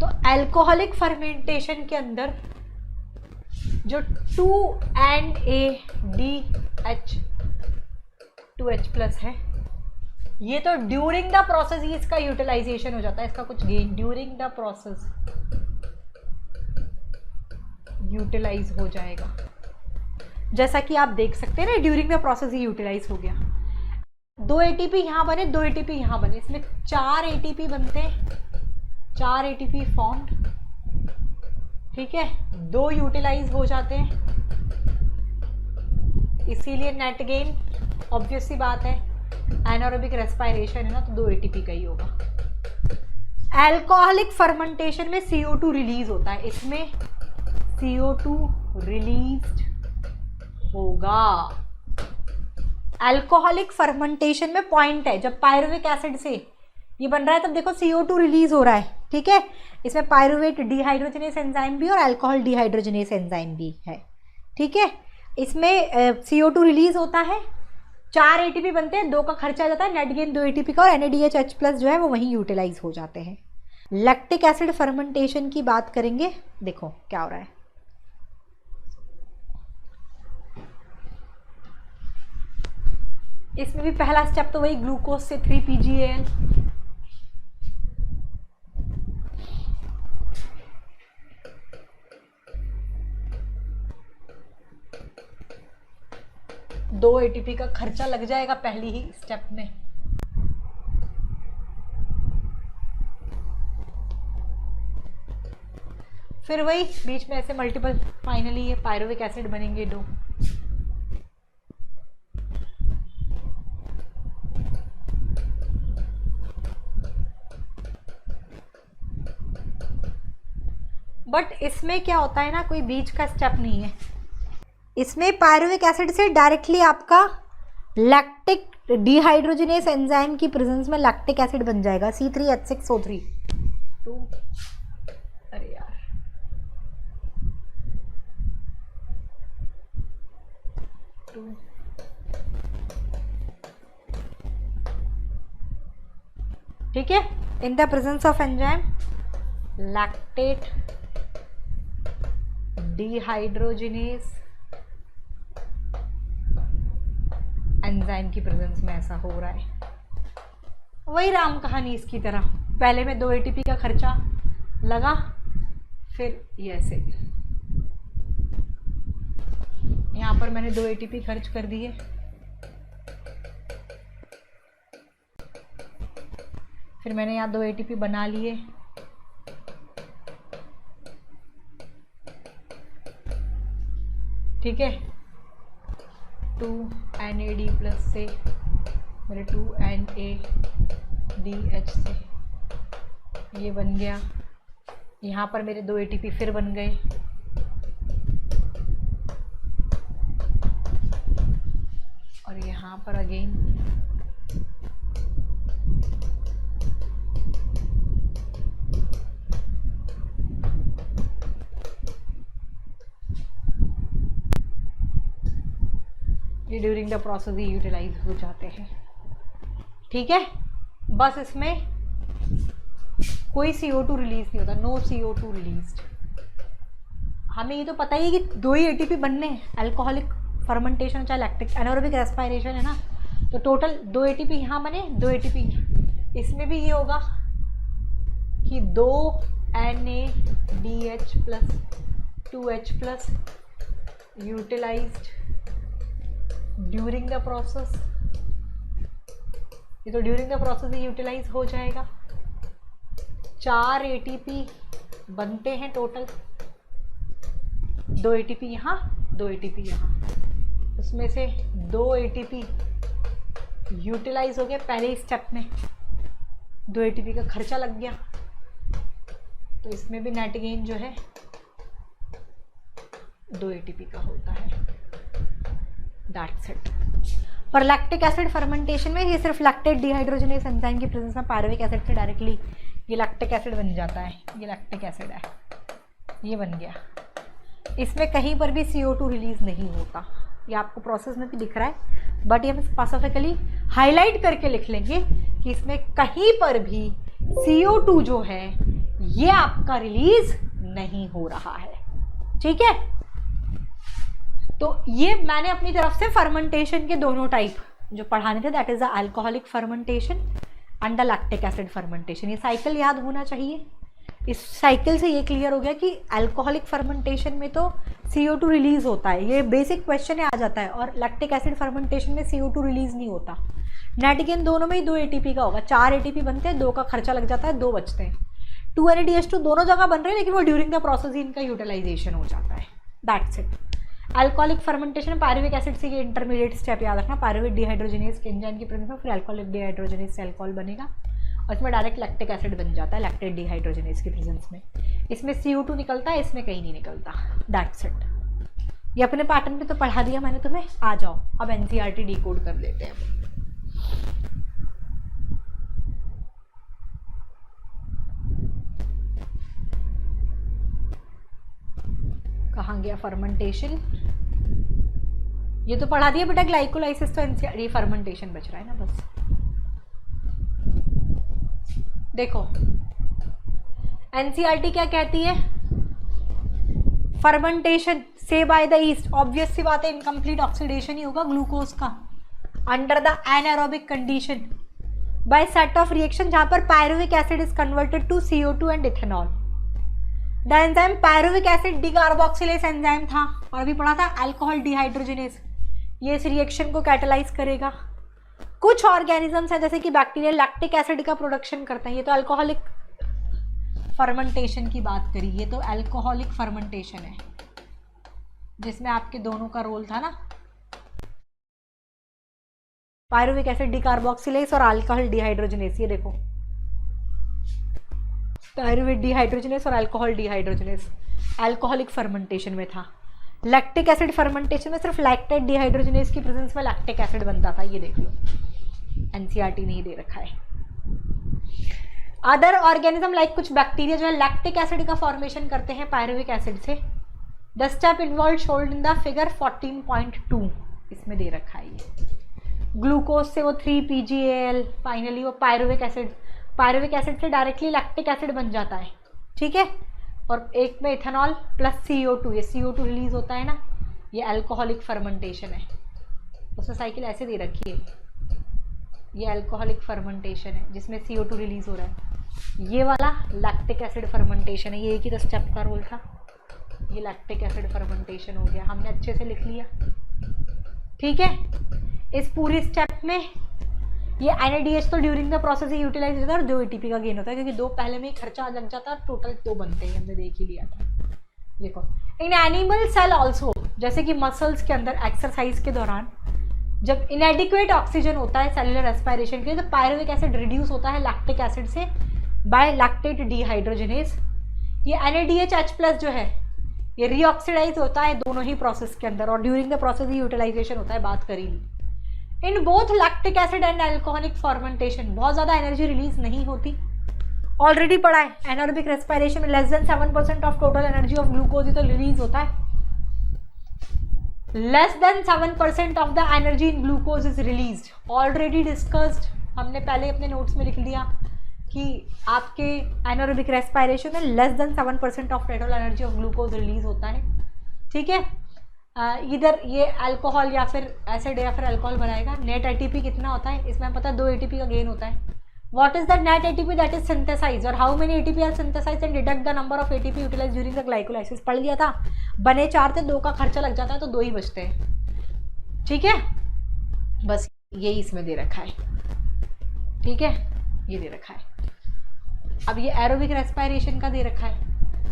तो अल्कोहलिक फर्मेंटेशन के अंदर जो 2 NADH2H+ है, ये तो ड्यूरिंग द प्रोसेस ही इसका यूटिलाइजेशन हो जाता है, इसका कुछ gain during the process utilise हो जाएगा। जैसा कि आप देख सकते हैं ना, ड्यूरिंग द प्रोसेस ही यूटिलाइज हो गया। 2 ATP यहाँ बने, 2 ATP यहाँ बने, इसमें 4 ATP बनते हैं, 4 ATP फॉर्म्ड, ठीक है, 2 यूटिलाइज हो जाते हैं, इसीलिए नेट गेन ऑब्वियस सी बात है, एनारोबिक रेस्पिरेशन है ना तो 2 ATP का ही होगा। अल्कोहलिक फर्मेंटेशन में CO2 रिलीज होता है, इसमें CO2 रिलीज होगा। अल्कोहलिक फर्मेंटेशन में पॉइंट है, जब पायरुविक एसिड से ये बन रहा है तब देखो CO2 रिलीज हो रहा है, ठीक है। इसमें पायरुवेट डिहाइड्रोजनेस एंजाइम भी और अल्कोहल डिहाइड्रोजनेस एंजाइम भी है, ठीक है। इसमें CO2 रिलीज होता है, 4 ATP बनते हैं, 2 का खर्चा आ जाता है, नेट गेन 2 ATP का और NADH+ जो है वो वहीं यूटिलाइज हो जाते हैं। लैक्टिक एसिड फर्मेंटेशन की बात करेंगे, देखो क्या हो रहा है। इसमें भी पहला स्टेप तो वही ग्लूकोज से 3PgAl, दो ATP का खर्चा लग जाएगा पहली ही स्टेप में। फिर वही बीच में ऐसे मल्टीपल, फाइनली ये पायरुविक एसिड बनेंगे 2। बट इसमें क्या होता है ना, कोई बीच का स्टेप नहीं है, इसमें पायरुविक एसिड से डायरेक्टली आपका लैक्टिक डिहाइड्रोजनेस एंजाइम की प्रेजेंस में लैक्टिक एसिड बन जाएगा C3H6O3 2। अरे यार ठीक है। In the presence of enzyme lactate dehydrogenase enzyme की प्रेजेंस में ऐसा हो रहा है। वही राम कहानी इसकी तरह, पहले में 2 ATP का खर्चा लगा, फिर ये ऐसे यहाँ पर मैंने 2 ATP खर्च कर दिए, फिर मैंने यहाँ 2 ATP बना लिए, ठीक है। 2 NAD+ से मेरे 2 NADH से ये बन गया, यहाँ पर मेरे 2 ATP फिर बन गए, और यहाँ पर अगेन ड्यूरिंग द प्रोसेस ही यूटिलाइज हो जाते हैं। ठीक है, बस इसमें कोई CO2 रिलीज नहीं होता, नो CO2 रिलीज। हमें ये तो पता ही है कि 2 ही ATP बनने हैं, अल्कोहलिक फर्मेंटेशन चाहे लैक्टिक एनारोबिक रेस्पिरेशन है ना, तो टोटल 2 ATP यहाँ बने, 2 ATP। इसमें भी ये होगा कि 2 NADH plus 2H plus utilised during the process. ये तो ड्यूरिंग द प्रोसेस ही यूटिलाइज हो जाएगा। 4 ATP बनते हैं टोटल, 2 ATP यहाँ, 2 ATP यहाँ, उसमें से 2 ATP यूटिलाइज हो गए पहले स्टेप में, 2 ATP का खर्चा लग गया, तो इसमें भी नेट गेन जो है 2 ATP का होता है। That's it. पर लैक्टिक एसिड फर्मेंटेशन में ये सिर्फ लैक्टेट डिहाइड्रोजनेस एंजाइम की प्रेजेंस में पायरुविक एसिड से डायरेक्टली ये लैक्टिक एसिड बन जाता है। ये लैक्टिक एसिड है, ये बन गया। इसमें कहीं पर भी CO2 रिलीज नहीं होता, ये आपको प्रोसेस में भी दिख रहा है, बट ये हम स्पेसिफिकली हाईलाइट करके लिख लेंगे कि इसमें कहीं पर भी CO2 जो है ये आपका रिलीज नहीं हो रहा है। ठीक है, तो ये मैंने अपनी तरफ से फर्मेंटेशन के दोनों टाइप जो पढ़ाने थे, that is the alcoholic fermentation and the lactic acid fermentation. ये साइकिल याद होना चाहिए। इस साइकिल से ये क्लियर हो गया कि अल्कोहलिक फर्मेंटेशन में तो CO2 रिलीज होता है, ये बेसिक क्वेश्चन आ जाता है, और लैक्टिक एसिड फर्मेंटेशन में CO2 रिलीज नहीं होता। नेट गेन दोनों में ही 2 ATP का होगा। 4 ATP बनते हैं, 2 का खर्चा लग जाता है, 2 बचते हैं। 2 NADH2 दोनों जगह बन रहे हैं, लेकिन वो ड्यूरिंग द प्रोसेस ही इनका यूटिलाइजेशन हो जाता है। That's it. Alcoholic fermentation pyruvic acid से ये इंटरमीडिएट स्टेप याद रखना, पायरुविक डिहाइड्रोजनेस के एंजाइम की प्रेजेंस में फिर अल्कोहलिक डिहाइड्रोजनेस से अल्कोहल बनेगा और इसमें डायरेक्ट लैक्टिक एसिड बन जाता है लैक्टेट डिहाइड्रोजनेस की प्रेजेंस में। इसमें CO2 निकलता है, इसमें कहीं नहीं निकलता। That's it. ये अपने पैटर्न पे तो पढ़ा दिया मैंने तुम्हें, आ जाओ अब NCERT डिकोड कर लेते हैं। कहाँ गया फर्मेंटेशन? ये तो पढ़ा दिया बेटा, ग्लाइकोलाइसिस तो NCERT, फर्मेंटेशन बच रहा है ना बस। देखो NCERT क्या कहती है, फर्मेंटेशन से बाय द ईस्ट, ऑब्वियस सी बात है इनकम्प्लीट ऑक्सीडेशन ही होगा ग्लूकोज का under the anaerobic condition by set of reaction जहां पर pyruvic acid is converted to CO2 and ethanol. The enzyme pyruvic acid decarboxylase enzyme था, और अभी पढ़ा था अल्कोहल डिहाइड्रोजनेस, ये इस रिएक्शन को कैटलाइज करेगा। कुछ ऑर्गेनिजम्स हैं जैसे कि बैक्टीरिया लैक्टिक एसिड का प्रोडक्शन करते हैं, ये तो अल्कोहलिक फर्मेंटेशन की बात करी, ये तो अल्कोहलिक फर्मेंटेशन है जिसमें आपके दोनों का रोल था ना, पायरुविक एसिड डिकार्बोक्सिलेज और अल्कोहल डिहाइड्रोजनेस। ये देखो पायरुविक डिहाइड्रोजनेस और अल्कोहल डिहाइड्रोजनेस अल्कोहलिक फर्मेंटेशन में था। लैक्टिक एसिड फर्मेंटेशन में सिर्फ लैक्टेट डिहाइड्रोजनेस की प्रेजेंस में लैक्टिक एसिड बनता था। ये देख लो, NCERT नहीं दे रखा है। अदर ऑर्गेनिज्म लाइक कुछ बैक्टीरिया जो है लैक्टिक एसिड का फॉर्मेशन करते हैं पायरुविक एसिड से। The step involve should in the figure 14.2 इसमें दे रखा है। ये ग्लूकोज से वो 3-PGAL, फाइनली वो पायरुविक एसिड से डायरेक्टली लैक्टिक एसिड बन जाता है। ठीक है, और एक में इथेनॉल प्लस CO2, ये CO2 रिलीज होता है ना, ये अल्कोहलिक फर्मेंटेशन है। उसमें साइकिल ऐसे दे रखी है, ये अल्कोहलिक फर्मेंटेशन है जिसमें CO2 रिलीज हो रहा है। ये वाला लैक्टिक एसिड फर्मेंटेशन है, ये एक ही तो स्टेप का रोल था। ये लैक्टिक एसिड फर्मेंटेशन हो गया, हमने अच्छे से लिख लिया। ठीक है, इस पूरी स्टेप में ये NADH तो ड्यूरिंग द प्रोसेस ही यूटिलाइज होता है और 2 ATP का गेन होता है, क्योंकि 2 पहले में ही खर्चा लग जाता है, टोटल 2 बनते हैं, हमने देख ही लिया था। देखो इन एनिमल सेल ऑल्सो, जैसे कि मसल्स के अंदर एक्सरसाइज के दौरान जब इनएडिक्वेट ऑक्सीजन होता है सेलुलर रेस्पिरेशन के लिए, तो पायरुविक एसिड रिड्यूस होता है लैक्टिक एसिड से बाय लैक्टेट डिहाइड्रोजनेस। ये NADH+ जो है ये रीऑक्सीडाइज होता है दोनों ही प्रोसेस के अंदर, और ड्यूरिंग द प्रोसेस ही यूटिलाइजेशन होता है, बात करी ली। In both lactic acid and alcoholic fermentation बहुत ज़्यादा एनर्जी रिलीज नहीं होती, ऑलरेडी पढ़ा है। एनारोबिक रेस्पिरेशन में less than 7% of total energy of glucose ही तो रिलीज होता है। Less than 7% of the energy in glucose is released, already discussed, हमने पहले अपने नोट्स में लिख लिया कि आपके एनारोबिक रेस्पिरेशन में less than 7% of total energy of glucose release होता है, ठीक है। इधर ये अल्कोहल या फिर एसिड या फिर अल्कोहल बनाएगा। नेट एटीपी कितना होता है इसमें पता है, 2 एटीपी का गेन होता है। What is the net ATP that is synthesize और how many ATP are synthesize and deduct the number of ATP utilize during the glycolysis. पढ़ लिया था, बने 4 थे, 2 का खर्चा लग जाता है तो 2 ही बचते हैं, ठीक है। बस यही इसमें दे रखा है, ठीक है, ये दे रखा है। अब ये एरोबिक रेस्पिरेशन का दे रखा है,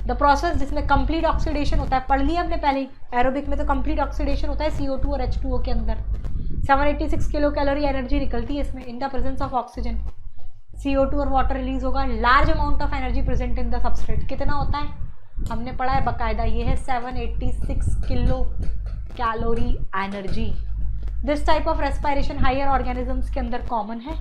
द प्रोसेस जिसमें कंप्लीट ऑक्सीडेशन होता है, पढ़ लिया हमने पहले ही। एरोबिक में तो कंप्लीट ऑक्सीडेशन होता है CO2 और H2O के अंदर। 786 किलो कैलोरी एनर्जी निकलती है इसमें इन the presence of oxygen. CO2 और वाटर रिलीज होगा। Large amount of energy present in the substrate, कितना होता है हमने पढ़ा है बकायदा, ये है 786 kilo calorie energy. This type of respiration higher organisms के अंदर कॉमन है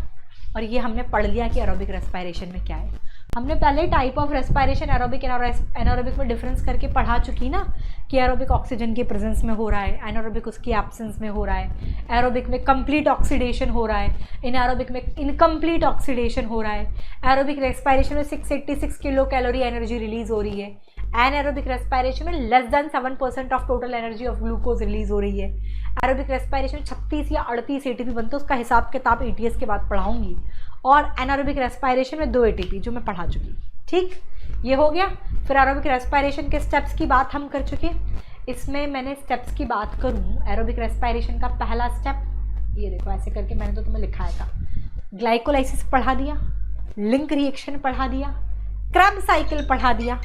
और ये हमने पढ़ लिया कि एरोबिक रेस्पिरेशन में क्या है। हमने पहले type of respiration aerobic anaerobic में डिफरेंस करके पढ़ा चुकी ना कि एरोबिक ऑक्सीजन की प्रेजेंस में हो रहा है, एनारोबिक उसकी एब्सेंस में हो रहा है। एरोबिक में कंप्लीट ऑक्सीडेशन हो रहा है, इनएरोबिक में इनकम्प्लीट ऑक्सीडेशन हो रहा है। एरोबिक रेस्पिरेशन में 686 किलो कैलोरी एनर्जी रिलीज हो रही है। एनारोबिक रेस्पिरेशन में less than 7% of total energy of glucose release हो रही है। एरोबिक रेस्पिरेशन 36 या 38 एटीपी बनते हैं, उसका हिसाब किताब ETS के बाद पढ़ाऊंगी। और एनारोबिक रेस्पिरेशन में 2 एटीपी जो मैं पढ़ा चुकी, ठीक, ये हो गया। फिर एरोबिक रेस्पिरेशन के स्टेप्स की बात हम कर चुके। इसमें मैंने स्टेप्स की बात करूँ, एरोबिक रेस्पिरेशन का पहला स्टेप ये देखो, ऐसे करके मैंने तो तुम्हें लिखा था, ग्लाइकोलाइसिस पढ़ा दिया, लिंक रिएक्शन पढ़ा दिया, क्रैब साइकिल पढ़ा दिया।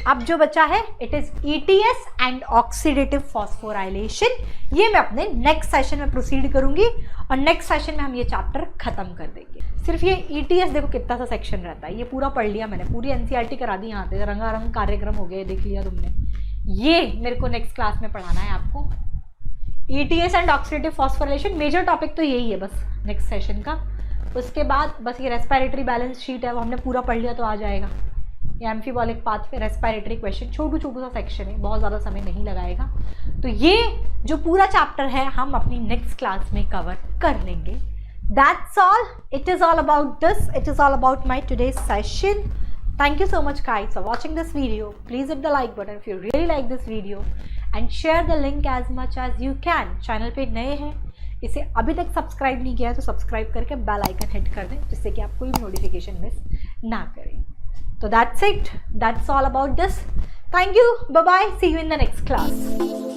अब जो बचा है it is ETS and oxidative phosphorylation. ये मैं अपने नेक्स्ट सेशन में प्रोसीड करूंगी और नेक्स्ट सेशन में हम ये चैप्टर खत्म कर देंगे। सिर्फ ये ETS देखो कितना सा सेक्शन रहता है, ये पूरा पढ़ लिया मैंने, पूरी NCERT करा दी यहाँ पे, रंगारंग कार्यक्रम हो गया, देख लिया तुमने। ये मेरे को नेक्स्ट क्लास में पढ़ाना है आपको, ETS and oxidative phosphorylation. Major topic तो यही है बस नेक्स्ट सेशन का। उसके बाद बस ये रेस्पिरेटरी बैलेंस शीट है, वो हमने पूरा पढ़ लिया तो आ जाएगा। ये एम्फीबॉलिक पाथ पे रेस्पिरेटरी क्वेश्चन, छोटू सा सेक्शन है, बहुत ज़्यादा समय नहीं लगाएगा। तो ये जो पूरा चैप्टर है हम अपनी नेक्स्ट क्लास में कवर कर लेंगे। That's all. It is all about this. It is all about my today's session. Thank you so much guys for watching this video. Please hit the like button if you really like this video and share the link as much as you can. Channel पे नए हैं, इसे अभी तक subscribe नहीं किया है तो सब्सक्राइब करके बेल आइकन हिट कर दें जिससे कि आप कोई भी नोटिफिकेशन मिस ना करें। तो that's it. That's all about this. Thank you. Bye bye. See you in the next class.